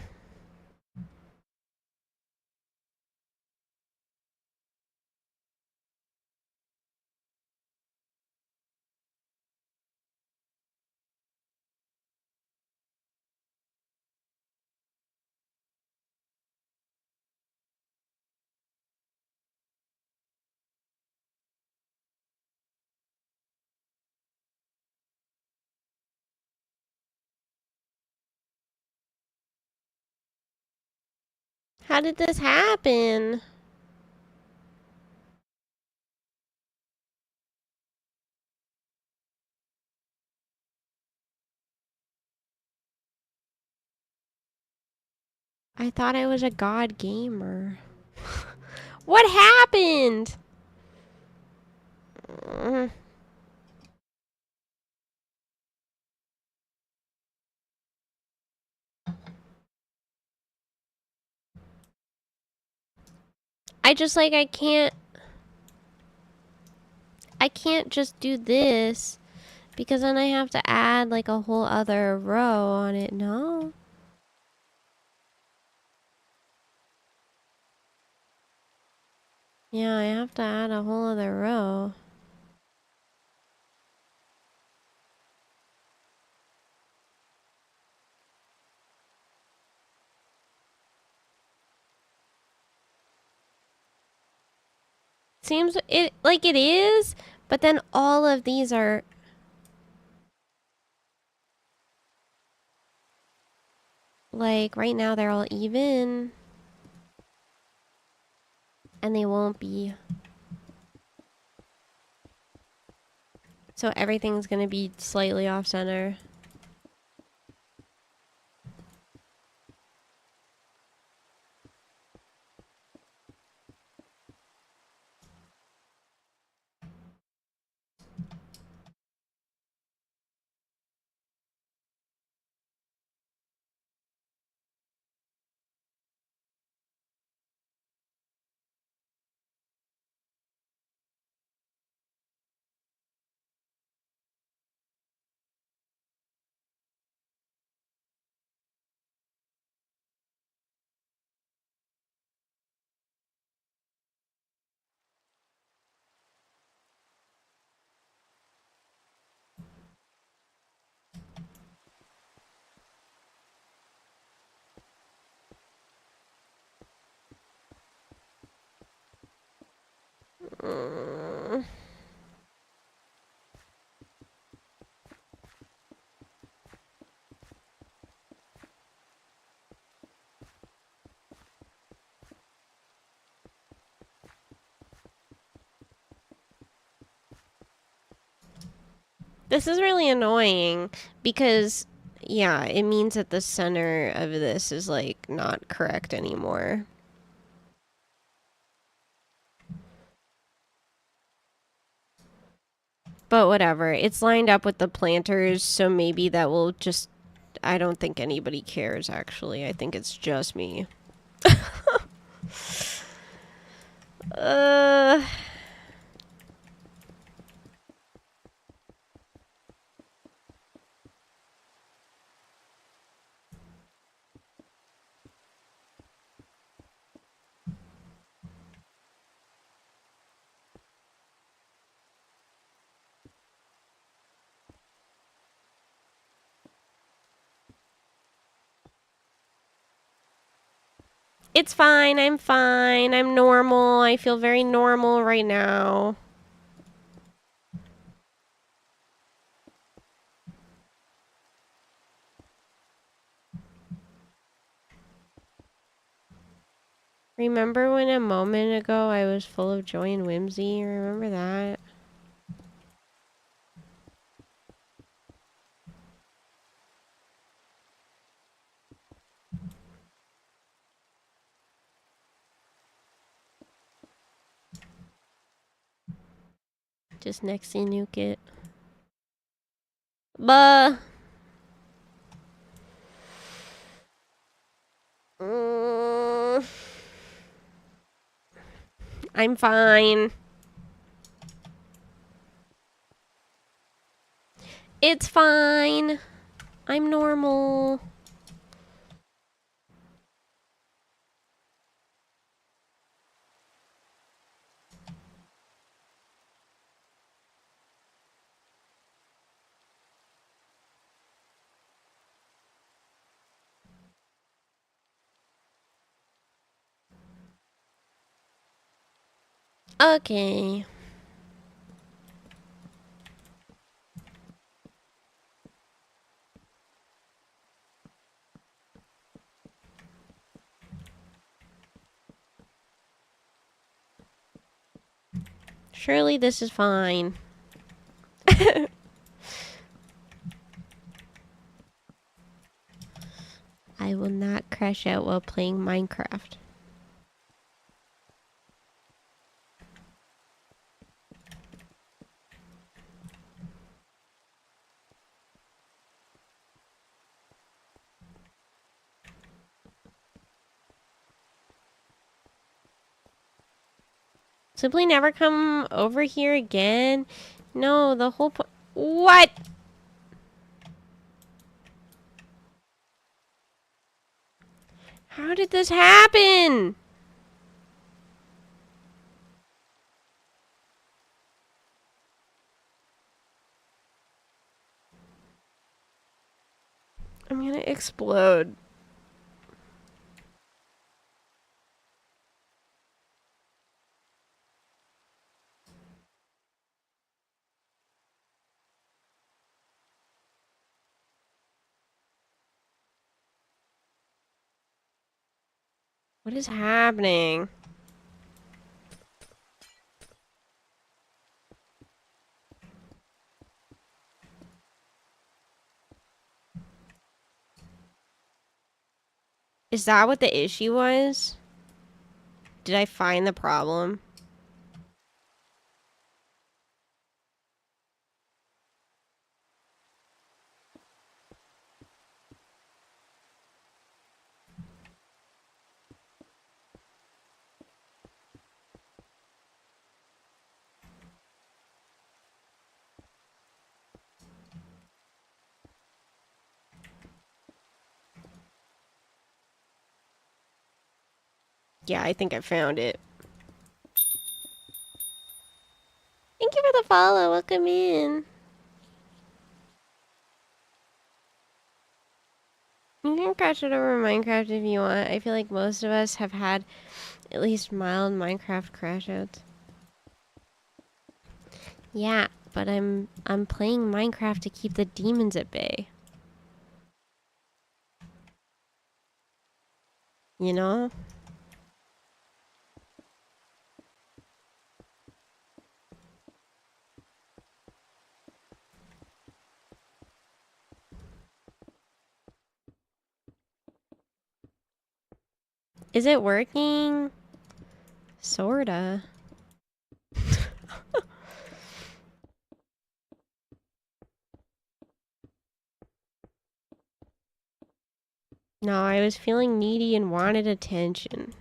How did this happen? I thought I was a god gamer. What happened? Mm. I just like I can't just do this because then I have to add like a whole other row on it. No. Yeah, I have to add a whole other row. Seems it like it is, but then all of these are like right now they're all even and they won't be. So everything's gonna be slightly off center. Mm. This is really annoying because, yeah, it means that the center of this is like not correct anymore. But whatever, it's lined up with the planters, so maybe that will just, I don't think anybody cares actually. I think it's just me. uh... It's fine. I'm fine. I'm normal. I feel very normal right now. Remember when a moment ago I was full of joy and whimsy? Remember that? Just next thing nuke it. Buh. I'm fine. It's fine. I'm normal. Okay. Surely this is fine. I will not crash out while playing Minecraft. Simply never come over here again? No, the whole point. What? How did this happen? I'm gonna explode. What is happening? Is that what the issue was? Did I find the problem? Yeah, I think I found it. Thank you for the follow. Welcome in. You can crash it over Minecraft if you want. I feel like most of us have had at least mild Minecraft crashouts. Yeah, but I'm playing Minecraft to keep the demons at bay. You know? Is it working? Sorta. No, I was feeling needy and wanted attention.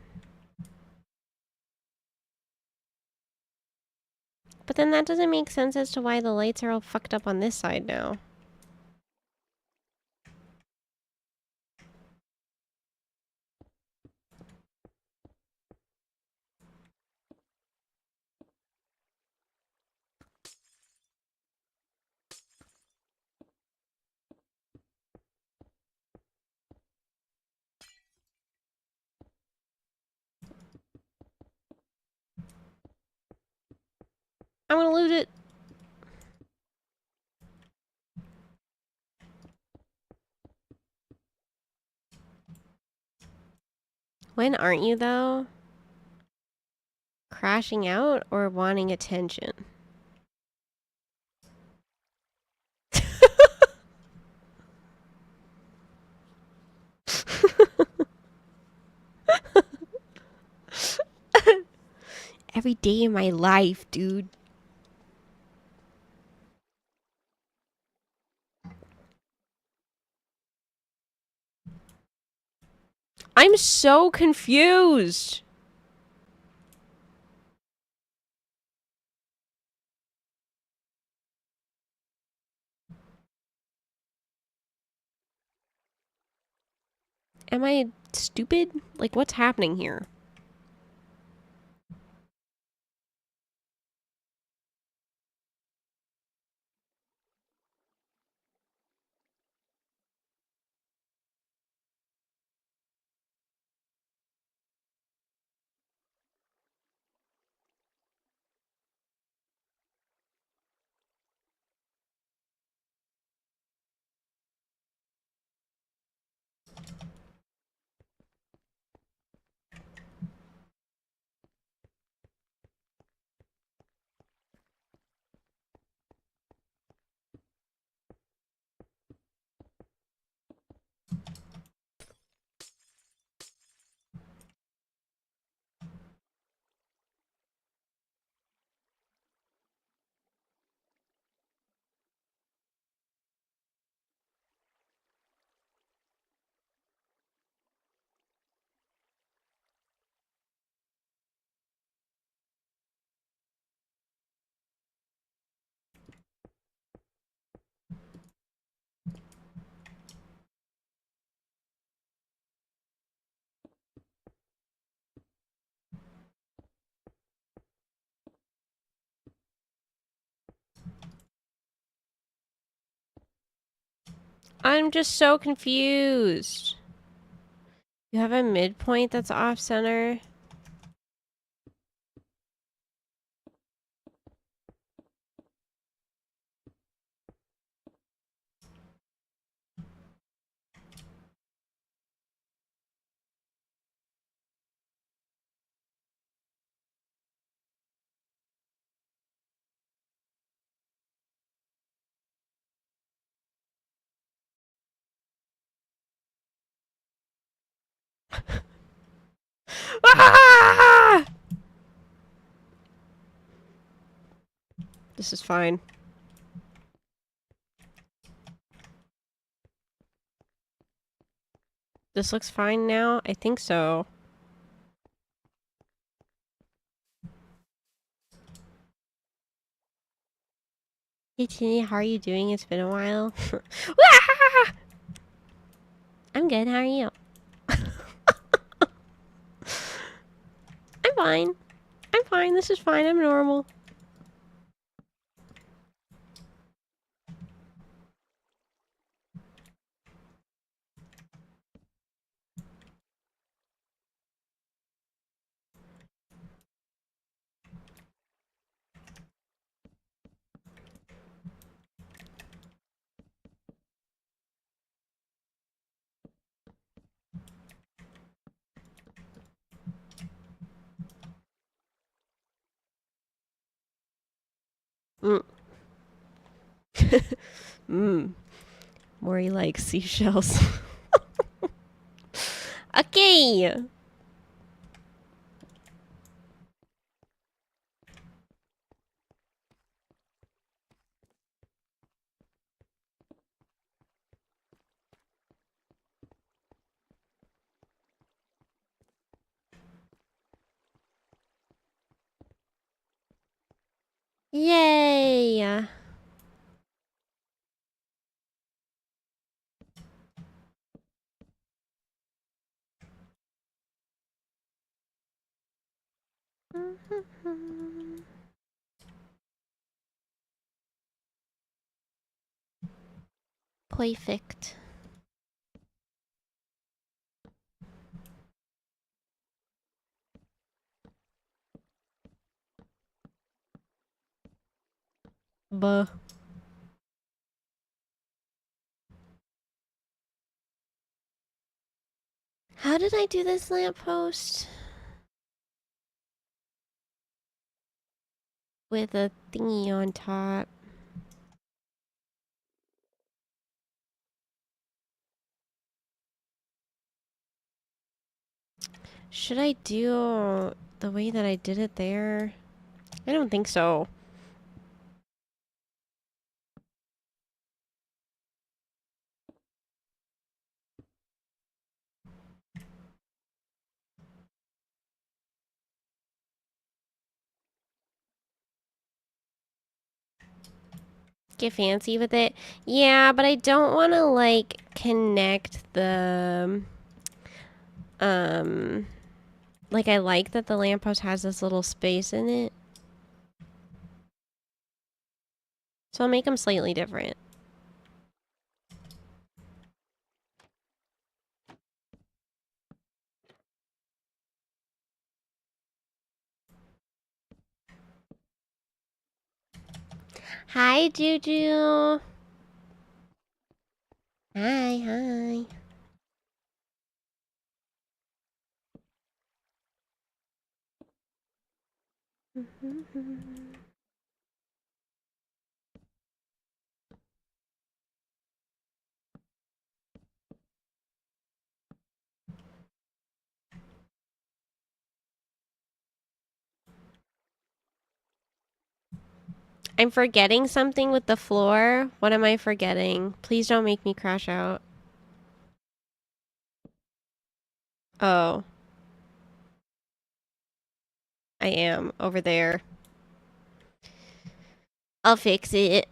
But then that doesn't make sense as to why the lights are all fucked up on this side now. I'm gonna lose it. When aren't you, though? Crashing out or wanting attention? Every day in my life, dude. I'm so confused. Am I stupid? Like, what's happening here? I'm just so confused. You have a midpoint that's off center. Ah! This is fine. This looks fine now? I think so. Hey Teeny, how are you doing? It's been a while. I'm good, how are you? I'm fine. I'm fine, this is fine, I'm normal. Mm. Mori likes seashells. Okay! Yay! Perfect. Buh. How did I do this lamppost? With a thingy on top. Should I do the way that I did it there? I don't think so. Get fancy with it. Yeah, but I don't want to like connect the like I like that the lamppost has this little space in it. So I'll make them slightly different. Hi, Juju. Hi, hi. I'm forgetting something with the floor. What am I forgetting? Please don't make me crash out. Oh. I am over there. I'll fix it.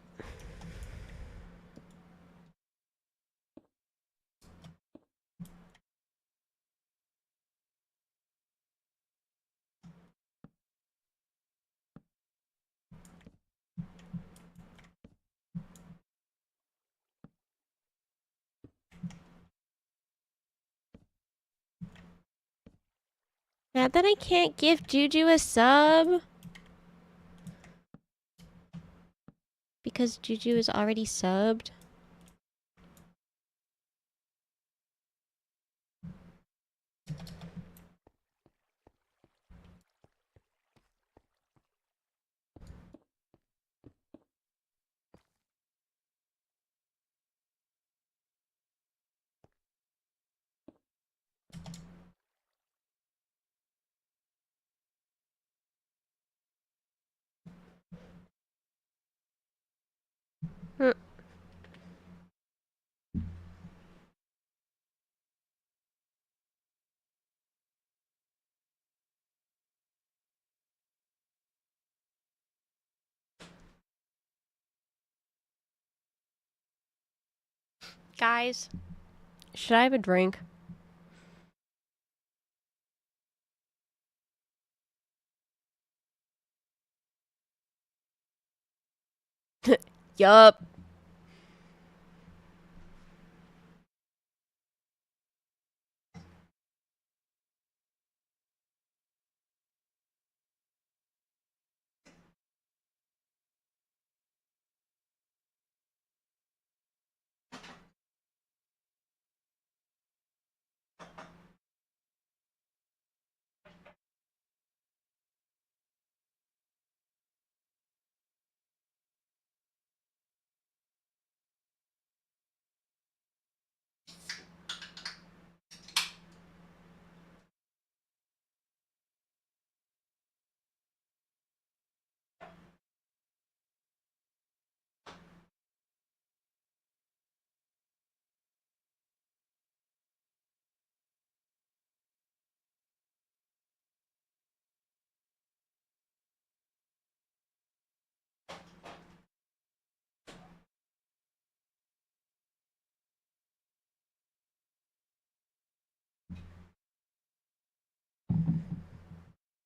Now that I can't give Juju a sub. Because Juju is already subbed. Hmm. Guys, should I have a drink? Yup.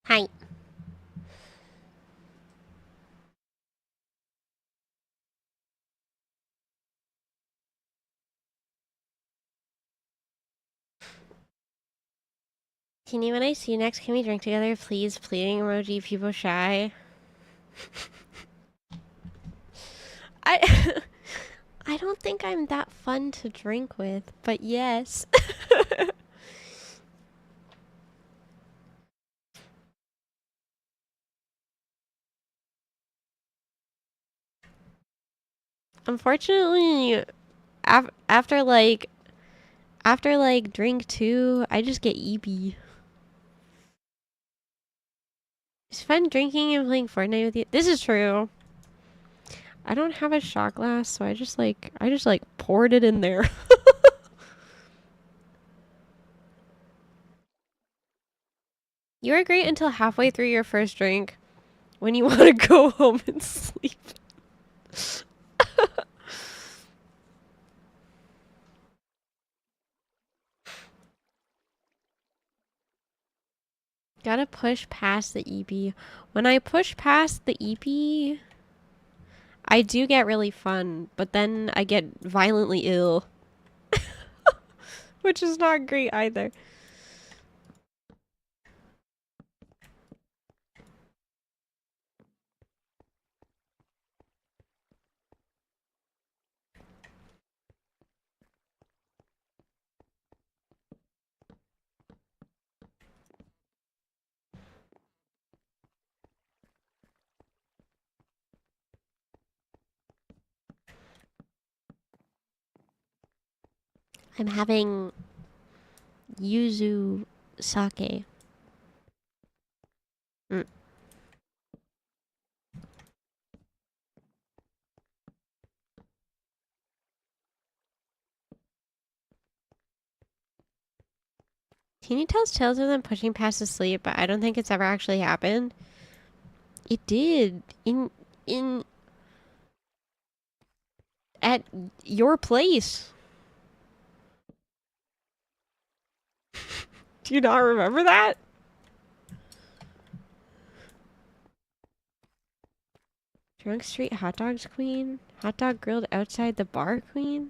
Hi. Teeny, when I see you next, can we drink together? Please, pleading emoji, people shy. I I don't think I'm that fun to drink with, but yes. Unfortunately, after drink 2, I just get eepy. It's fun drinking and playing Fortnite with you. This is true. I don't have a shot glass, so I just poured it in there. You are great until halfway through your first drink when you want to go home and sleep. Gotta push past the EP. When I push past the EP, I do get really fun, but then I get violently ill. Which is not great either. I'm having yuzu sake. Mm. Teeny tells tales of them pushing past the sleep, but I don't think it's ever actually happened. It did in at your place. Do you not remember that? Drunk street hot dogs queen? Hot dog grilled outside the bar queen?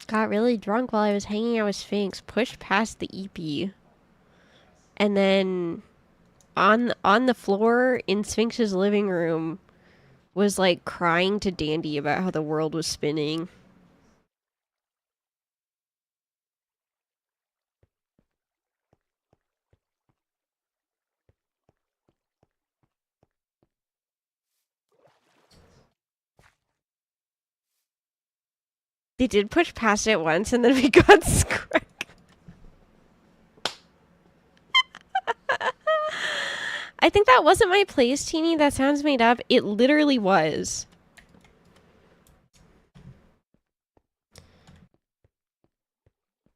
Got really drunk while I was hanging out with Sphinx, pushed past the EP. And then on the floor in Sphinx's living room was like crying to Dandy about how the world was spinning. They did push past it once and then we got screwed. I think that wasn't my place, Teeny. That sounds made up. It literally was.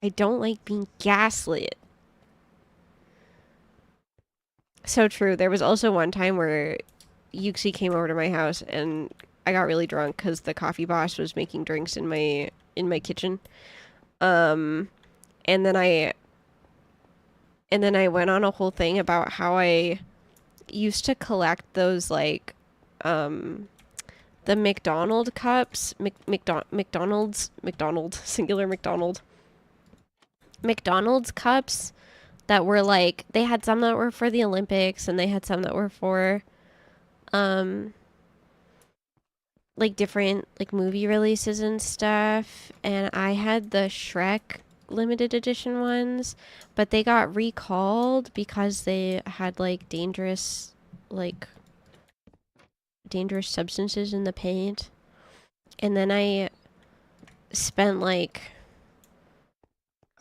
I don't like being gaslit. So true. There was also one time where Yuxi came over to my house and I got really drunk because the coffee boss was making drinks in my kitchen. And then I went on a whole thing about how I used to collect those like the McDonald cups, McDonald's singular McDonald's cups that were like, they had some that were for the Olympics and they had some that were for like different like movie releases and stuff, and I had the Shrek limited edition ones, but they got recalled because they had like dangerous substances in the paint. And then I spent like,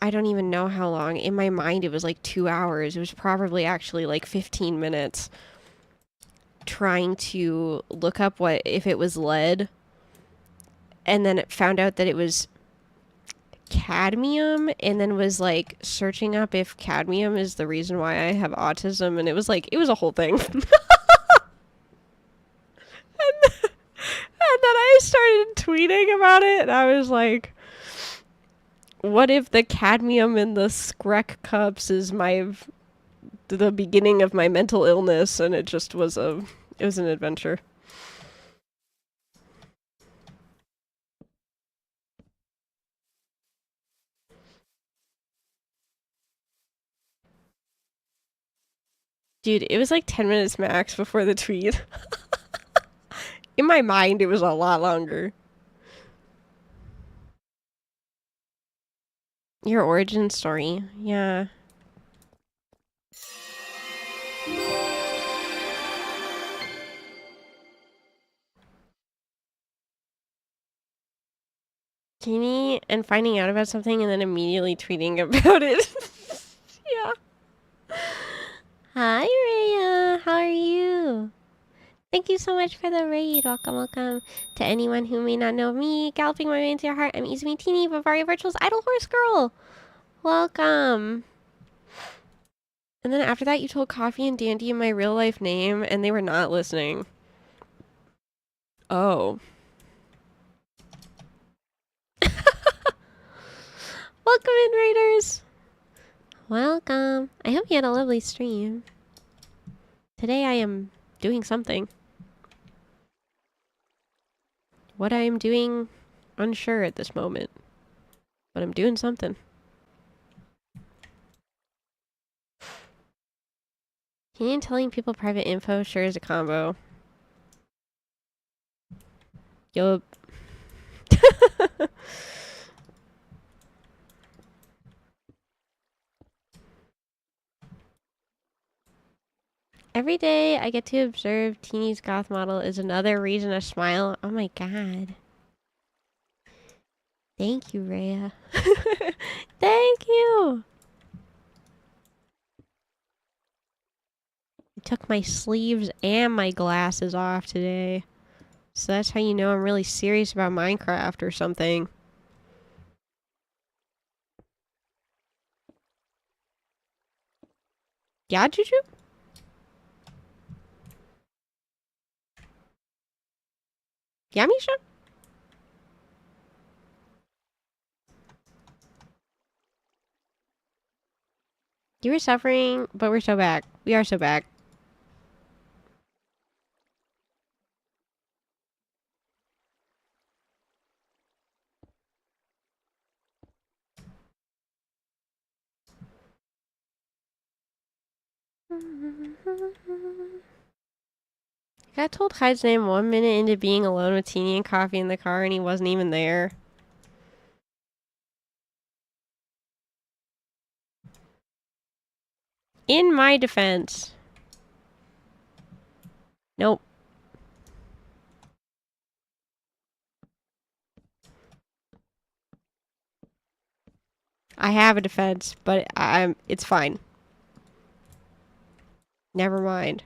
I don't even know how long. In my mind, it was like 2 hours. It was probably actually like 15 minutes trying to look up what if it was lead. And then it found out that it was cadmium, and then was like searching up if cadmium is the reason why I have autism. And it was a whole thing. And then I started tweeting about it, and I was like, what if the cadmium in the Screc cups is the beginning of my mental illness? And it just was it was an adventure. Dude, it was like 10 minutes max before the tweet. In my mind, it was a lot longer. Your origin story. Yeah. Teeny and finding out about something and then immediately tweeting about it. Yeah. Hi, Rhea. How are you? Thank you so much for the raid. Welcome, welcome. To anyone who may not know me, galloping my way into your heart, I'm IZUMI TEENY, Vivaria Virtual's Idle Horse Girl. Welcome. And then after that, you told Coffee and Dandy my real life name, and they were not listening. Oh. Welcome in, Raiders. Welcome. I hope you had a lovely stream. Today I am doing something. What I am doing, unsure at this moment. But I'm doing something. Can telling people private info sure is a combo. Yup. Every day I get to observe Teeny's goth model is another reason to smile. Oh my god. Thank you, Rhea. Thank you! I took my sleeves and my glasses off today. So that's how you know I'm really serious about Minecraft or something. Yeah, Juju? Yeah, Misha? You were suffering, but we're so back. We are so back. I got told Hyde's name 1 minute into being alone with Teeny and Coffee in the car, and he wasn't even there. In my defense. Nope. I have a defense, but it's fine. Never mind.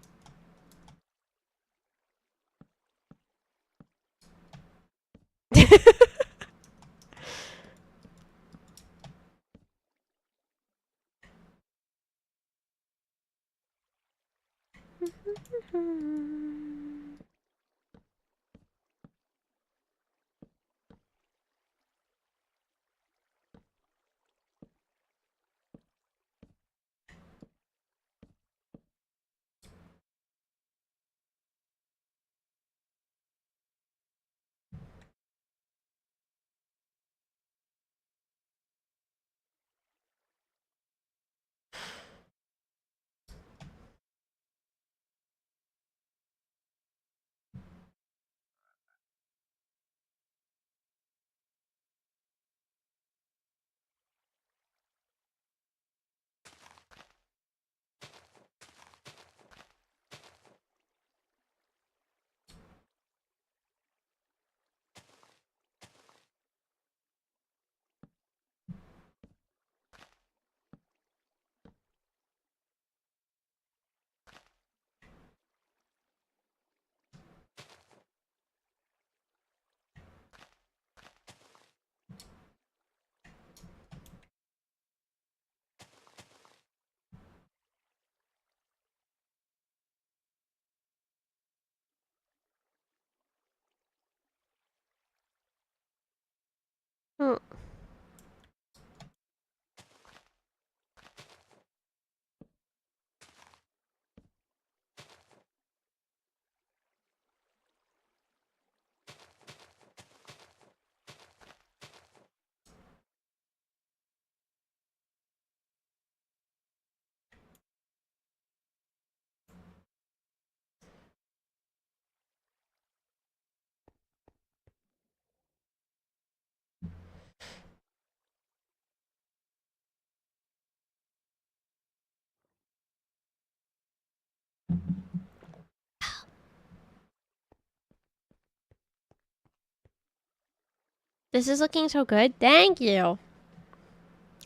This is looking so good. Thank you.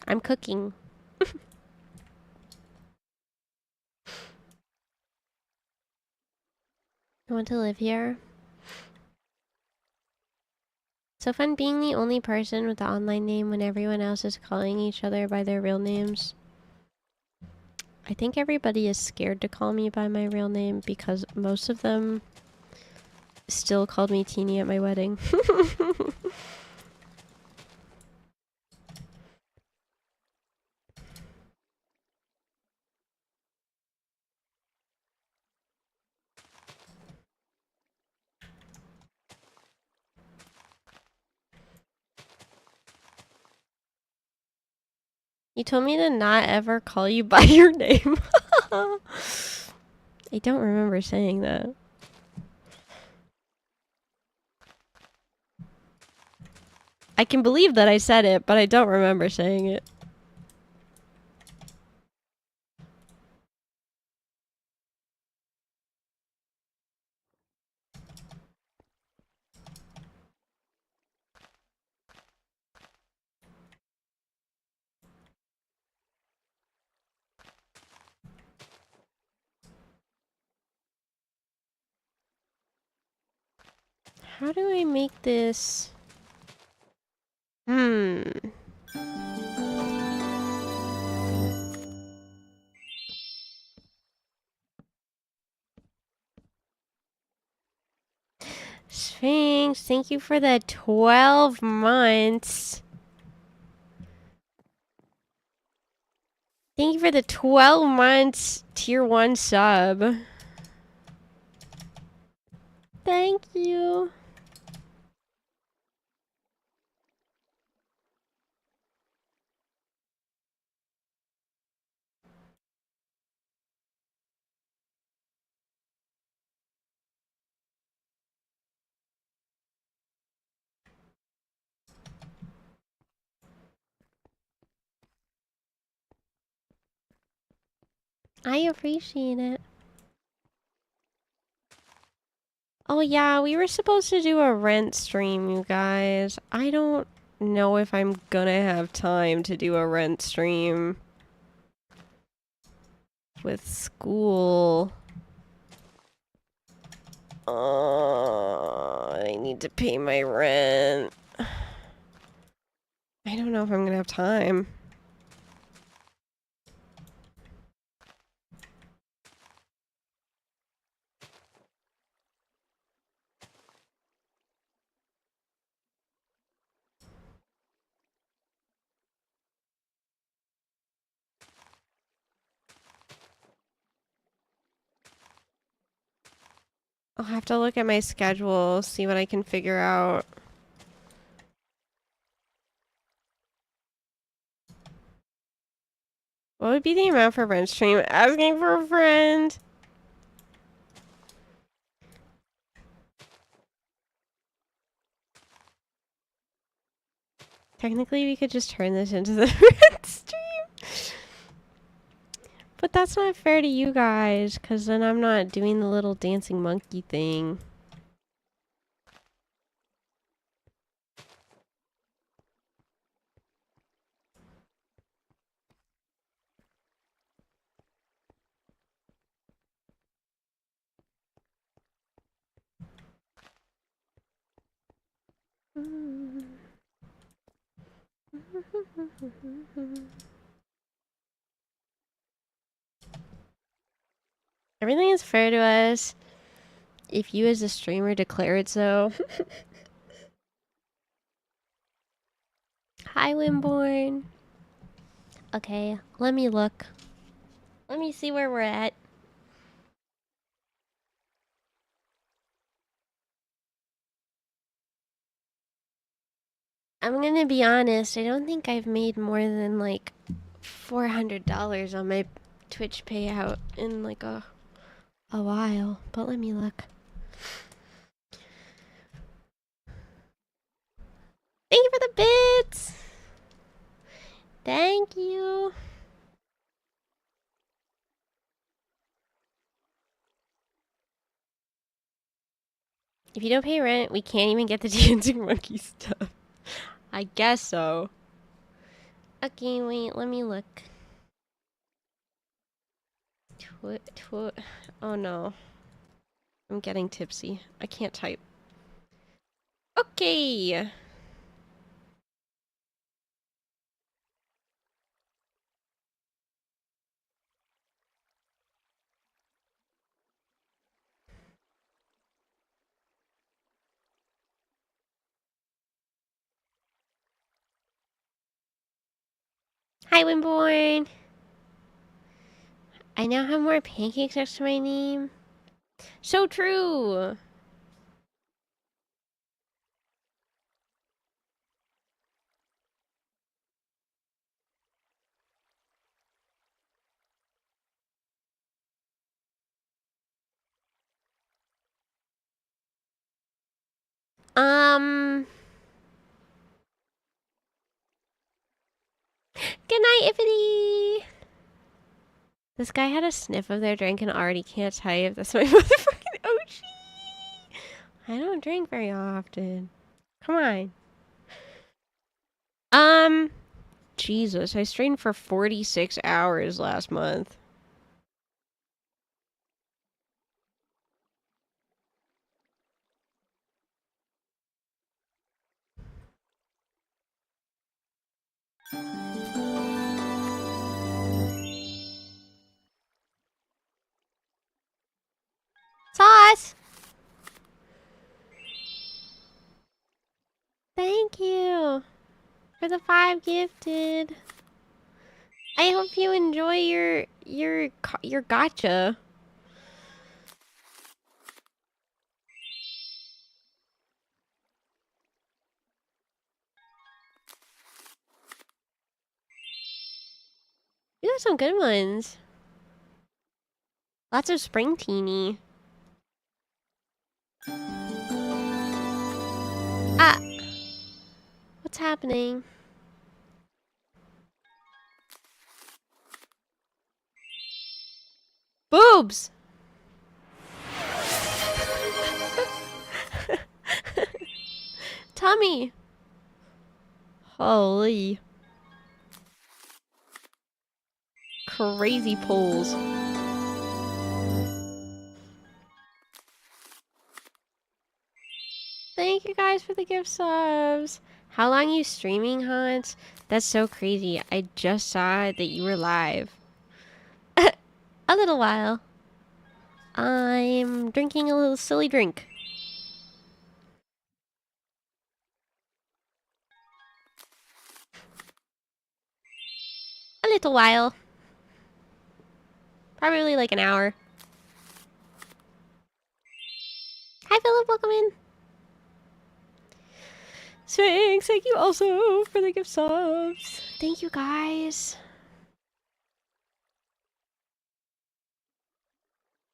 I'm cooking. I want to live here. So fun being the only person with the online name when everyone else is calling each other by their real names. I think everybody is scared to call me by my real name because most of them still called me Teeny at my wedding. You told me to not ever call you by your name. I don't remember saying that. I can believe that I said it, but I don't remember saying it. How do I make this? Sphinx, thank you for the 12 months. Thank you for the 12 months tier 1 sub. Thank you. I appreciate it. Oh yeah, we were supposed to do a rent stream, you guys. I don't know if I'm gonna have time to do a rent stream with school. I need to pay my rent. I don't know if I'm gonna have time. I'll have to look at my schedule, see what I can figure out. What would be the amount for rent stream? Asking for a friend. Technically, we could just turn this into the rent stream. But that's not fair to you guys, because then I'm not doing the little dancing monkey thing. Everything is fair to us if you as a streamer declare it so. Hi, Wimborn. Okay, let me look. Let me see where we're at. I'm gonna be honest, I don't think I've made more than like $400 on my Twitch payout in like a while, but let me look. Thank you for the bits! Thank you! If you don't pay rent, we can't even get the dancing monkey stuff. I guess so. Okay, wait, let me look. Oh no. I'm getting tipsy. I can't type. Okay. Hi, Winborn. I now have more pancakes next to my name. So true. Good night, Iffity. This guy had a sniff of their drink and already can't type. That's my motherfucking OG. I don't drink very often. Come on. Jesus, I strained for 46 hours last month. Sauce! Thank you for the 5 gifted. I hope you enjoy your gotcha. You got some good ones. Lots of spring teeny. Ah! What's happening? Boobs! Tummy! Holy. Crazy pulls. Thank you guys for the gift subs. How long you streaming, Hans? That's so crazy. I just saw that you were live. A little while. I'm drinking a little silly drink. A little while. Probably like an hour. Hi, Philip. Welcome in. Sphinx, thank you also for the gift subs. Thank you, guys.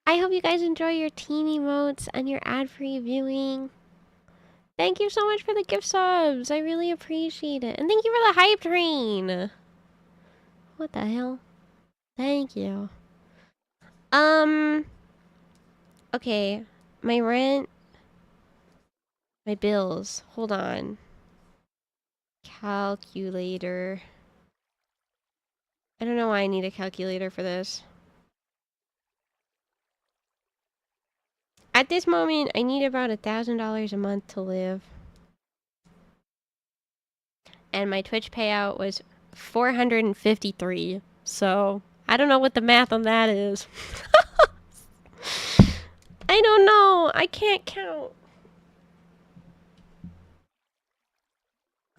I hope you guys enjoy your teen emotes and your ad-free viewing. Thank you so much for the gift subs. I really appreciate it. And thank you for the hype train. What the hell? Thank you. Okay. My rent. My bills. Hold on. Calculator. I don't know why I need a calculator for this. At this moment, I need about $1,000 a month to live. And my Twitch payout was 453. So, I don't know what the math on that is. I don't know. I can't count.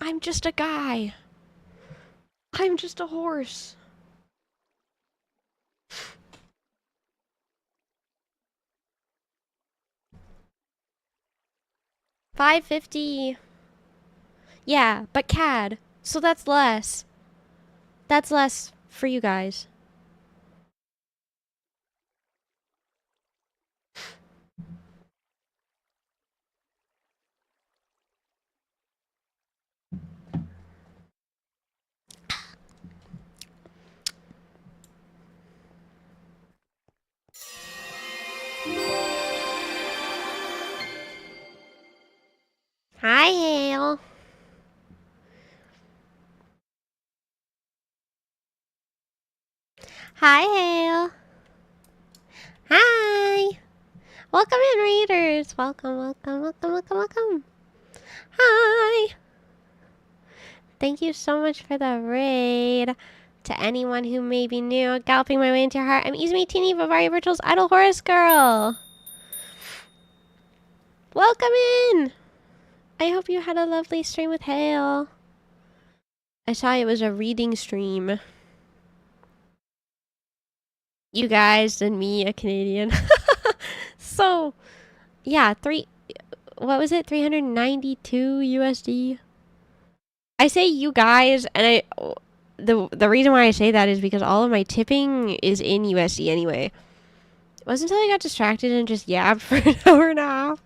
I'm just a guy. I'm just a horse. $550. Yeah, but CAD. So that's less. That's less for you guys. Hi, Hale. Hi, Hale. Hi. Welcome in, readers. Welcome, welcome, welcome, welcome, welcome. Hi. Thank you so much for the raid. To anyone who may be new, galloping my way into your heart, I'm IZUMI TEENY, VIVARIA Virtual's Idol Horus Girl. Welcome in. I hope you had a lovely stream with Hale. I saw it was a reading stream. You guys and me, a Canadian. So, yeah, what was it? 392 USD. I say you guys, and the reason why I say that is because all of my tipping is in USD anyway. It wasn't until I got distracted and just yapped for an hour and a half.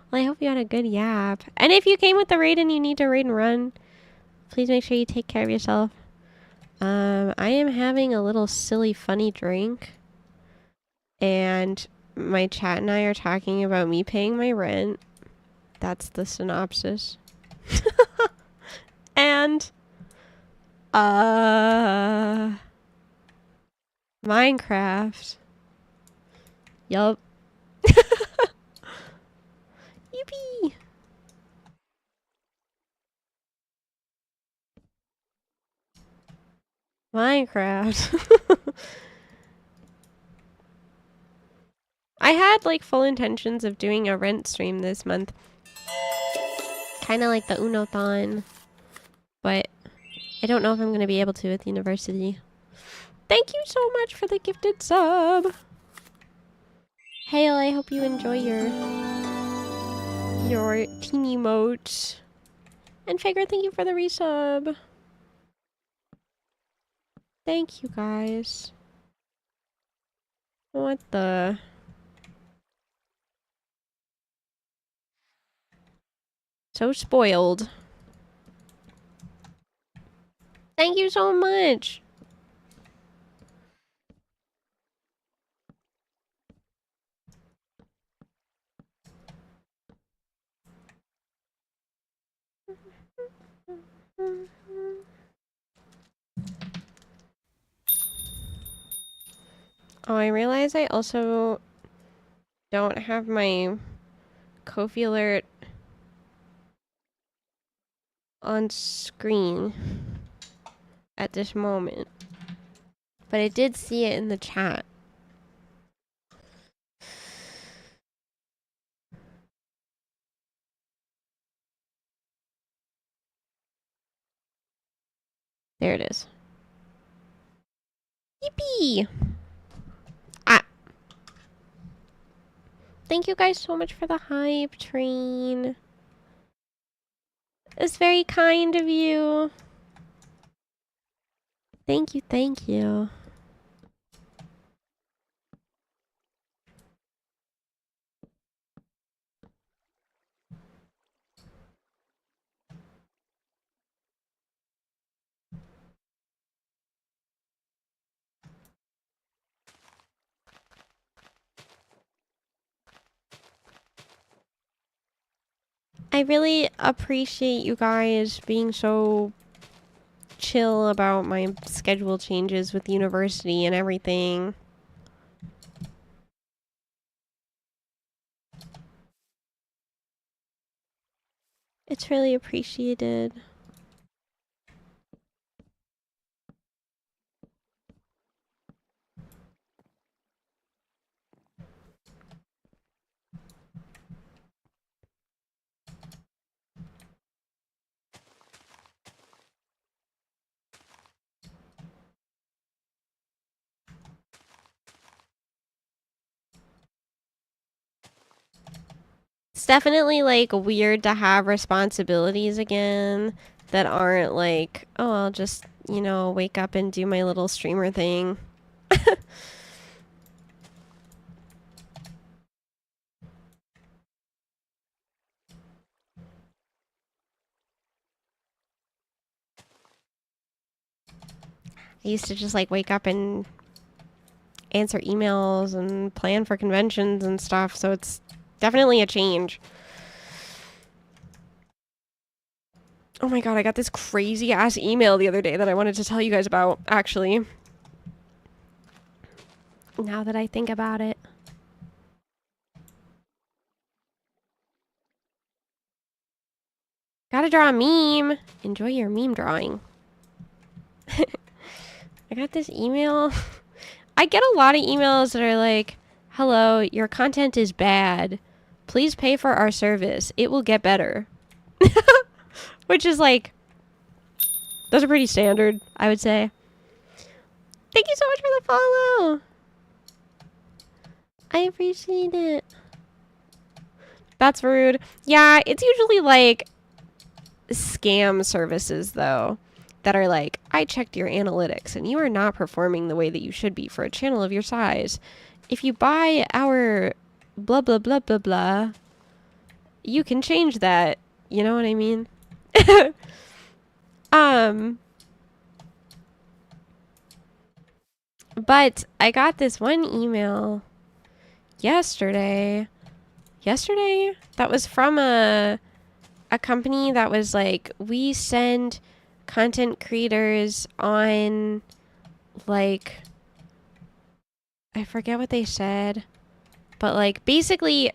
Well, I hope you had a good yap. And if you came with the raid and you need to raid and run, please make sure you take care of yourself. I am having a little silly funny drink. And my chat and I are talking about me paying my rent. That's the synopsis. And Minecraft. Yup. Yippee. Minecraft. I had like full intentions of doing a rent stream this month. Kind of like the Unothon. But I don't know if I'm going to be able to at the university. Thank you so much for the gifted sub. Hale, I hope you enjoy your teeny emotes. And Figure, thank you for the resub. Thank you guys. What the? So spoiled. Thank you so much. Oh, I realize I also don't have my Ko-fi alert on screen at this moment. But I did see it in the chat. There it is. Yippee! Ah! Thank you guys so much for the hype train. It's very kind of you. Thank you, thank you. I really appreciate you guys being so chill about my schedule changes with university and everything. It's really appreciated. It's definitely like weird to have responsibilities again that aren't like, oh, I'll just, you know, wake up and do my little streamer thing. I used to just like wake up and answer emails and plan for conventions and stuff, so it's definitely a change. Oh my god, I got this crazy ass email the other day that I wanted to tell you guys about, actually. Now that I think about it. Gotta draw a meme. Enjoy your meme drawing. I got this email. I get a lot of emails that are like, hello, your content is bad. Please pay for our service. It will get better. Which is like, those are pretty standard, I would say. Thank you so much for the follow. I appreciate it. That's rude. Yeah, it's usually like scam services though that are like, I checked your analytics and you are not performing the way that you should be for a channel of your size. If you buy our blah blah blah blah blah, you can change that. You know what I mean? But I got this one email yesterday that was from a company that was like, we send content creators on, like, I forget what they said, but like basically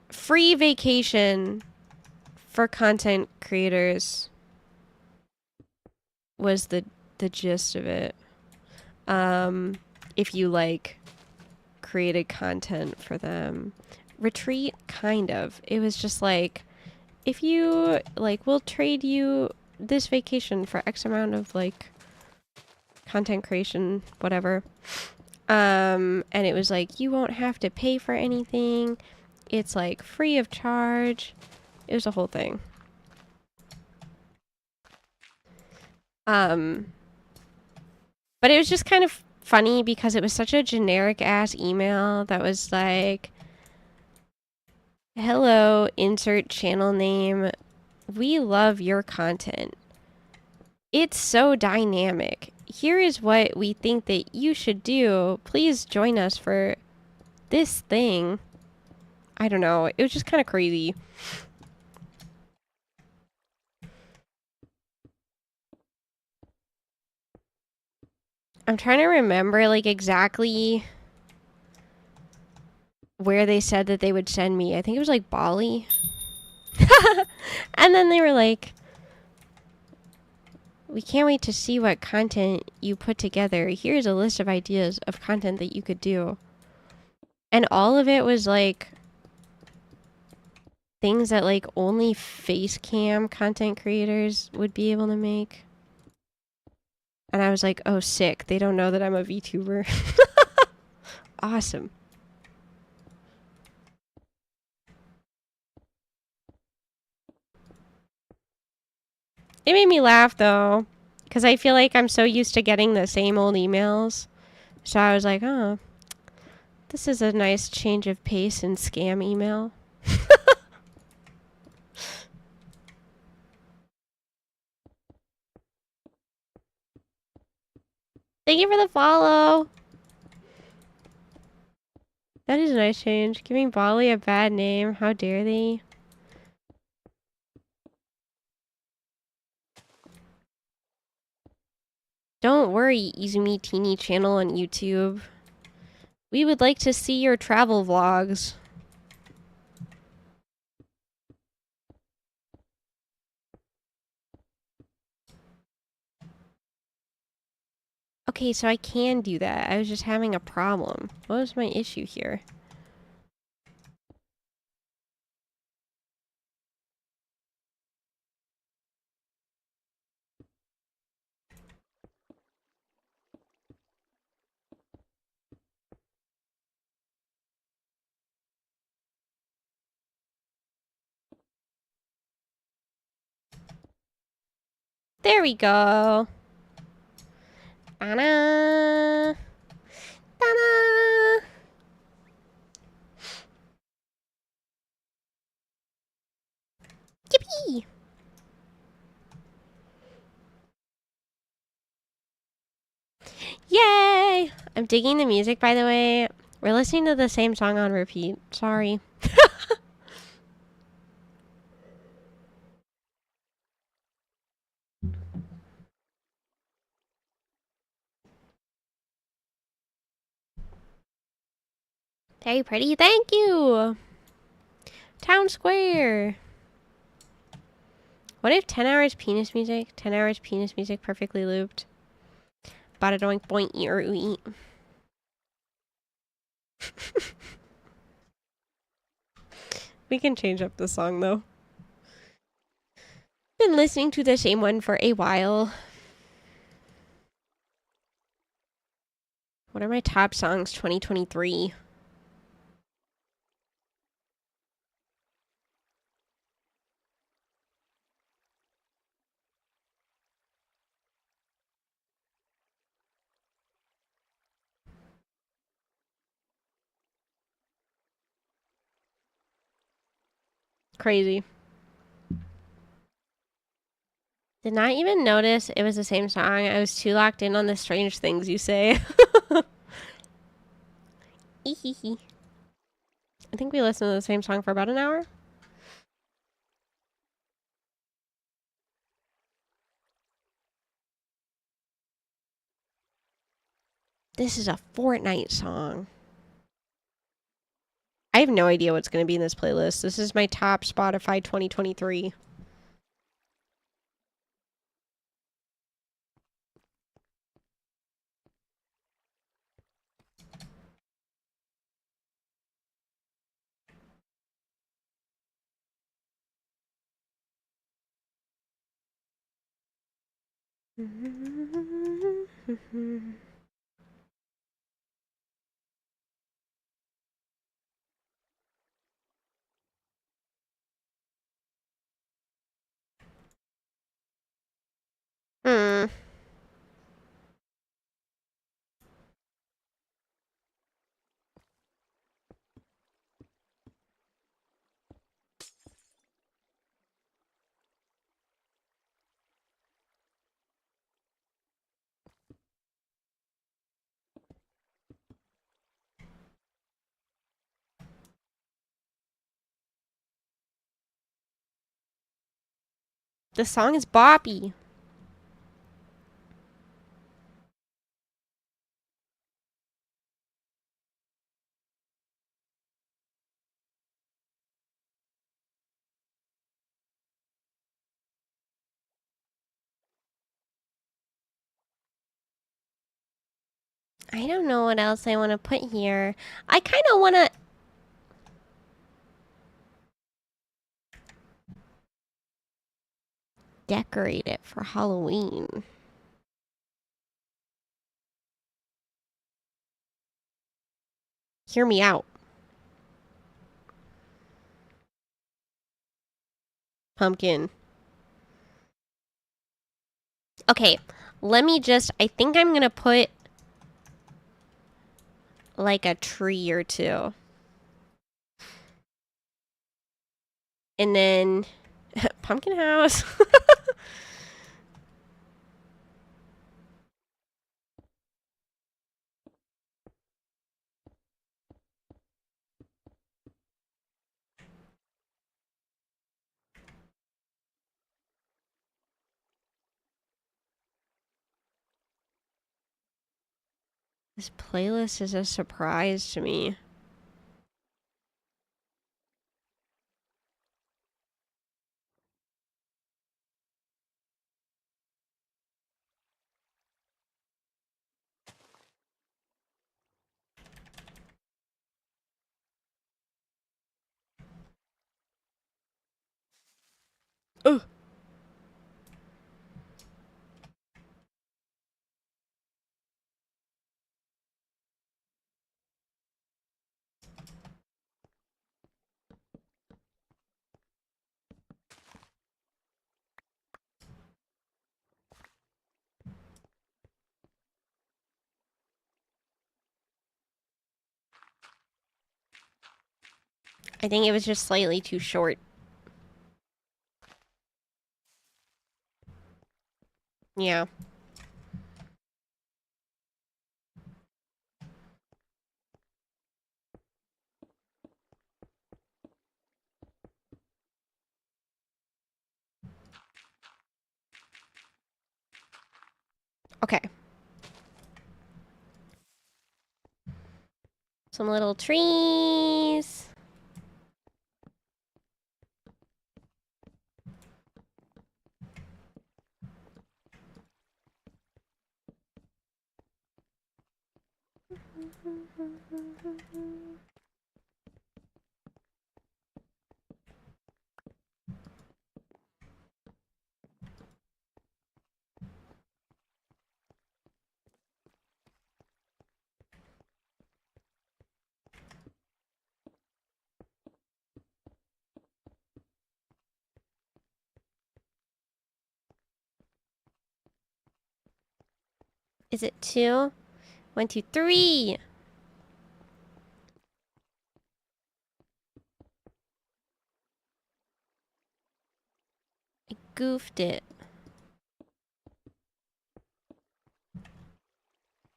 free vacation for content creators was the gist of it. If you like created content for them. Retreat, kind of. It was just like, if you like, we'll trade you this vacation for X amount of like content creation, whatever. And it was like, you won't have to pay for anything. It's like free of charge. It was a whole thing. But it was just kind of funny because it was such a generic ass email that was like, hello, insert channel name. We love your content. It's so dynamic. Here is what we think that you should do. Please join us for this thing. I don't know. It was just kind of crazy. I'm trying to remember like exactly where they said that they would send me. I think it was like Bali. And then they were like, we can't wait to see what content you put together. Here's a list of ideas of content that you could do. And all of it was like things that like only face cam content creators would be able to make. And I was like, oh, sick. They don't know that I'm a VTuber. Awesome. It made me laugh though, because I feel like I'm so used to getting the same old emails. So I was like, oh, this is a nice change of pace and scam email. Thank you for the follow. That is a nice change. Giving Bali a bad name. How dare they? Don't worry, IZUMI Teeny channel on YouTube. We would like to see your travel vlogs. Okay, so I can do that. I was just having a problem. What was my issue here? There we go. Ta-da! Ta-da! Yippee! Yay! I'm digging the music, by the way. We're listening to the same song on repeat. Sorry. Very pretty. Thank you. Town Square. What if 10 hours penis music? 10 hours penis music perfectly looped. Bada doink boink eat or eat. We can change up the song though. Been listening to the same one for a while. What are my top songs 2023? Crazy. Did not even notice it was the same song. I was too locked in on the strange things you say. I think we listened to the same song for about an hour. This is a Fortnite song. I have no idea what's going to be in this playlist. This is my top Spotify 2023. Hmm. The song is boppy. I don't know what else I want to put here. I kind of want to... decorate it for Halloween. Hear me out. Pumpkin. Okay, let me just... I think I'm going to put... like a tree or two. And then... pumpkin house. This playlist is a surprise to me. Ugh. I think it was just slightly too short. Yeah. Okay. Some little trees. Is it 2? 1, 2, 3. I goofed it.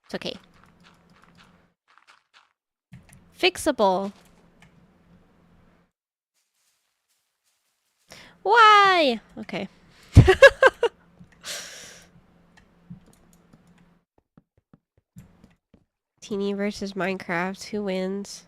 It's okay. Fixable. Why? Okay. Teeny versus Minecraft. Who wins?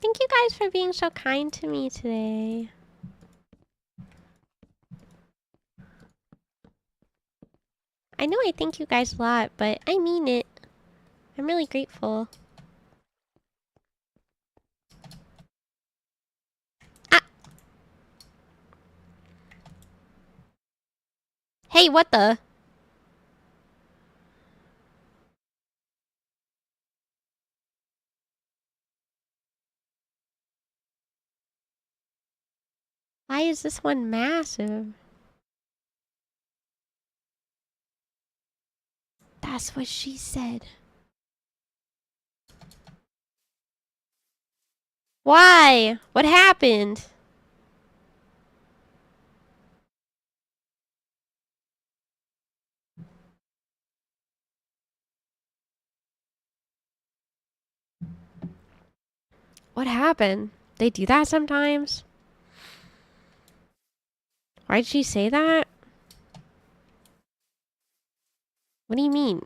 Thank you guys for being so kind to me today. I know I thank you guys a lot, but I mean it. I'm really grateful. Ah! Hey, what the? Why is this one massive? That's what she said. Why? What happened? What happened? They do that sometimes? Why'd she say that? What do you mean?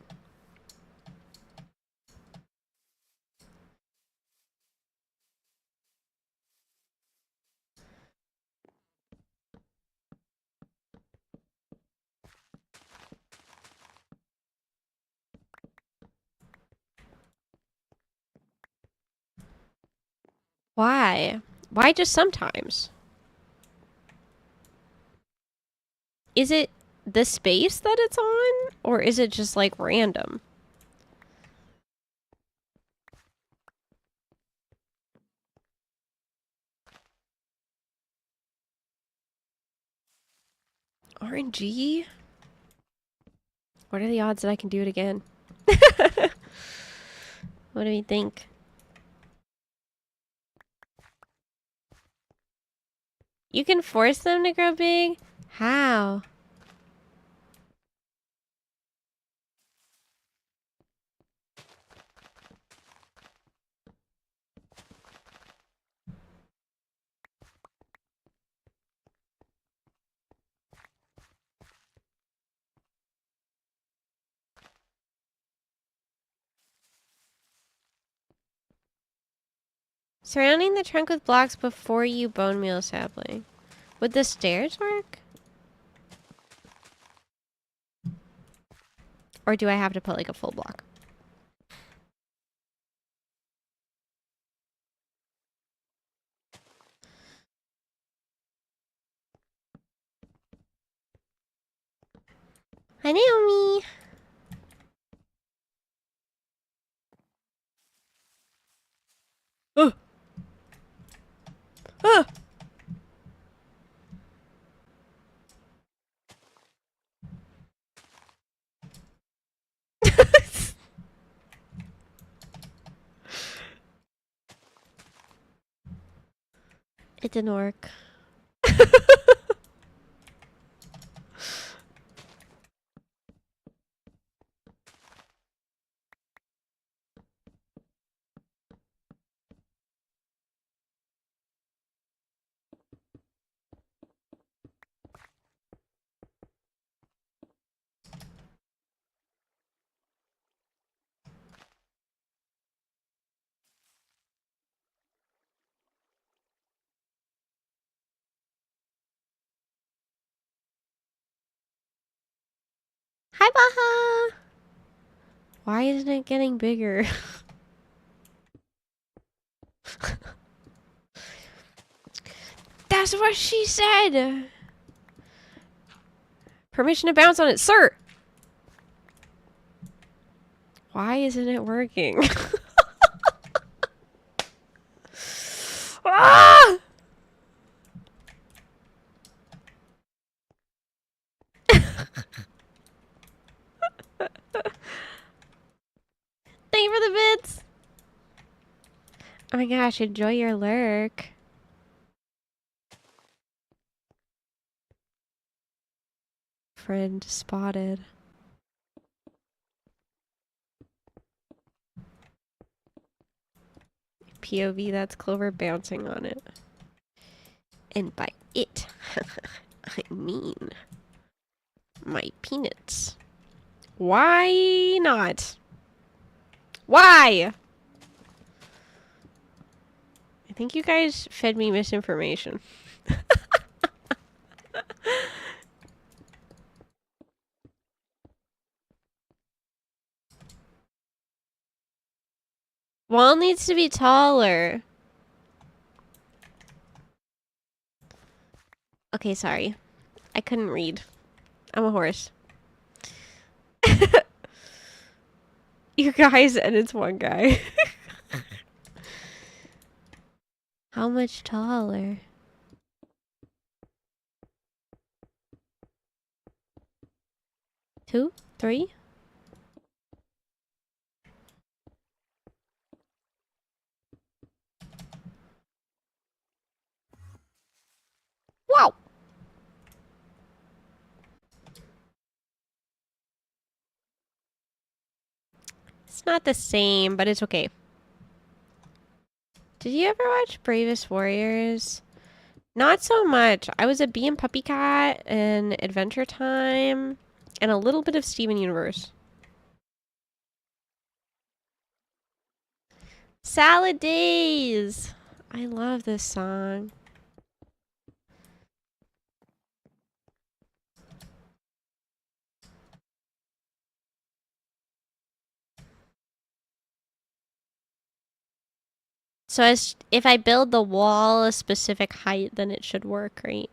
Why? Why just sometimes? Is it the space that it's on? Or is it just like random? RNG? What are the odds that I can do it again? What do you think? You can force them to grow big? How? Surrounding the trunk with blocks before you bone meal sapling. Would the stairs work? Or do I have to put like a full block? Hi, Naomi. Oh. Ah. It didn't work. Hi, Baha! Why isn't it getting bigger? That's what she said! Permission to bounce on it, sir! Why isn't it working? Ah! Thank you for the bits! Oh my gosh, enjoy your lurk. Friend spotted. POV, that's Clover bouncing on it. And by it, I mean my peanuts. Why not? Why? I think you guys fed me misinformation. Wall needs to be taller. Okay, sorry. I couldn't read. I'm a horse. You guys, and it's one guy. How much taller? 2? 3? Wow! It's not the same, but it's okay. Did you ever watch Bravest Warriors? Not so much. I was a Bee and Puppy Cat and Adventure Time and a little bit of Steven Universe. Salad Days! I love this song. So if I build the wall a specific height, then it should work, right?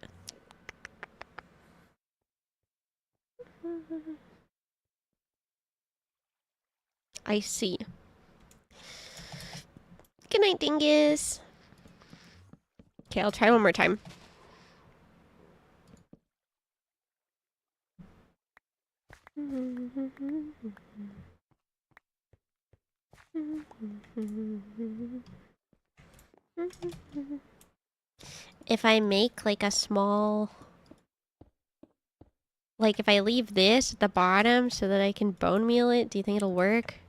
I see. Good night, dingus. Okay, I'll try one more time. If I make like a small... Like if I leave this at the bottom so that I can bone meal it, do you think it'll work?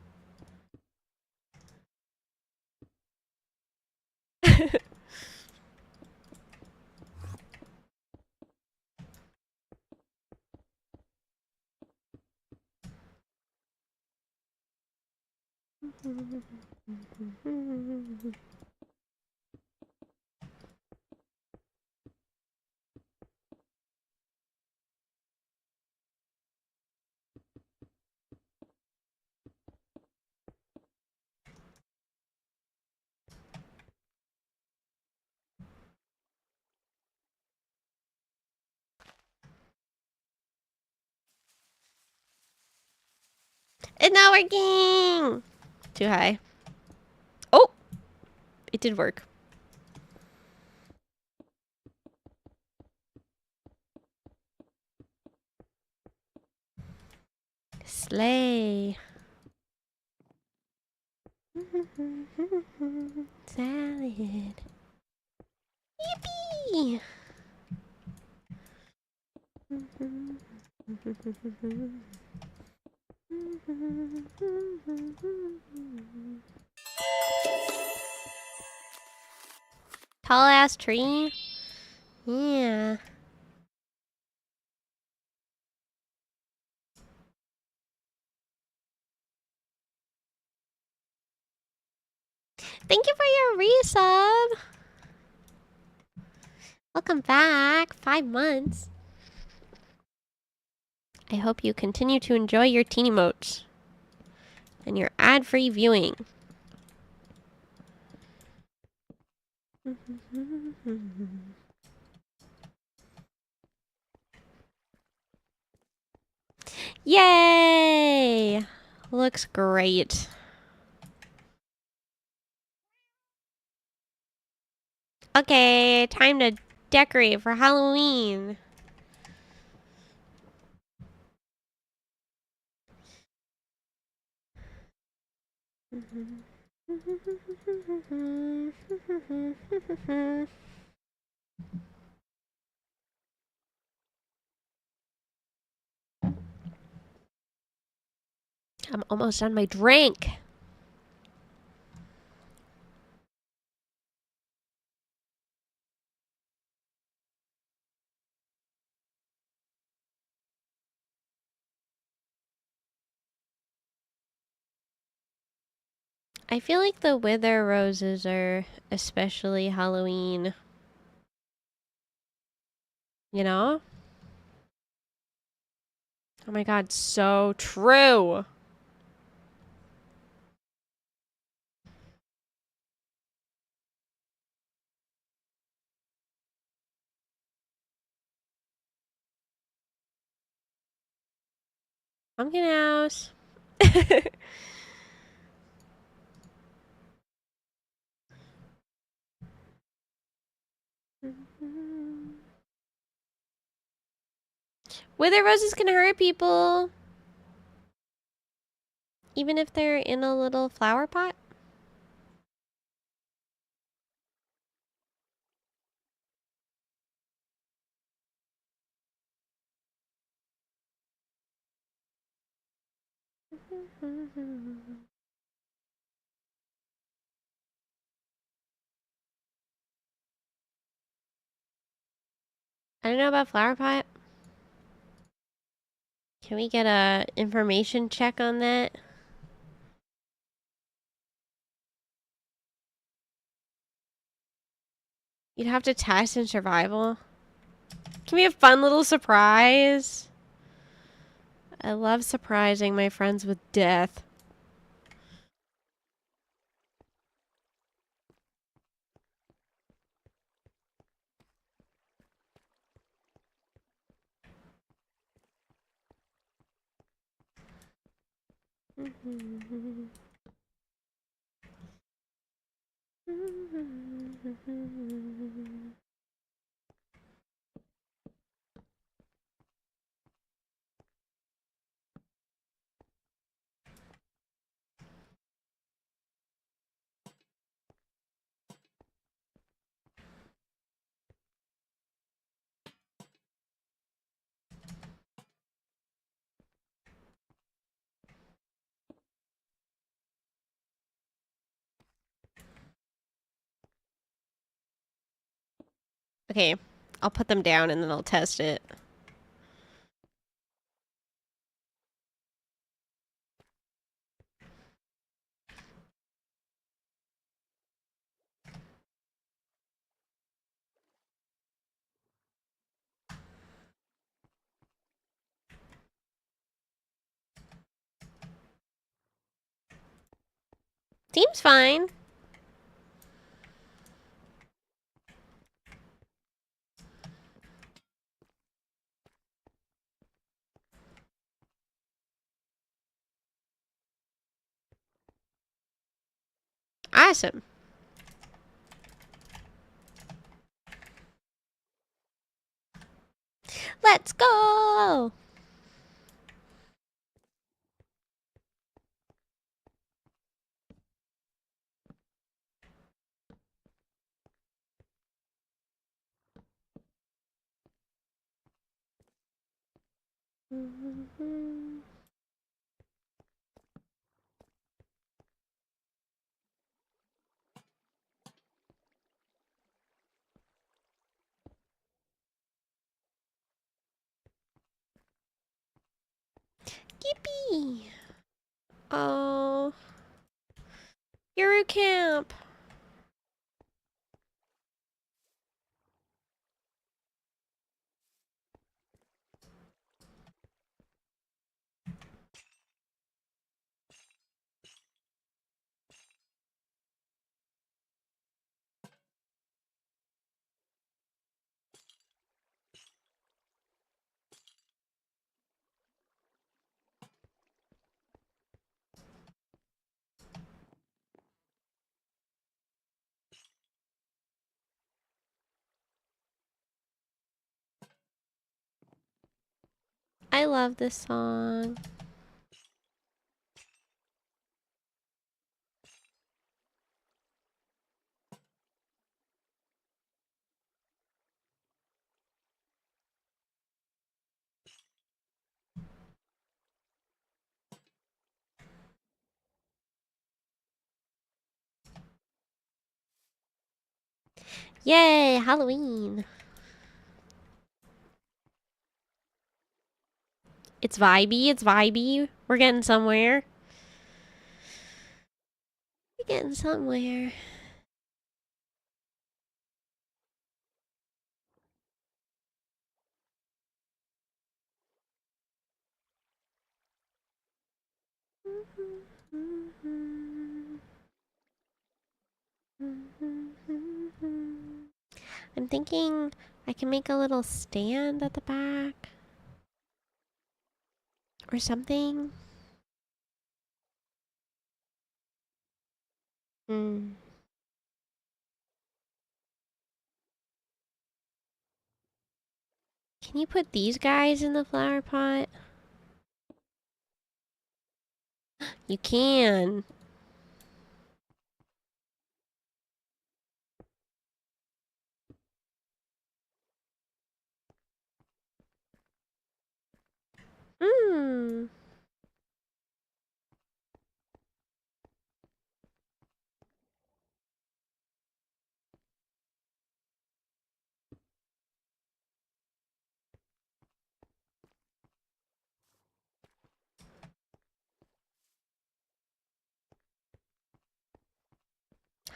It's not working! Too high. Oh! It did work. Slay. Salad. Yippee! Tall ass tree? Yeah. Thank you for your resub. Welcome back. 5 months. I hope you continue to enjoy your teen emotes and your ad-free viewing. Yay! Looks great. Okay, time to decorate for Halloween. I'm almost done my drink. I feel like the wither roses are especially Halloween. You know? Oh my god, so true. Pumpkin house. Wither roses can hurt people. Even if they're in a little flower pot. I don't know about flower pot. Can we get a information check on that? You'd have to test in survival. Can we have fun little surprise? I love surprising my friends with death. Okay, I'll put them down and then I'll test it. Seems fine. Awesome. Let's go! Yippee! Oh. Yuru camp. I love this song. Yay, Halloween. It's vibey, it's vibey. We're getting somewhere. We're getting somewhere. I'm thinking I can make a little stand at the back. Or something. Can you put these guys in the flower pot? You can. Hmm.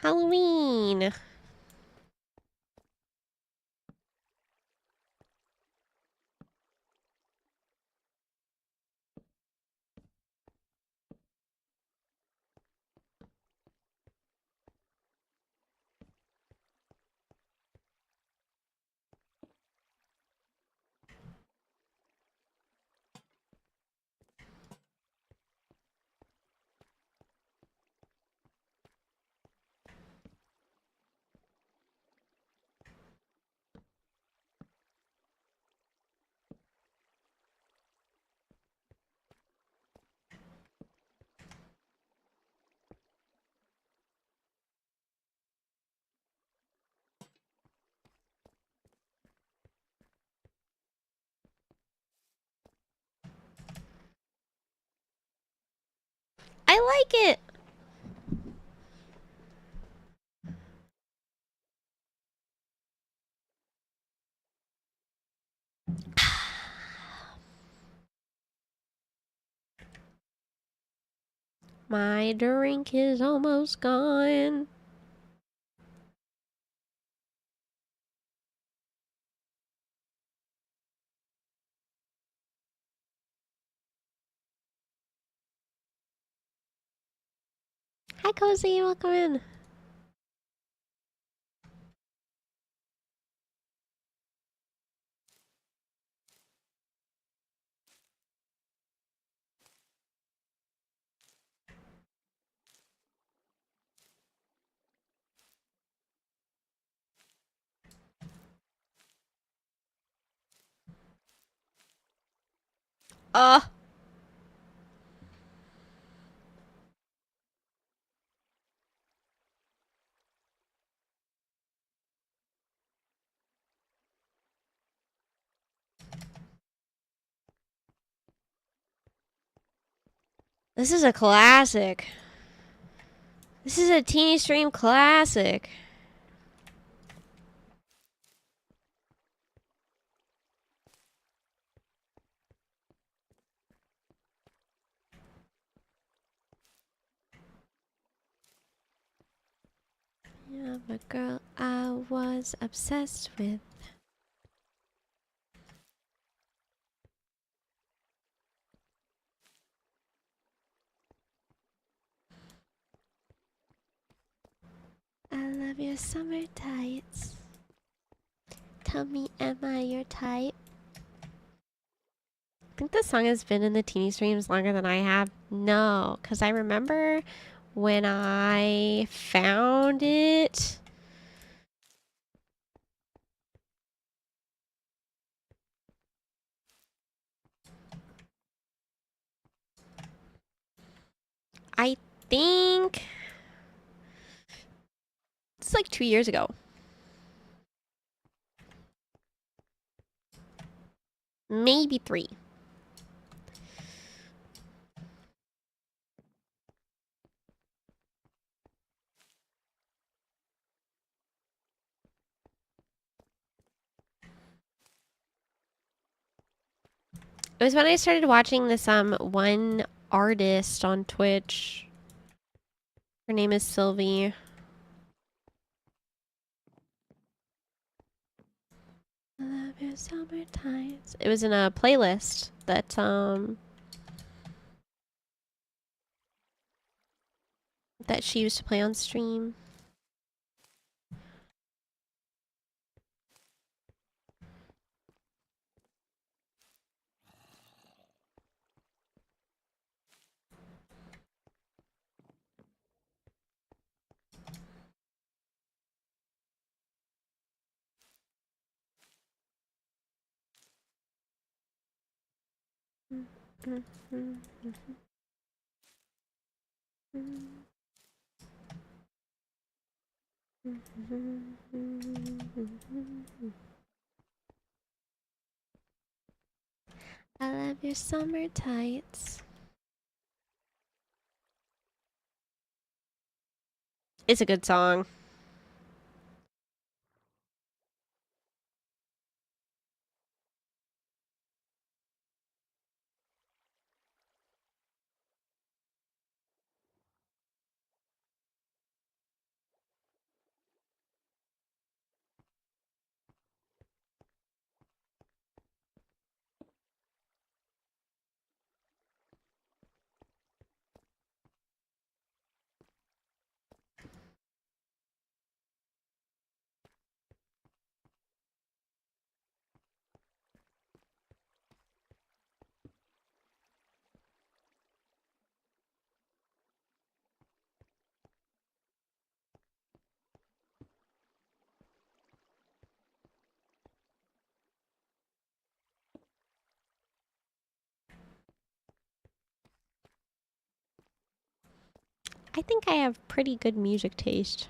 Halloween. I like it. My drink is almost gone. Hi, Cozy. Welcome in. This is a classic. This is a teeny stream classic. Yeah, the girl I was obsessed with. I love your summer tights. Tell me, am I your type? I think this song has been in the teeny streams longer than I have. No, because I remember when I found it. think it's like 2 years ago. Maybe 3. It was when I started watching this one artist on Twitch. Her name is Sylvie. I love your summer times. It was in a playlist that that she used to play on stream. I love your summer tights. It's a good song. I think I have pretty good music taste.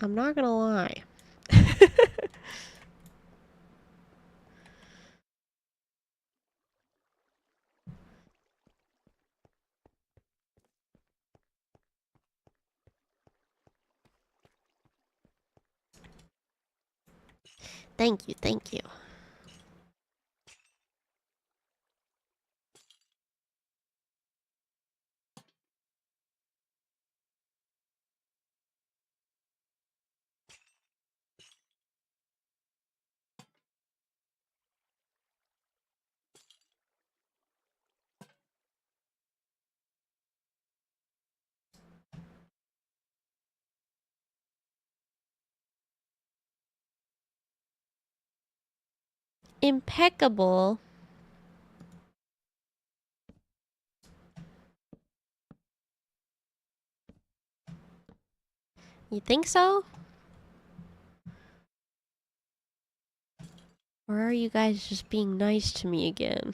I'm not gonna lie. Thank you, thank you. Impeccable. You think so? Or are you guys just being nice to me again?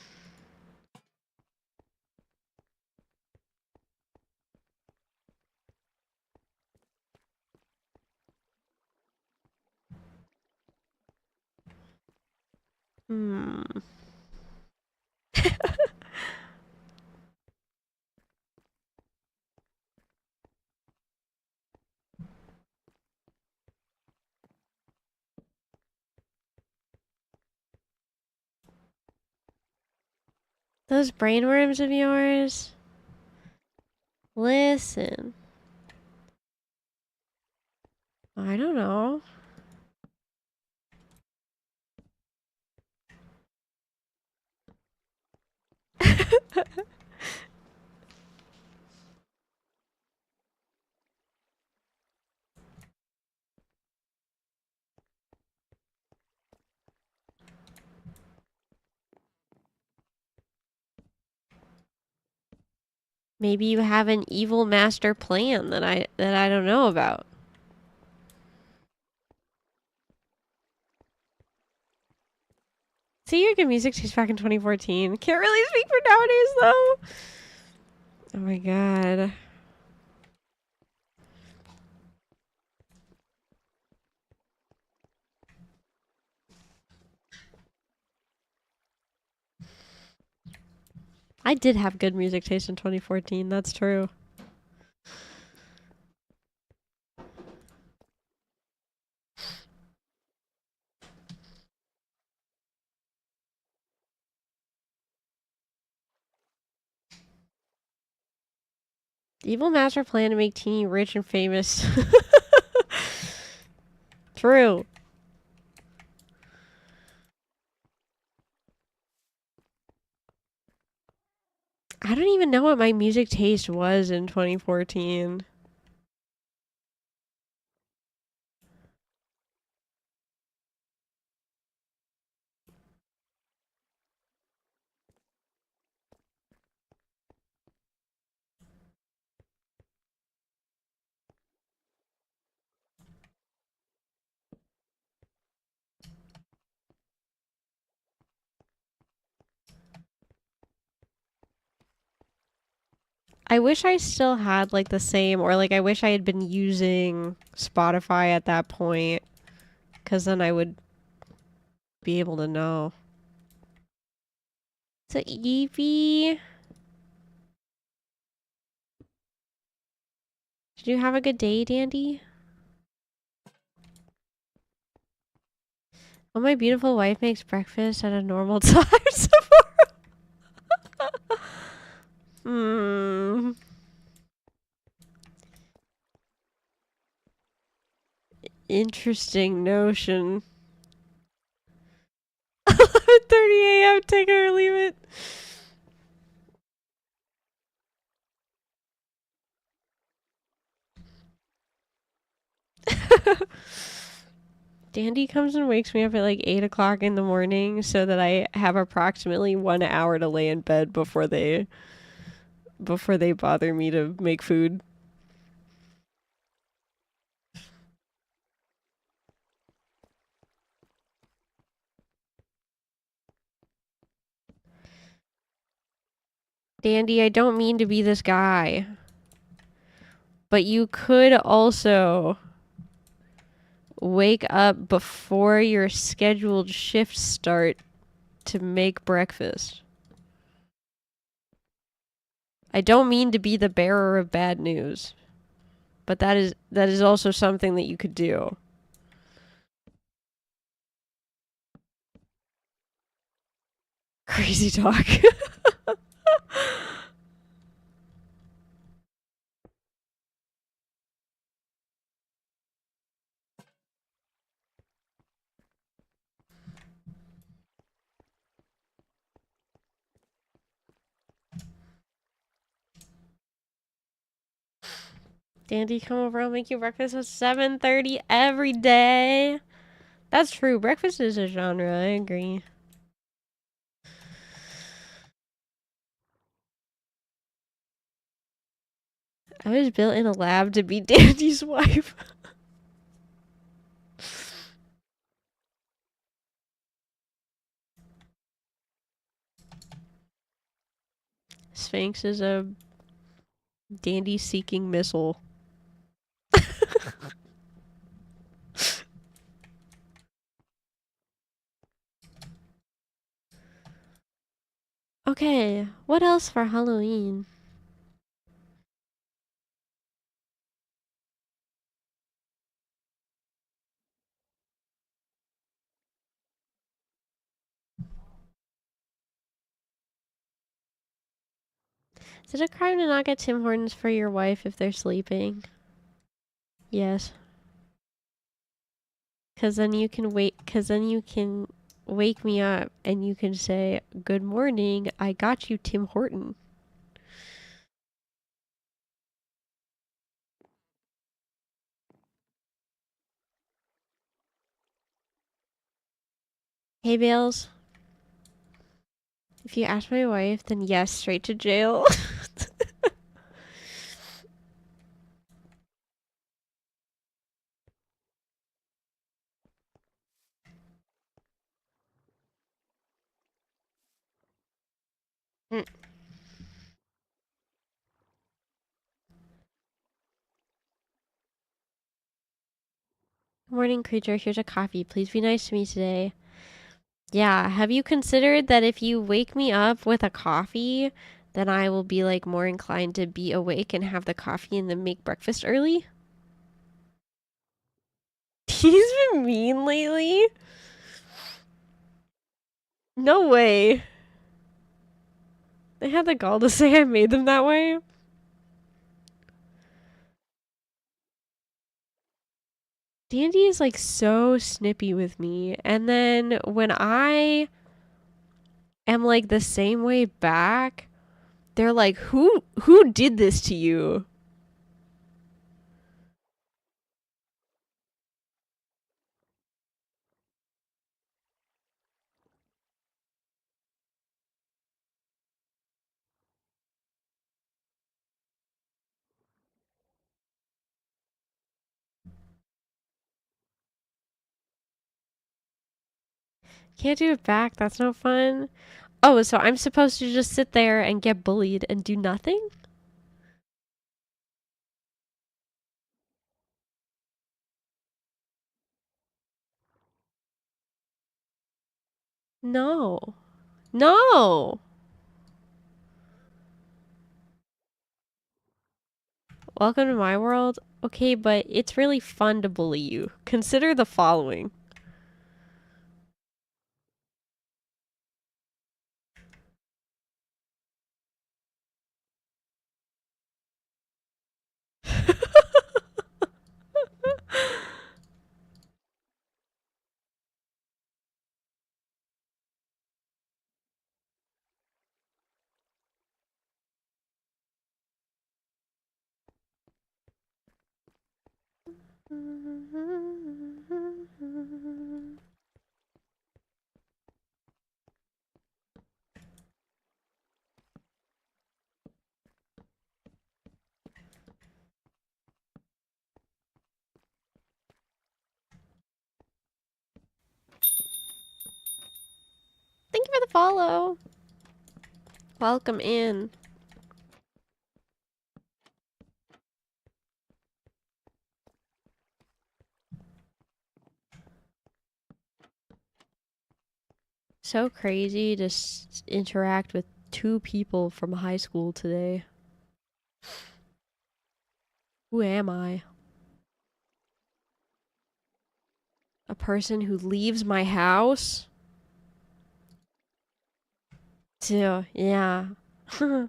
Hmm. Those brainworms of yours? Listen. I don't know. Maybe you have an evil master plan that I don't know about. say your good music taste back in 2014. Can't really speak for nowadays though. Oh my god. I did have good music taste in 2014. That's true. Evil master plan to make Teeny rich and famous. True. I don't even know what my music taste was in 2014. I wish I still had like the same, or like I wish I had been using Spotify at that point, because then I would be able to know. So Evie, did you have a good day, Dandy? Oh, my beautiful wife makes breakfast at a normal time tomorrow. Interesting notion. 11:30 a.m. Take it or leave it. Dandy comes and wakes me up at like 8 o'clock in the morning so that I have approximately 1 hour to lay in bed before they bother me to make food. Dandy, I don't mean to be this guy. But you could also wake up before your scheduled shift start to make breakfast. I don't mean to be the bearer of bad news, but that is also something that you could do. Crazy talk. Dandy, come over. I'll make you breakfast at 7:30 every day. That's true. Breakfast is a genre. I agree. I was built in a lab to be Dandy's wife. Sphinx is a Dandy seeking missile. Okay, what else for Halloween? Is it a crime to not get Tim Hortons for your wife if they're sleeping? Yes. Cause then you can wake me up and you can say, "Good morning, I got you Tim Horton." Hey Bales, if you ask my wife, then yes, straight to jail. Mm. Morning, creature. Here's a coffee. Please be nice to me today. Yeah, have you considered that if you wake me up with a coffee, then I will be like more inclined to be awake and have the coffee and then make breakfast early? He's been mean lately. No way. They had the gall to say I made them that way. Dandy is like so snippy with me. And then when I am like the same way back, they're like, who did this to you? Can't do it back. That's no fun. Oh, so I'm supposed to just sit there and get bullied and do nothing? No. No. Welcome to my world. Okay, but it's really fun to bully you. Consider the following. Thank you for the follow. Welcome in. So crazy to interact with two people from high school today. Who am I? A person who leaves my house? Yeah. I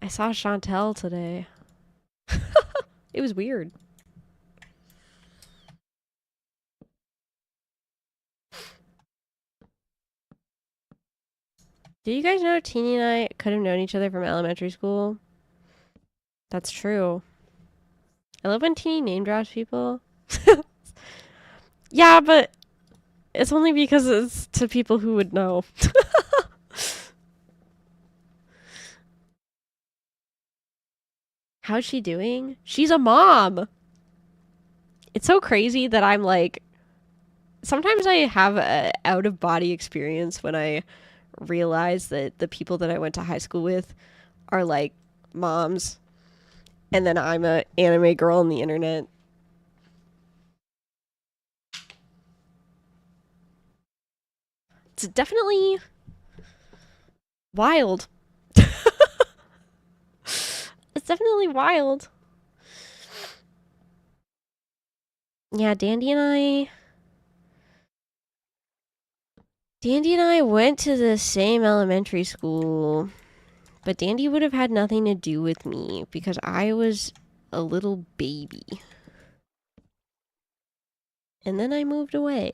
saw Chantel today. It was weird. Do you guys know Teeny and I could have known each other from elementary school? That's true. I love when Teeny name drops people. Yeah, but it's only because it's to people who would know. How's she doing? She's a mom. It's so crazy that I'm like, sometimes I have a out of body experience when I realize that the people that I went to high school with are like moms, and then I'm a anime girl on the internet. It's definitely wild. It's definitely wild. Yeah, Dandy and I went to the same elementary school, but Dandy would have had nothing to do with me because I was a little baby. And then I moved away.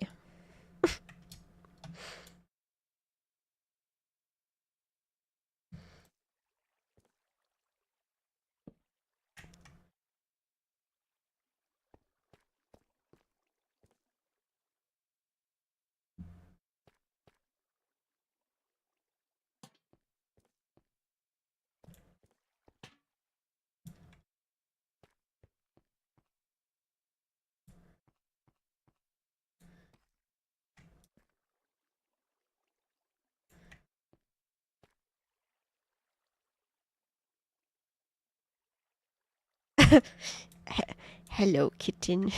Hello, kitten.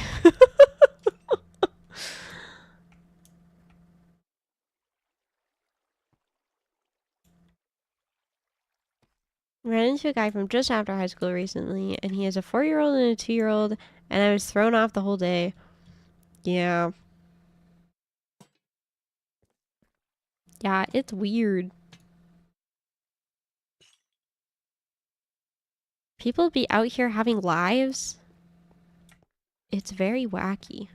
Ran into a guy from just after high school recently, and he has a 4-year-old and a 2-year-old, and I was thrown off the whole day. Yeah. Yeah, it's weird. People be out here having lives. It's very wacky.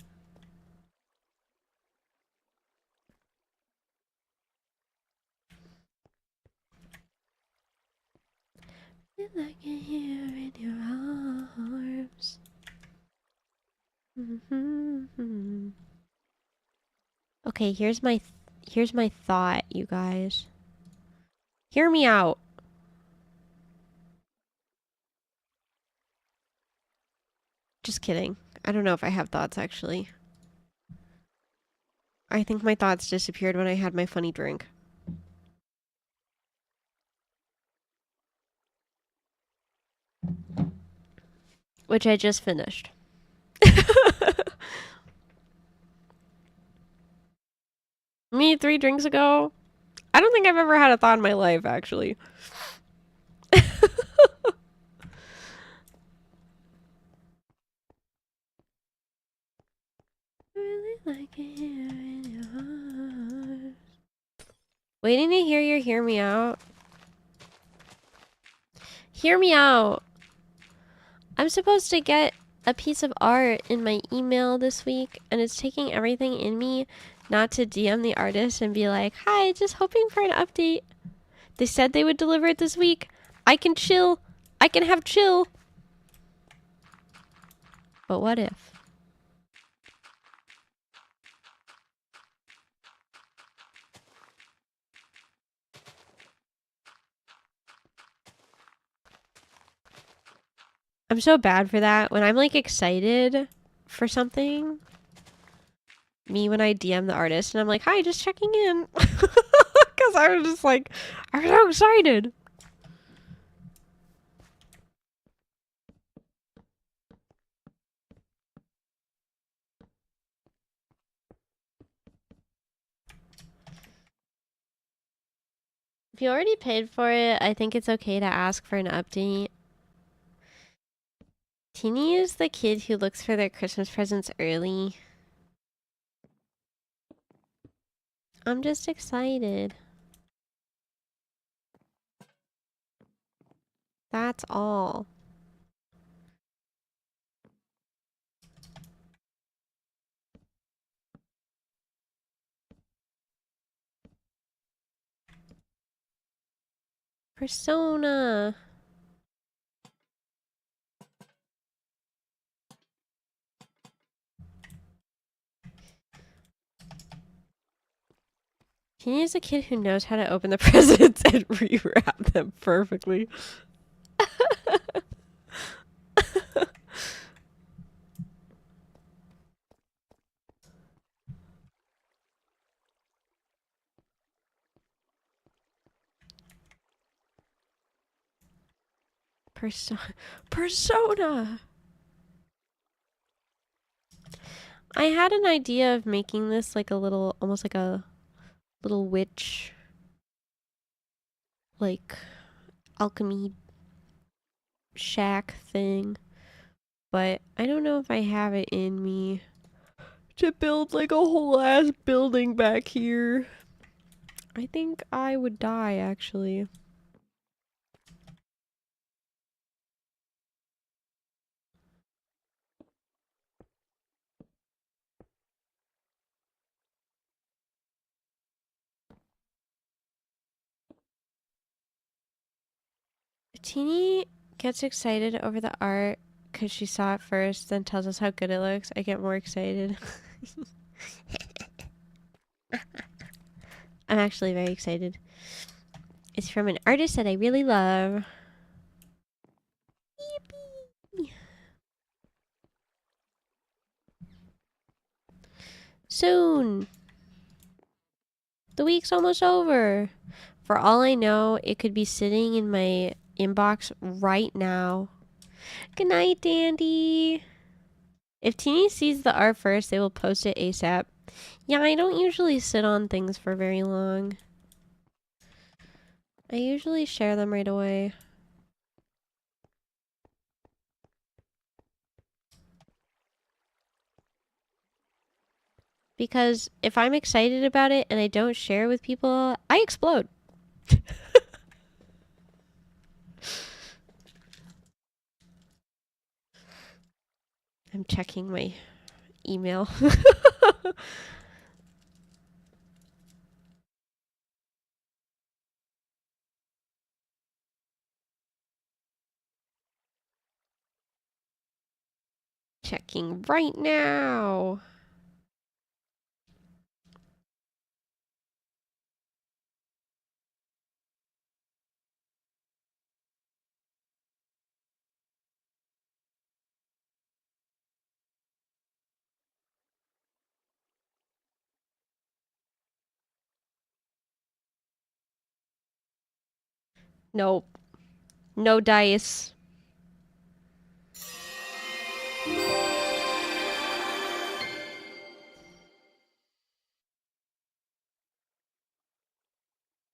Feel like you're here in your arms. Okay, here's my thought, you guys. Hear me out. Just kidding. I don't know if I have thoughts, actually. I think my thoughts disappeared when I had my funny drink. Which I just finished. Me 3 drinks ago? I don't think I've ever had a thought in my life, actually. Really like it here in your heart. Waiting to hear me out. Hear me out. I'm supposed to get a piece of art in my email this week, and it's taking everything in me not to DM the artist and be like, hi, just hoping for an update. They said they would deliver it this week. I can chill. I can have chill. But what if? I'm so bad for that. When I'm like excited for something, when I DM the artist and I'm like, hi, just checking in. Because I was just like, I'm so excited. If you already paid for it, I think it's okay to ask for an update. Teeny is the kid who looks for their Christmas presents early. I'm just excited. That's all. Persona. Teeny is a kid who knows how to open the presents and rewrap them perfectly. Persona! I had an idea of making this like a little, almost like a little witch, like, alchemy shack thing. But I don't know if I have it in me to build like a whole ass building back here. I think I would die, actually. Teeny gets excited over the art because she saw it first, then tells us how good it looks. I get more excited. I'm actually very excited. It's from an artist that I really love. Yippee! Soon! The week's almost over. For all I know, it could be sitting in my inbox right now. Good night, Dandy. If Teeny sees the art first, they will post it ASAP. Yeah, I don't usually sit on things for very long. I usually share them right away. Because if I'm excited about it and I don't share with people, I explode. I'm checking my email. Checking right now. Nope. No dice.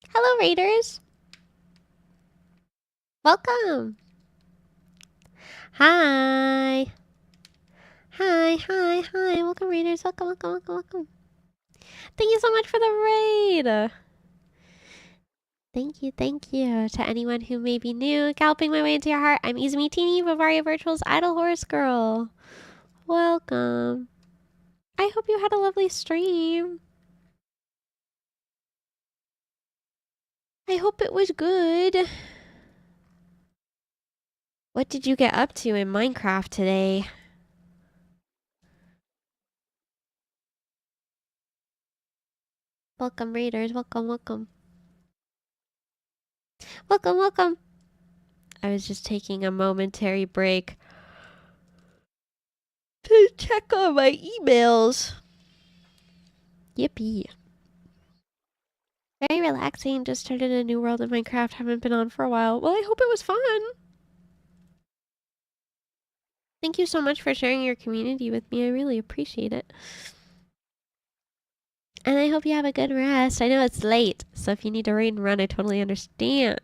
Hello, Raiders. Welcome. Hi. Hi, hi, hi. Welcome, Raiders. Welcome, welcome, welcome, welcome. Thank you so much for the raid. Thank you to anyone who may be new. Galloping my way into your heart. I'm IZUMI TEENY, Vivaria Virtual's Idle Horse Girl. Welcome. I hope you had a lovely stream. I hope it was good. What did you get up to in Minecraft today? Welcome, Raiders. Welcome, welcome. Welcome, welcome. I was just taking a momentary break to check on my emails. Yippee. Very relaxing. Just started a new world in Minecraft. Haven't been on for a while. Well, I hope it was fun. Thank you so much for sharing your community with me. I really appreciate it. And I hope you have a good rest. I know it's late, so if you need to raid and run, I totally understand.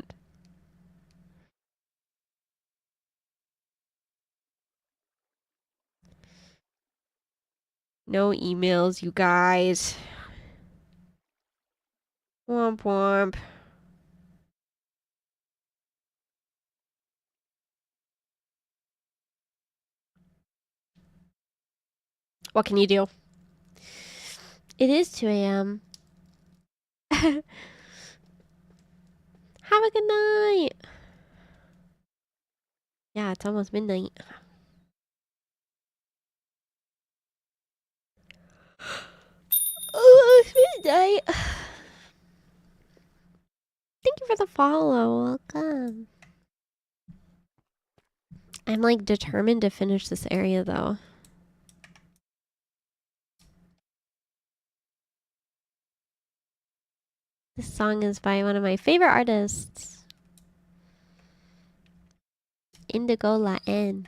No emails, you guys. Womp womp. What can you do? It is 2 a.m. Have a good night. Yeah, it's almost midnight. Oh, it's midnight. Thank you for the follow. Welcome. I'm like determined to finish this area though. This song is by one of my favorite artists, Indigo La End.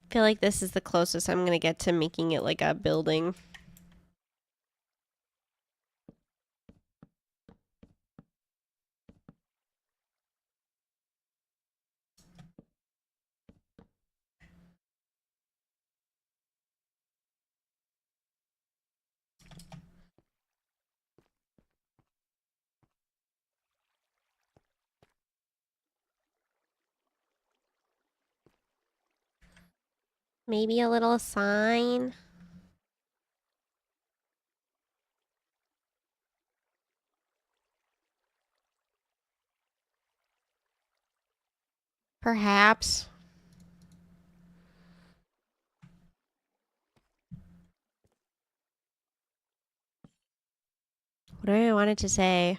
I feel like this is the closest I'm gonna get to making it like a building. Maybe a little sign. Perhaps. What do I want it to say?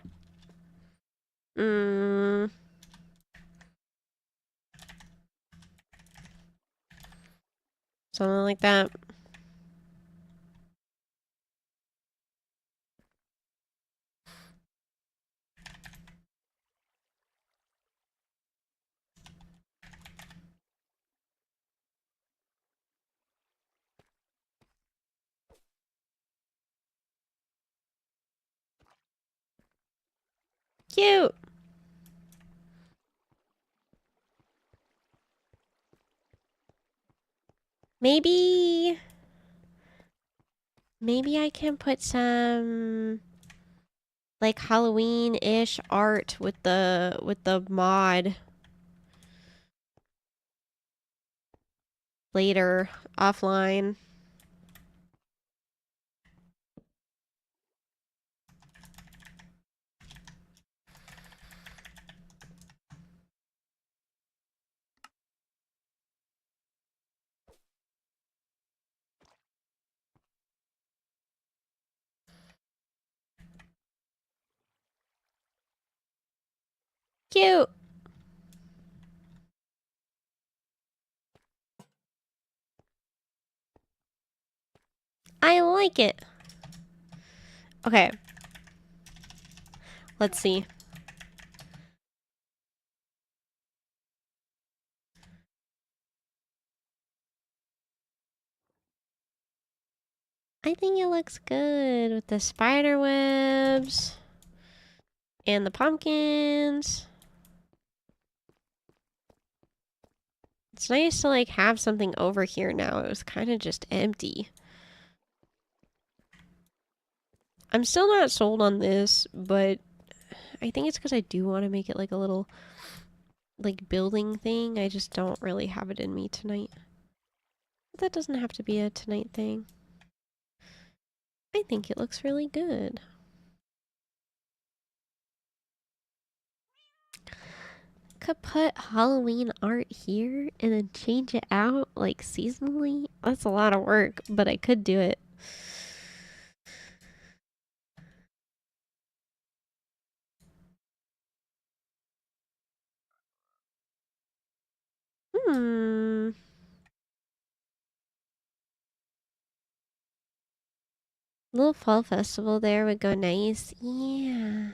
Something like that. Cute. Maybe I can put some like Halloween-ish art with the mod later offline. Cute. I like it. Okay. Let's see. I think it looks good with the spider webs and the pumpkins. It's nice to like have something over here now. It was kind of just empty. I'm still not sold on this, but I think it's because I do want to make it like a little like building thing. I just don't really have it in me tonight. But that doesn't have to be a tonight thing. I think it looks really good. Could put Halloween art here and then change it out like seasonally. That's a lot of work, but I could do it. Little fall festival there would go nice. Yeah.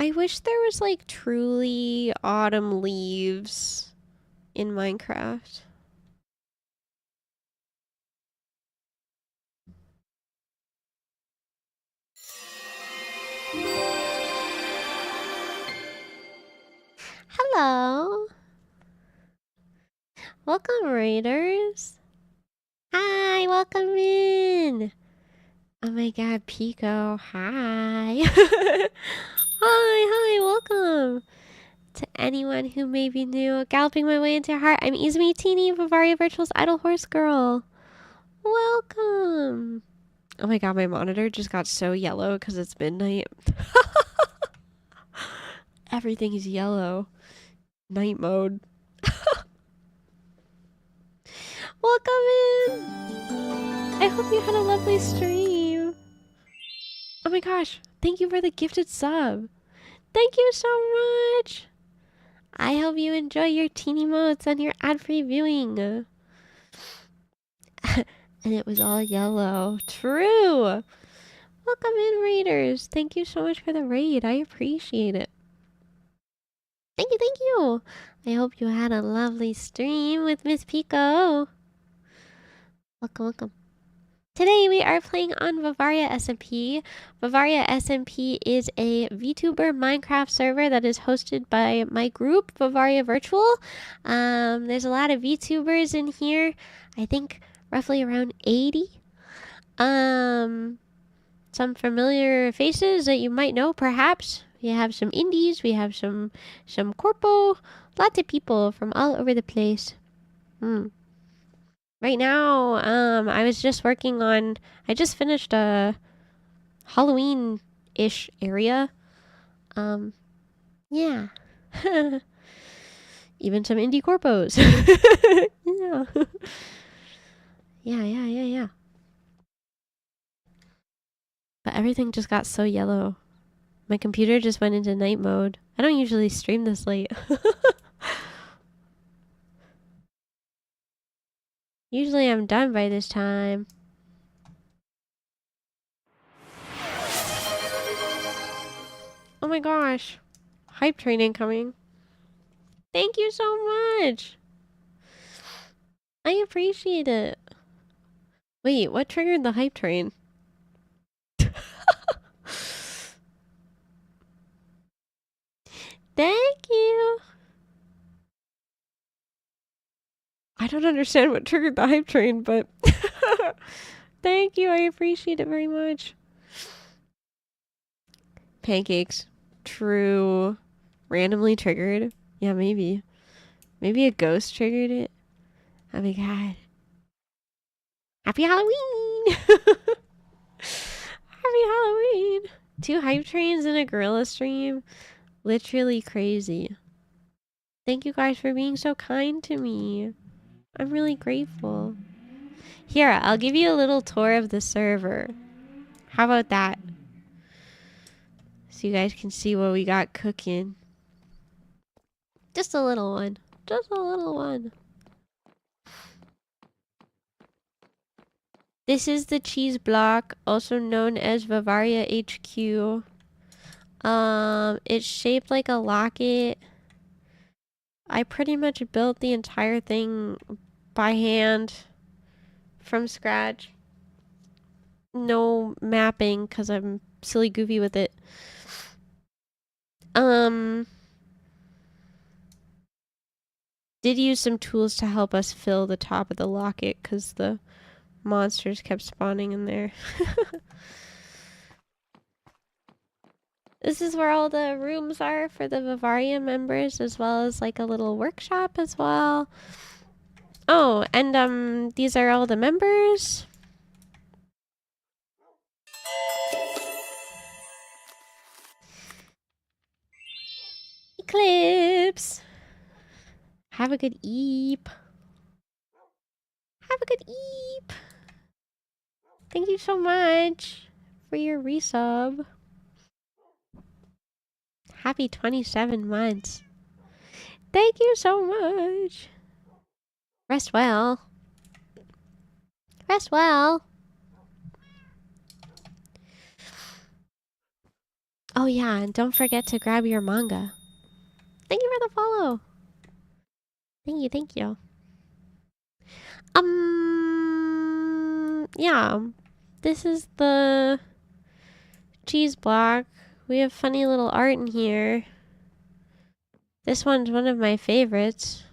I wish there was like truly autumn leaves in Minecraft. Hello. Welcome, raiders. Hi, welcome in. Oh my god, Pico. Hi. Hi, welcome. To anyone who may be new, galloping my way into your heart, I'm IZUMI TEENY, Vivaria Virtual's Idle Horse Girl. Welcome. Oh my god, my monitor just got so yellow because it's midnight. Everything is yellow. Night mode. Welcome in. I hope you had a lovely stream. Oh my gosh, thank you for the gifted sub. Thank you so much. I hope you enjoy your teeny modes and your ad-free viewing. And it was all yellow. True. Welcome in, raiders. Thank you so much for the raid. I appreciate it. Thank you. I hope you had a lovely stream with Miss Pico. Welcome. Today we are playing on VIVARIASMP. VIVARIASMP is a VTuber Minecraft server that is hosted by my group, Vivaria Virtual. There's a lot of VTubers in here. I think roughly around 80. So some familiar faces that you might know, perhaps. We have some indies, we have some corpo, lots of people from all over the place. Right now, I was just working on, I just finished a Halloween-ish area. Yeah. Even some indie corpos. Yeah. Yeah. But everything just got so yellow. My computer just went into night mode. I don't usually stream this late. Usually I'm done by this time. Oh my gosh. Hype train incoming. Thank you so much. I appreciate it. Wait, what triggered the hype train? Thank you. I don't understand what triggered the hype train, but thank you. I appreciate it very much. Pancakes. True. Randomly triggered. Yeah, maybe. Maybe a ghost triggered it. Oh my god. Happy Halloween! Happy Halloween! 2 hype trains in a gorilla stream. Literally crazy. Thank you guys for being so kind to me. I'm really grateful. Here, I'll give you a little tour of the server. How about that? So you guys can see what we got cooking. Just a little one. Just a little one. This is the cheese block, also known as Vivaria HQ. It's shaped like a locket. I pretty much built the entire thing by hand from scratch. No mapping because I'm silly goofy with it. Did use some tools to help us fill the top of the locket because the monsters kept spawning in there. This is where all the rooms are for the Vivaria members, as well as like a little workshop as well. Oh, and these are all the members. Eclipse. Have a good eep. Have a good eep. Thank you so much for your resub. Happy 27 months. Thank you so much. Rest well. Rest well. Oh yeah, and don't forget to grab your manga. Thank you for the follow. Thank you. Yeah. This is the cheese block. We have funny little art in here. This one's one of my favorites.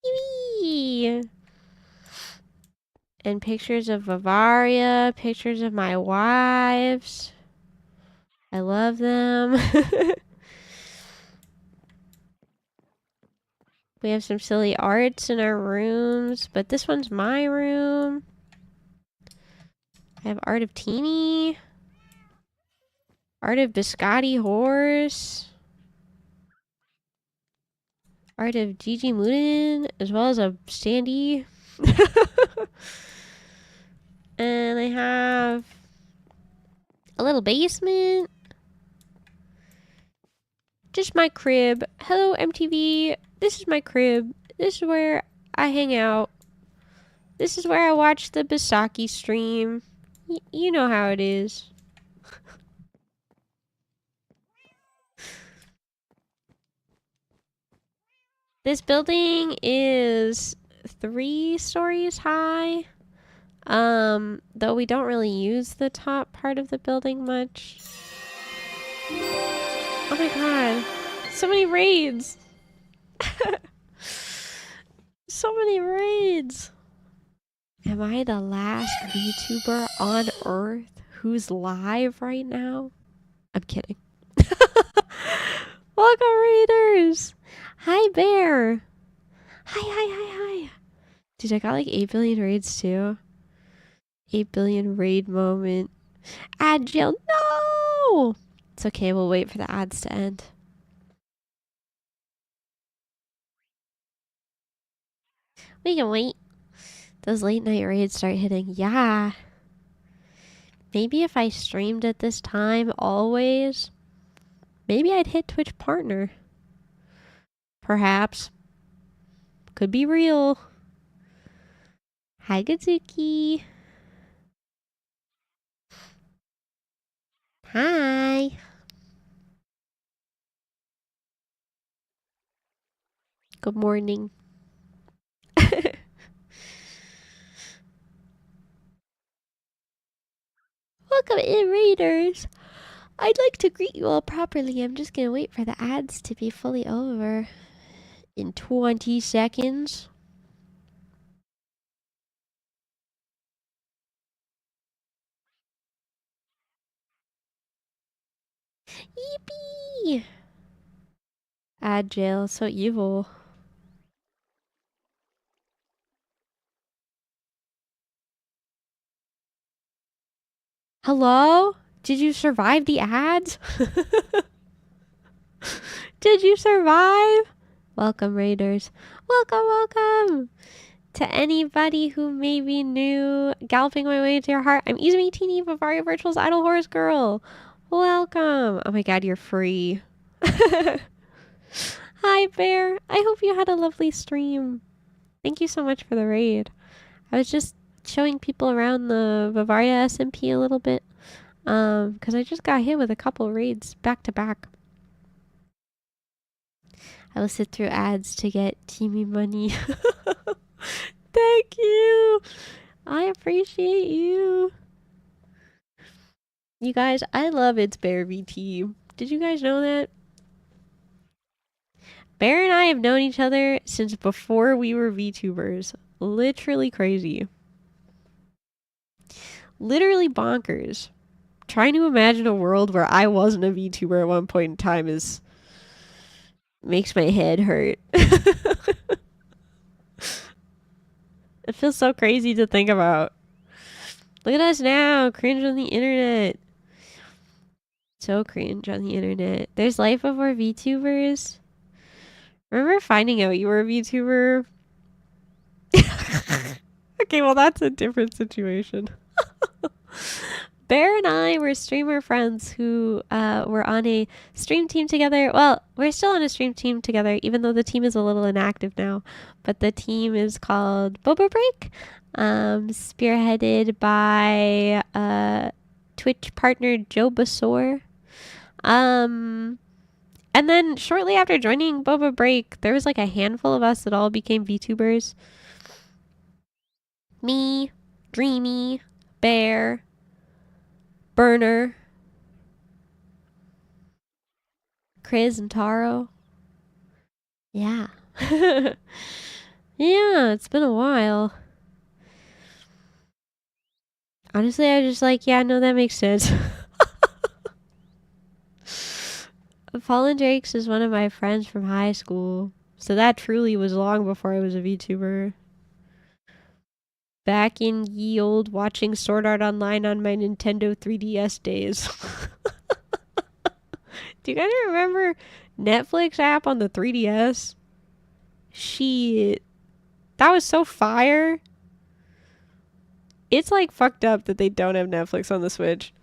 Yee! And pictures of Vivaria, pictures of my wives. I love them. We have some silly arts in our rooms, but this one's my room. I have art of Teeny. Art of Biscotti Horse. Art of Gigi Moonin, as well as a standee. And I have a little basement. Just my crib. Hello, MTV. This is my crib. This is where I hang out. This is where I watch the Bisaki stream. You know how it is. This building is 3 stories high. Though we don't really use the top part of the building much. Oh my god. So many raids. So many raids. Am I the last VTuber on Earth who's live right now? I'm kidding. Welcome, raiders. Hi, Bear. Hi. Dude, I got like 8 billion raids too. 8 billion raid moment. Ad jail. No! It's okay. We'll wait for the ads to end. We can wait. Those late night raids start hitting. Yeah. Maybe if I streamed at this time always, maybe I'd hit Twitch partner. Perhaps. Could be real. Hi, Gazuki. Hi. Good morning. Welcome in, raiders. I'd like to greet you all properly. I'm just gonna wait for the ads to be fully over in 20 seconds. Yippee! Ad jail, so evil. Hello? Did you survive the ads? Did you survive? Welcome, raiders. Welcome. To anybody who may be new, galloping my way into your heart, I'm IZUMI TEENY, VIVARIA Virtual's Idol Horse Girl. Welcome. Oh my god, you're free. Hi, Bear. I hope you had a lovely stream. Thank you so much for the raid. I was just showing people around the VIVARIASMP a little bit. Because I just got hit with a couple raids back to back. I will sit through ads to get teamy money. Thank you. I appreciate you. You guys, I love It's Bear VT. Did you guys know that? Bear and I have known each other since before we were VTubers. Literally crazy. Literally bonkers. Trying to imagine a world where I wasn't a VTuber at one point in time makes my head hurt. It feels so crazy to think about. Look at us now, cringe on the internet. So cringe on the internet. There's life before VTubers. Remember finding out you were a VTuber? Okay, well that's a different situation. Bear and I were streamer friends who were on a stream team together. Well, we're still on a stream team together, even though the team is a little inactive now. But the team is called Boba Break, spearheaded by Twitch partner Joe Basor. And then shortly after joining Boba Break, there was like a handful of us that all became VTubers. Me, Dreamy, Bear, Burner, Chris, and Taro. Yeah. Yeah, it's been a while. Honestly, I was just like, yeah, no, that makes sense. Fallen Drakes is one of my friends from high school. So that truly was long before I was a VTuber. Back in ye old watching Sword Art Online on my Nintendo 3DS days. Do you guys remember Netflix app on the 3DS? Shit. That was so fire. It's like fucked up that they don't have Netflix on the Switch.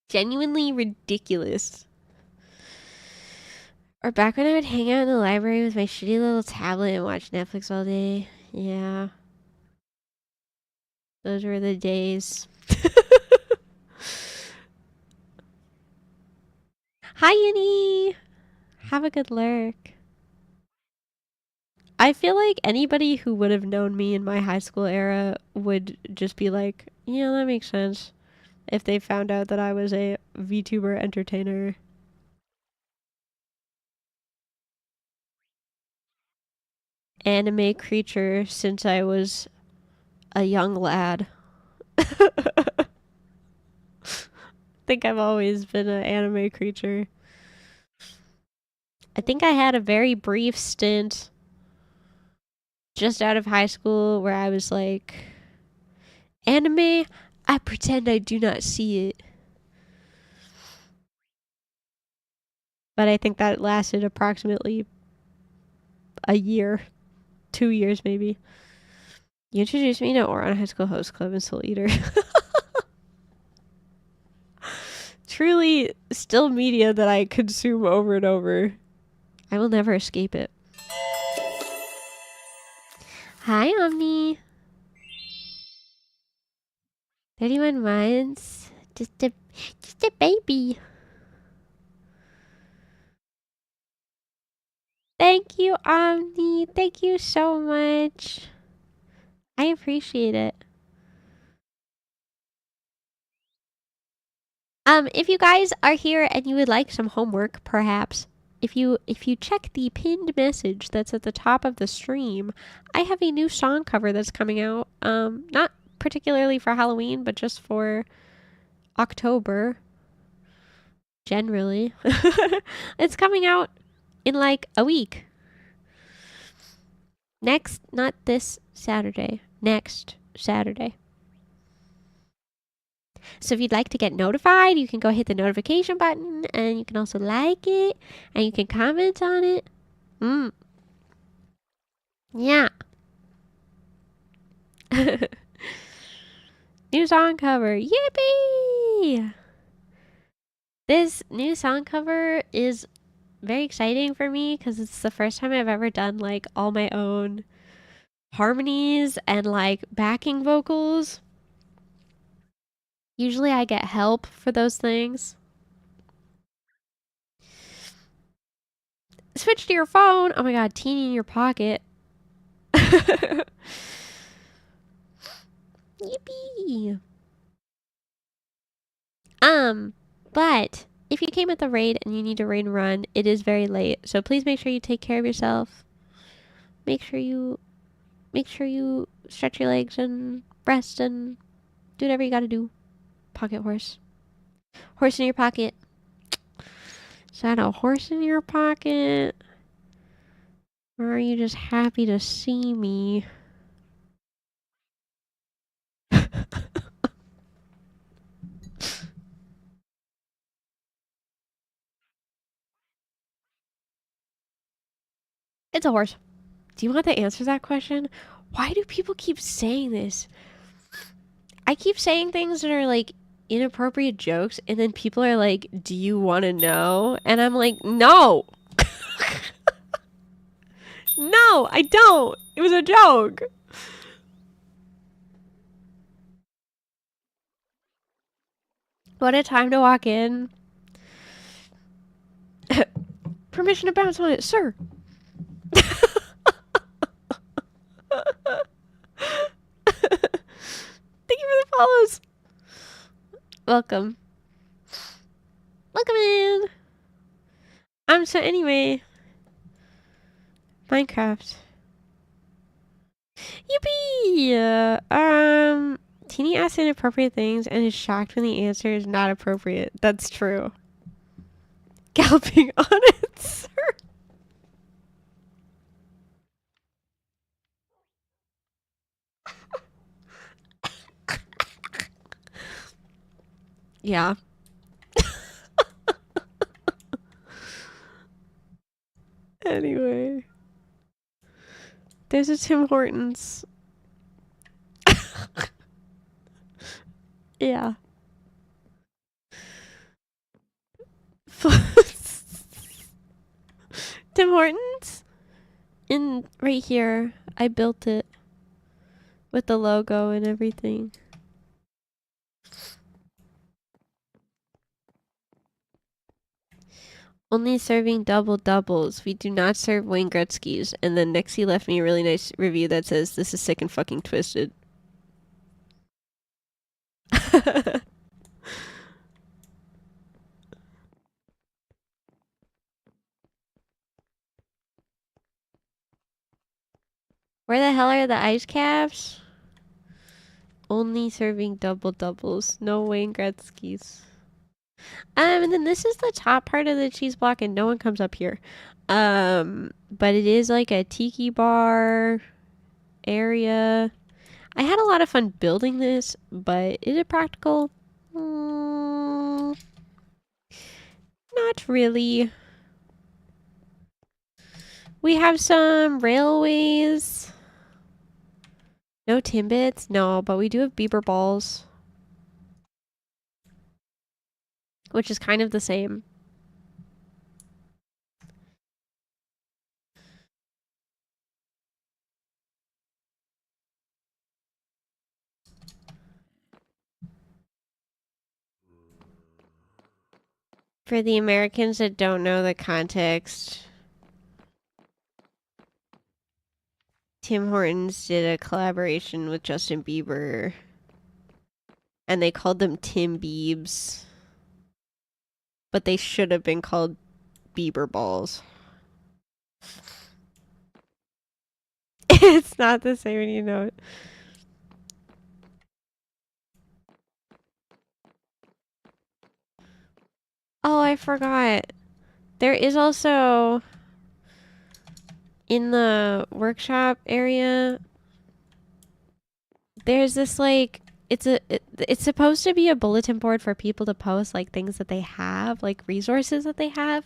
Genuinely ridiculous. Or back when I would hang out in the library with my shitty little tablet and watch Netflix all day. Yeah. Those were the days. Hi, Uni! Have a good lurk. I feel like anybody who would have known me in my high school era would just be like, yeah, that makes sense. If they found out that I was a VTuber entertainer. anime creature since I was a young lad. Think I've always been an anime creature. I think I had a very brief stint just out of high school where I was like, anime, I pretend I do not see it. But I think that lasted approximately a year, 2 years maybe. You introduced me to Oron High School Host Club and Soul Eater. Truly still media that I consume over and over. I will never escape it. Hi, Omni. 31 months. Just a baby. Thank you, Omni. Thank you so much. I appreciate it. If you guys are here and you would like some homework, perhaps, if you check the pinned message that's at the top of the stream, I have a new song cover that's coming out. Not particularly for Halloween, but just for October. Generally. It's coming out in like a week. Not this Saturday. Next Saturday. So if you'd like to get notified, you can go hit the notification button, and you can also like it, and you can comment on it. Yeah. New song cover. Yippee! This new song cover is very exciting for me because it's the first time I've ever done like all my own harmonies and like backing vocals. Usually I get help for those things. Switch to your phone. Oh my god, teeny in your pocket. Yippee. But if you came at the raid and you need to raid and run, it is very late. So please make sure you take care of yourself. Make sure you stretch your legs and rest and do whatever you gotta do. Pocket horse. Horse in your pocket. Is that a horse in your pocket? Or are you just happy to see me? It's a horse. Do you want the answer to that question? Why do people keep saying this? I keep saying things that are like inappropriate jokes, and then people are like, do you want to know? And I'm like, no. No, I don't. It was a joke. What a time to walk in. Permission to bounce on it, sir. Thank you for the follows. Welcome. Welcome in. So anyway. Minecraft. Yippee! Teeny asks inappropriate things and is shocked when the answer is not appropriate. That's true. Galloping on it, sir. Yeah. Anyway. There's a Tim Hortons. Yeah. Tim Hortons? Right here. I built it. With the logo and everything. Only serving double doubles. We do not serve Wayne Gretzky's. And then Nixie left me a really nice review that says, this is sick and fucking twisted. Where the hell are the ice caps? Only serving double doubles. No Wayne Gretzky's. And then this is the top part of the cheese block, and no one comes up here. But it is like a tiki bar area. I had a lot of fun building this, but is it practical? Not really. We have some railways. No Timbits? No, but we do have Bieber balls. Which is kind of the same. For the Americans that don't know the context, Tim Hortons did a collaboration with Justin Bieber. And they called them Tim Biebs. But they should have been called Bieber balls. It's not the same when you know it. Oh, I forgot. There is also in the workshop area, there's this like it's supposed to be a bulletin board for people to post like things that they have, like resources that they have.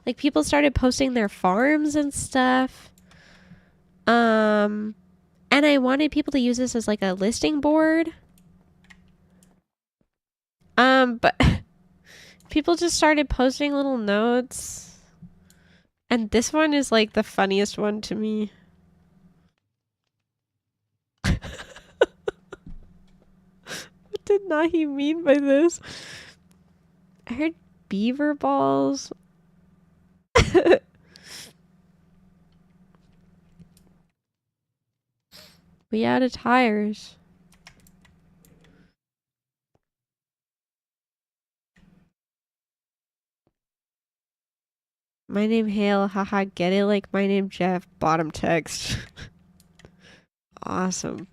Like people started posting their farms and stuff. And I wanted people to use this as like a listing board. But people just started posting little notes. And this one is like the funniest one to me. What did Nahi mean by this? I heard beaver balls. We out of tires. My name Hale, haha, get it? Like my name Jeff, bottom text. Awesome.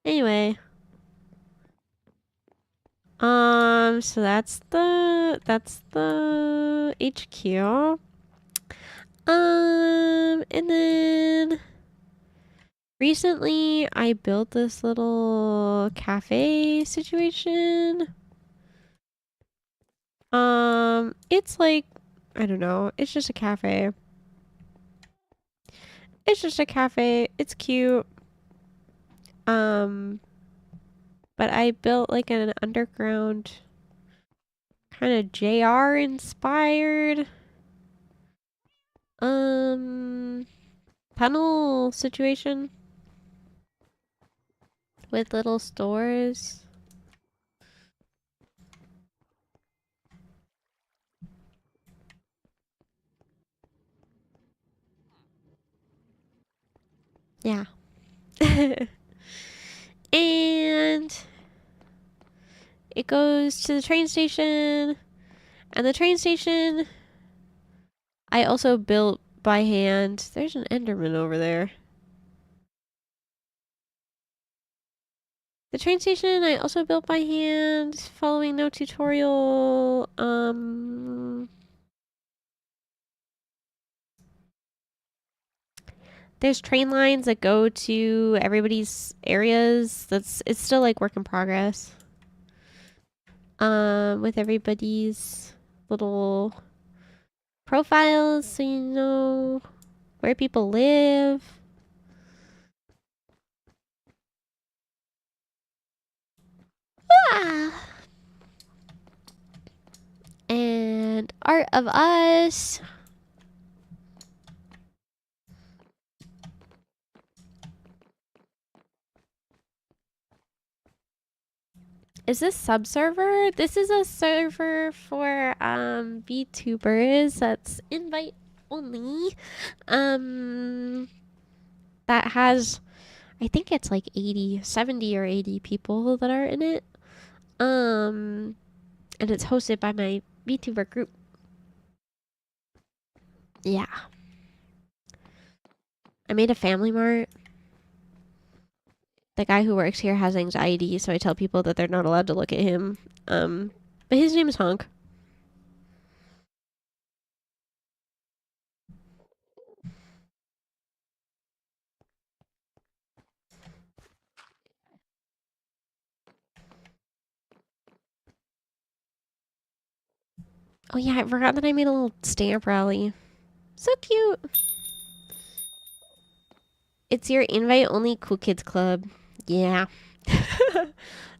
Anyway. So that's the HQ. And then recently I built this little cafe situation. It's like, I don't know, it's just a cafe. It's just a cafe. It's cute. But I built like an underground kind of JR inspired tunnel situation with little stores. Yeah. And it goes to the train station. And the train station I also built by hand. There's an Enderman over there. The train station I also built by hand, following no tutorial. There's train lines that go to everybody's areas. It's still like work in progress. With everybody's little profiles so you know where people live. Ah. And art of us. Is this sub-server? This is a server for VTubers that's invite only. That has, I think it's like 70 or 80 people that are in it. And And it's hosted by my VTuber group. Yeah. I made a family mart. The guy who works here has anxiety, so I tell people that they're not allowed to look at him. But his name is Honk. Oh yeah, I forgot that I made a little stamp rally. So cute. It's your invite-only cool kids club. Yeah. Thank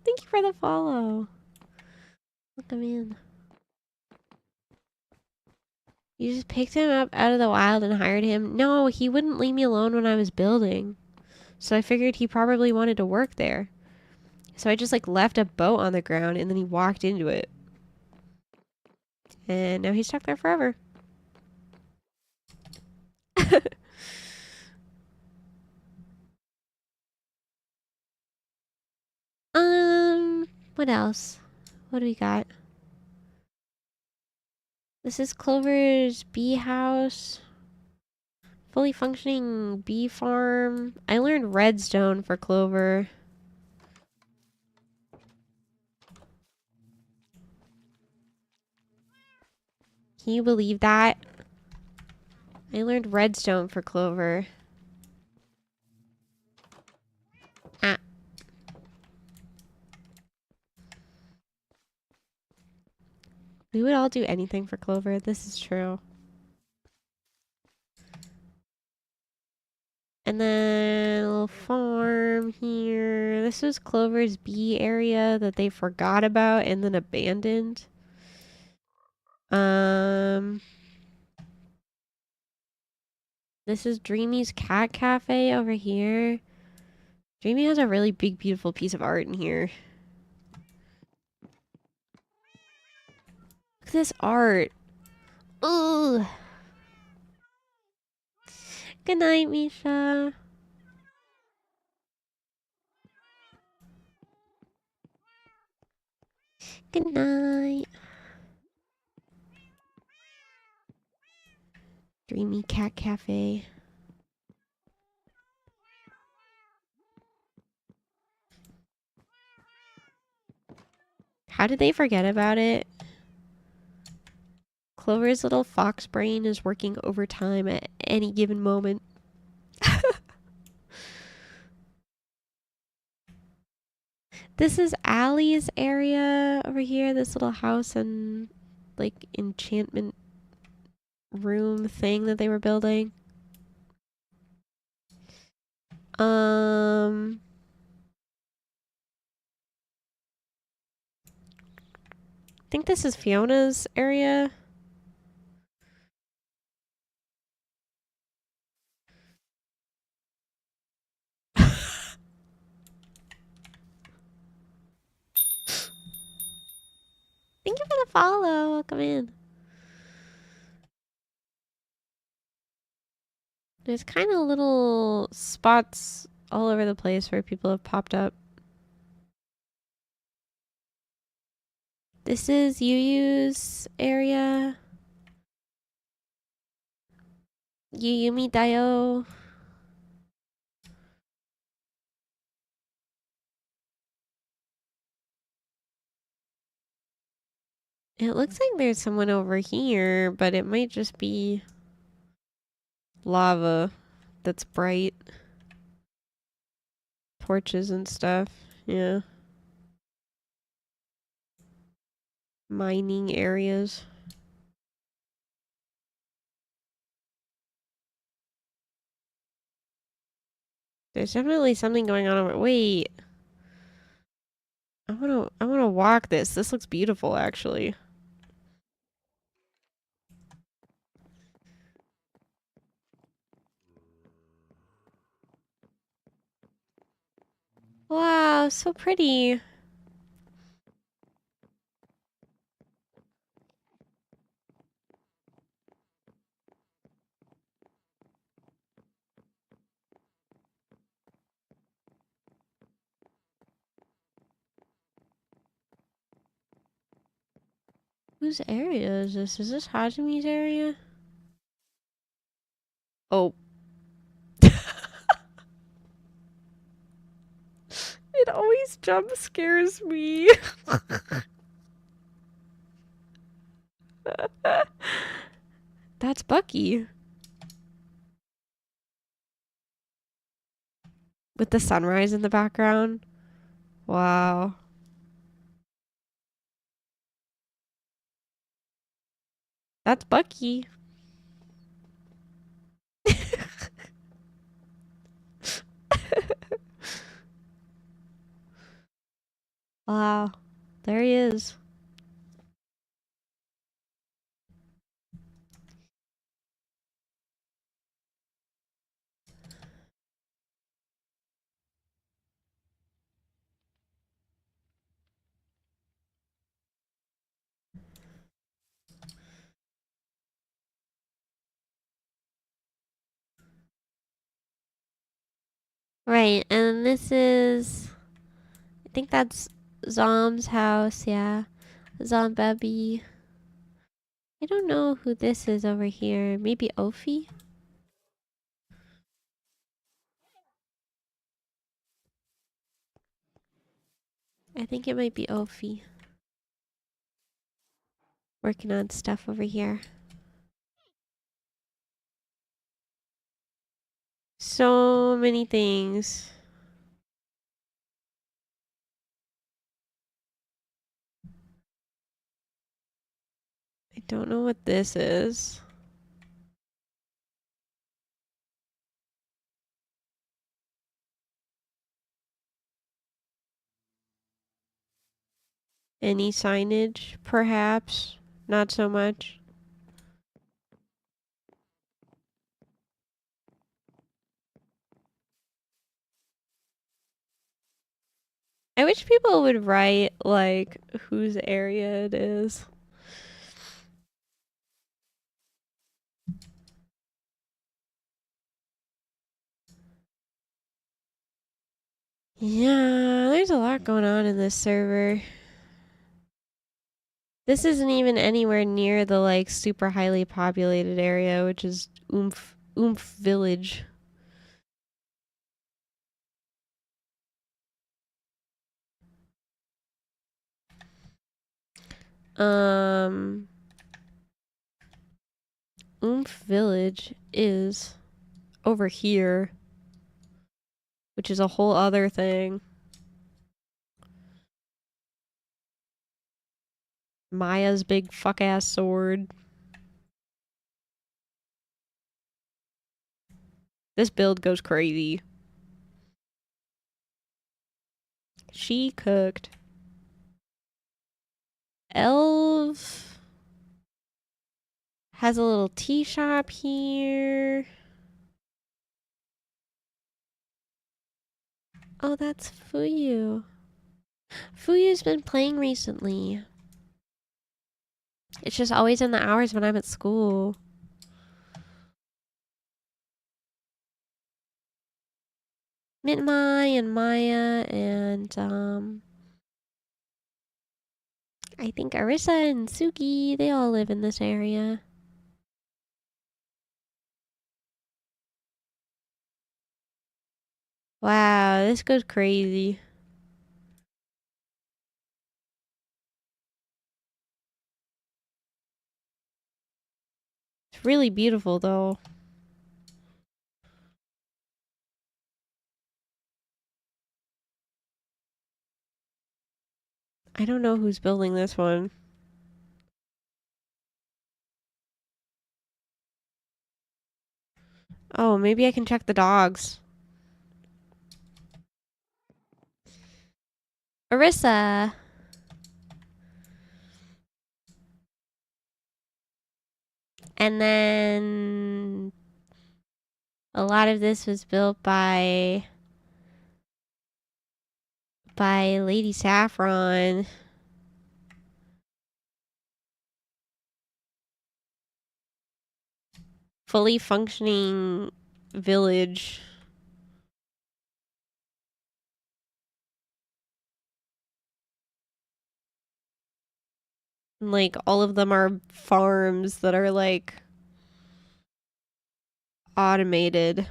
you for the follow. Look him in. You just picked him up out of the wild and hired him? No, he wouldn't leave me alone when I was building. So I figured he probably wanted to work there. So I just like left a boat on the ground and then he walked into it. And now he's stuck there forever. What else? What do we got? This is Clover's bee house. Fully functioning bee farm. I learned redstone for Clover. Can you believe that? I learned redstone for Clover. Ah. We would all do anything for Clover. This is true. And then a little farm here. This was Clover's bee area that they forgot about and then abandoned. This is Dreamy's cat cafe over here. Dreamy has a really big, beautiful piece of art in here. Look at this art. Ooh. Good night, Misha. Good night. Dreamy cat cafe. How did they forget about it? Clover's little fox brain is working overtime at any given moment. This is Allie's area over here. This little house and like enchantment room thing that they were building. I think this is Fiona's area. Thank you for the follow. Welcome in. There's kind of little spots all over the place where people have popped up. This is Yuyu's area. Yuyumi Dio. It looks like there's someone over here, but it might just be lava that's bright. Torches and stuff. Yeah. Mining areas. There's definitely something going on over. Wait. I wanna walk this. This looks beautiful actually. Wow, so pretty. Whose area is this? Is this Hazumi's area? Oh. It always jump scares me. That's Bucky. With the sunrise in the background. Wow. That's Bucky. Wow. There he is. Right, and this is... I think that's Zom's house, yeah. Zombaby. I don't know who this is over here. Maybe Ophi? I think it might be Ophi. Working on stuff over here. So many things. I don't know what this is. Any signage, perhaps? Not so much. I wish people would write, like, whose area it is. Yeah, there's a lot going on in this server. This isn't even anywhere near the, like, super highly populated area, which is Oomph Village. Oomph Village is over here, which is a whole other thing. Maya's big fuck-ass sword. This build goes crazy. She cooked. Elf has a little tea shop here. Oh, that's Fuyu. Fuyu's been playing recently. It's just always in the hours when I'm at school. Mitmai and Maya and I think Arissa and Suki, they all live in this area. Wow, this goes crazy. It's really beautiful though. I don't know who's building this one. Oh, maybe I can check the dogs. Arissa! And then a lot of this was built by Lady Saffron. Fully functioning village. And, like, all of them are farms that are, like, automated.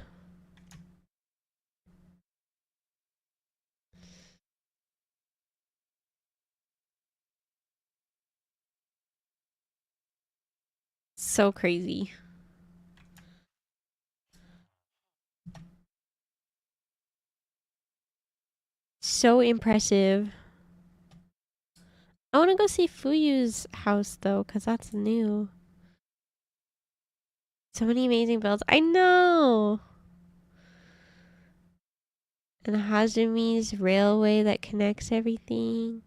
So crazy. So impressive. I want to go see Fuyu's house, though, because that's new. So many amazing builds. I know! And Hazumi's railway that connects everything.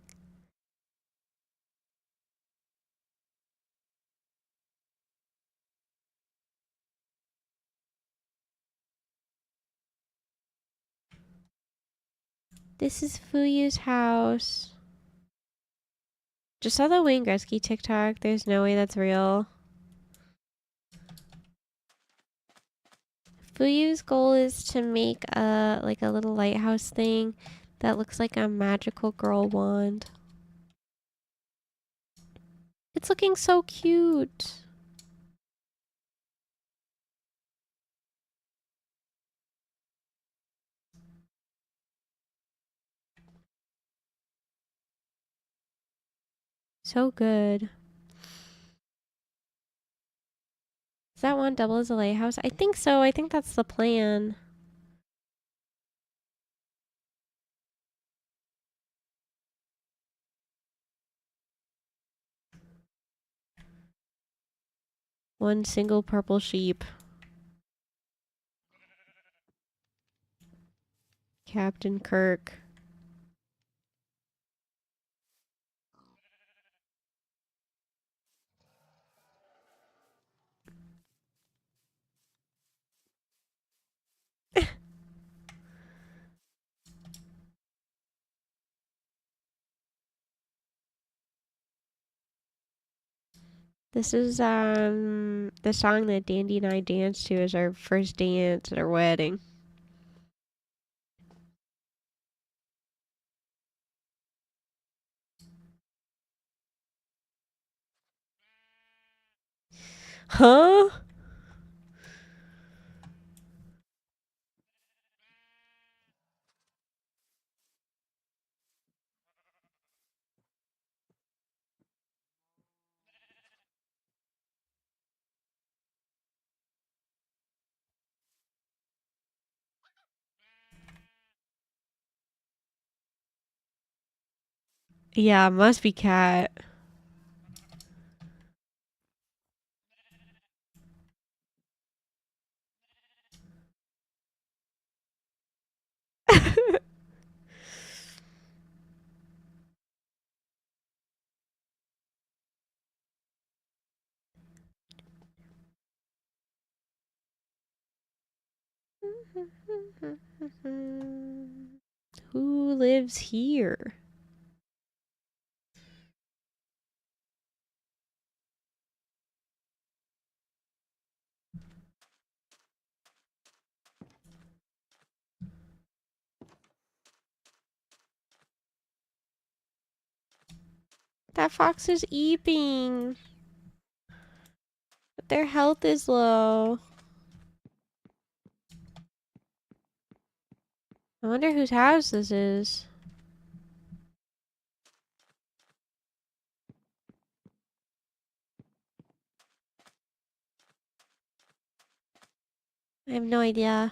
This is Fuyu's house. Just saw the Wayne Gretzky TikTok. There's no way that's real. Fuyu's goal is to make a little lighthouse thing that looks like a magical girl wand. It's looking so cute. So good. Does that one double as a lighthouse? I think so. I think that's the plan. One single purple sheep. Captain Kirk. This is the song that Dandy and I danced to as our first dance at our wedding. Huh? Yeah, must be cat. Who lives here? That fox is eeping. But their health is low. I wonder whose house this is. I have no idea.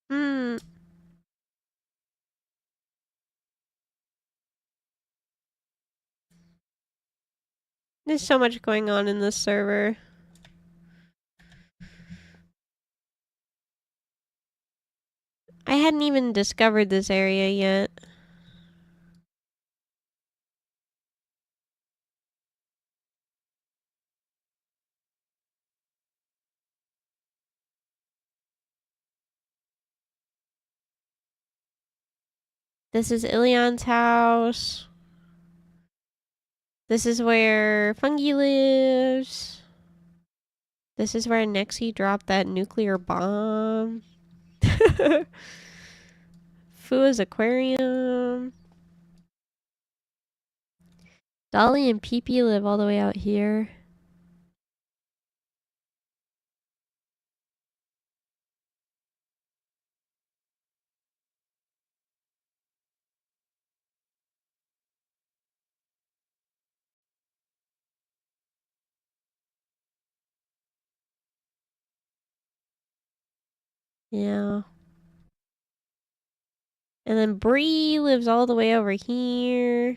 Hmm. There's so much going on in this server. I hadn't even discovered this area yet. This is Ilion's house. This is where Fungi lives. This is where Nexi dropped that nuclear bomb. Fua's aquarium. Dolly and Pee-Pee live all the way out here. Yeah. And then Bree lives all the way over here.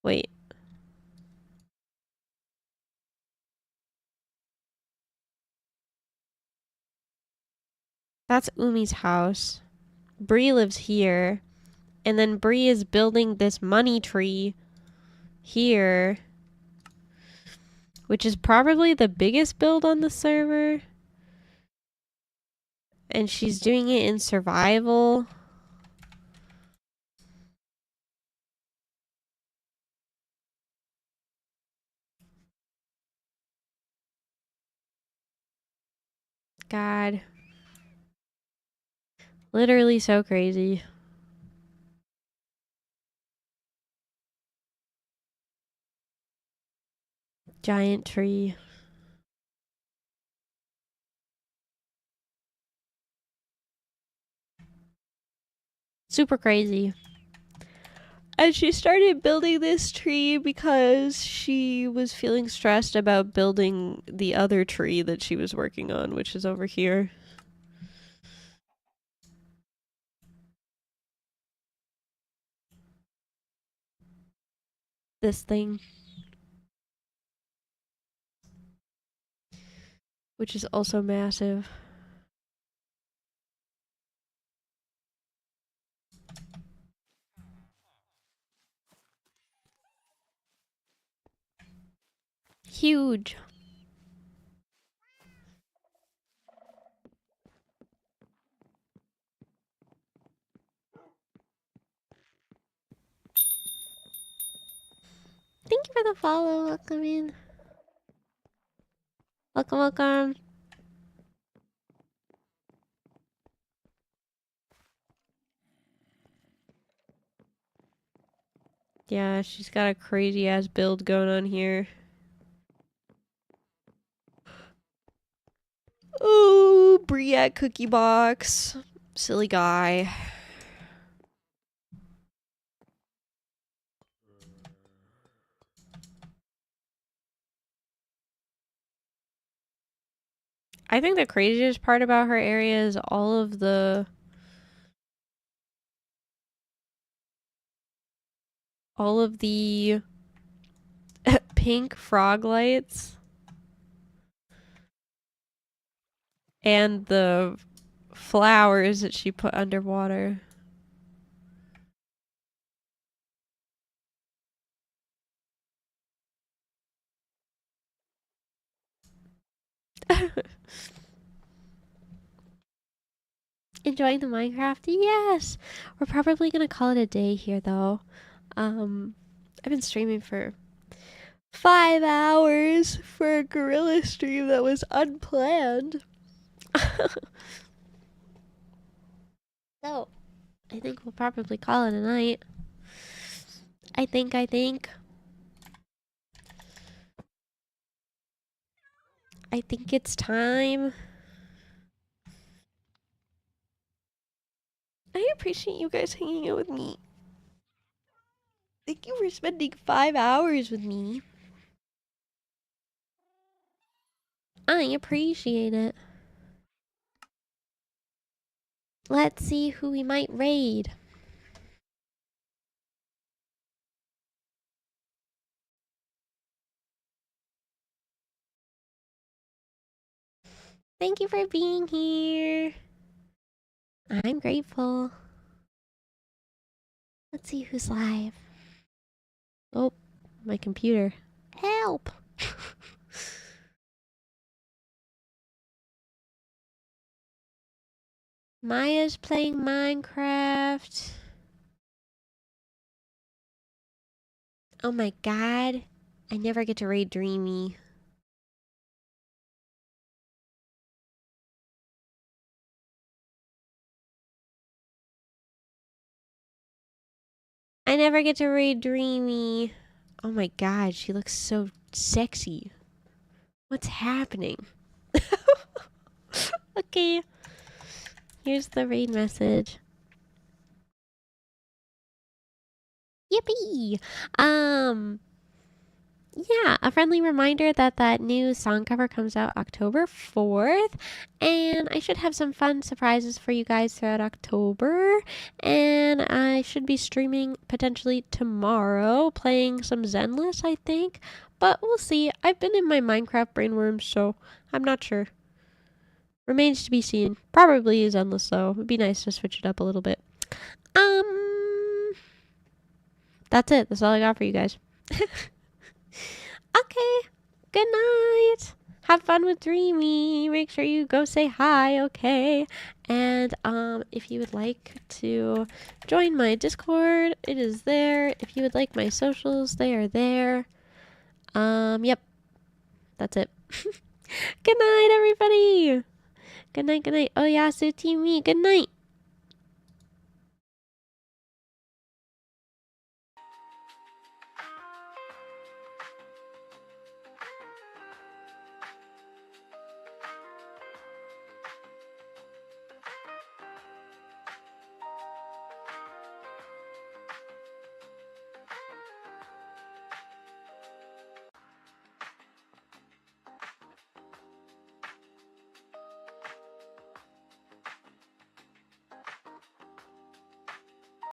Wait. That's Umi's house. Bree lives here. And then Bree is building this money tree here. Which is probably the biggest build on the server. And she's doing it in survival. God. Literally so crazy. Giant tree. Super crazy. And she started building this tree because she was feeling stressed about building the other tree that she was working on, which is over here. This thing. Which is also massive. Huge. Thank you for the follow. Welcome in. Welcome, welcome. Yeah, she's got a crazy ass build going on here. Oh, Briette cookie box. Silly guy. I think the craziest part about her area is all of the pink frog lights and the flowers that she put underwater. Enjoying the Minecraft? Yes! We're probably gonna call it a day here though. I've been streaming for 5 hours for a gorilla stream that was unplanned. So, I think we'll probably call it a night. I think. I think it's time. I appreciate you guys hanging out with me. Thank you for spending 5 hours with me. I appreciate it. Let's see who we might raid. Thank you for being here. I'm grateful. Let's see who's live. Oh, my computer. Help! Maya's playing Minecraft. Oh my god. I never get to raid Dreamy. I never get to raid Dreamy. Oh my god, she looks so sexy. What's happening? Okay. Here's the raid message. Yippee! Yeah, a friendly reminder that that new song cover comes out October 4th, and I should have some fun surprises for you guys throughout October, and I should be streaming potentially tomorrow, playing some Zenless, I think, but we'll see. I've been in my Minecraft brainworm, so I'm not sure. Remains to be seen. Probably Zenless, though. It'd be nice to switch it up a little bit. That's it. That's all I got for you guys. Okay. Good night. Have fun with Dreamy. Make sure you go say hi, okay? And if you would like to join my Discord, it is there. If you would like my socials, they are there. Yep. That's it. Good night, everybody. Good night, good night. Oh yeah, so team me. Good night.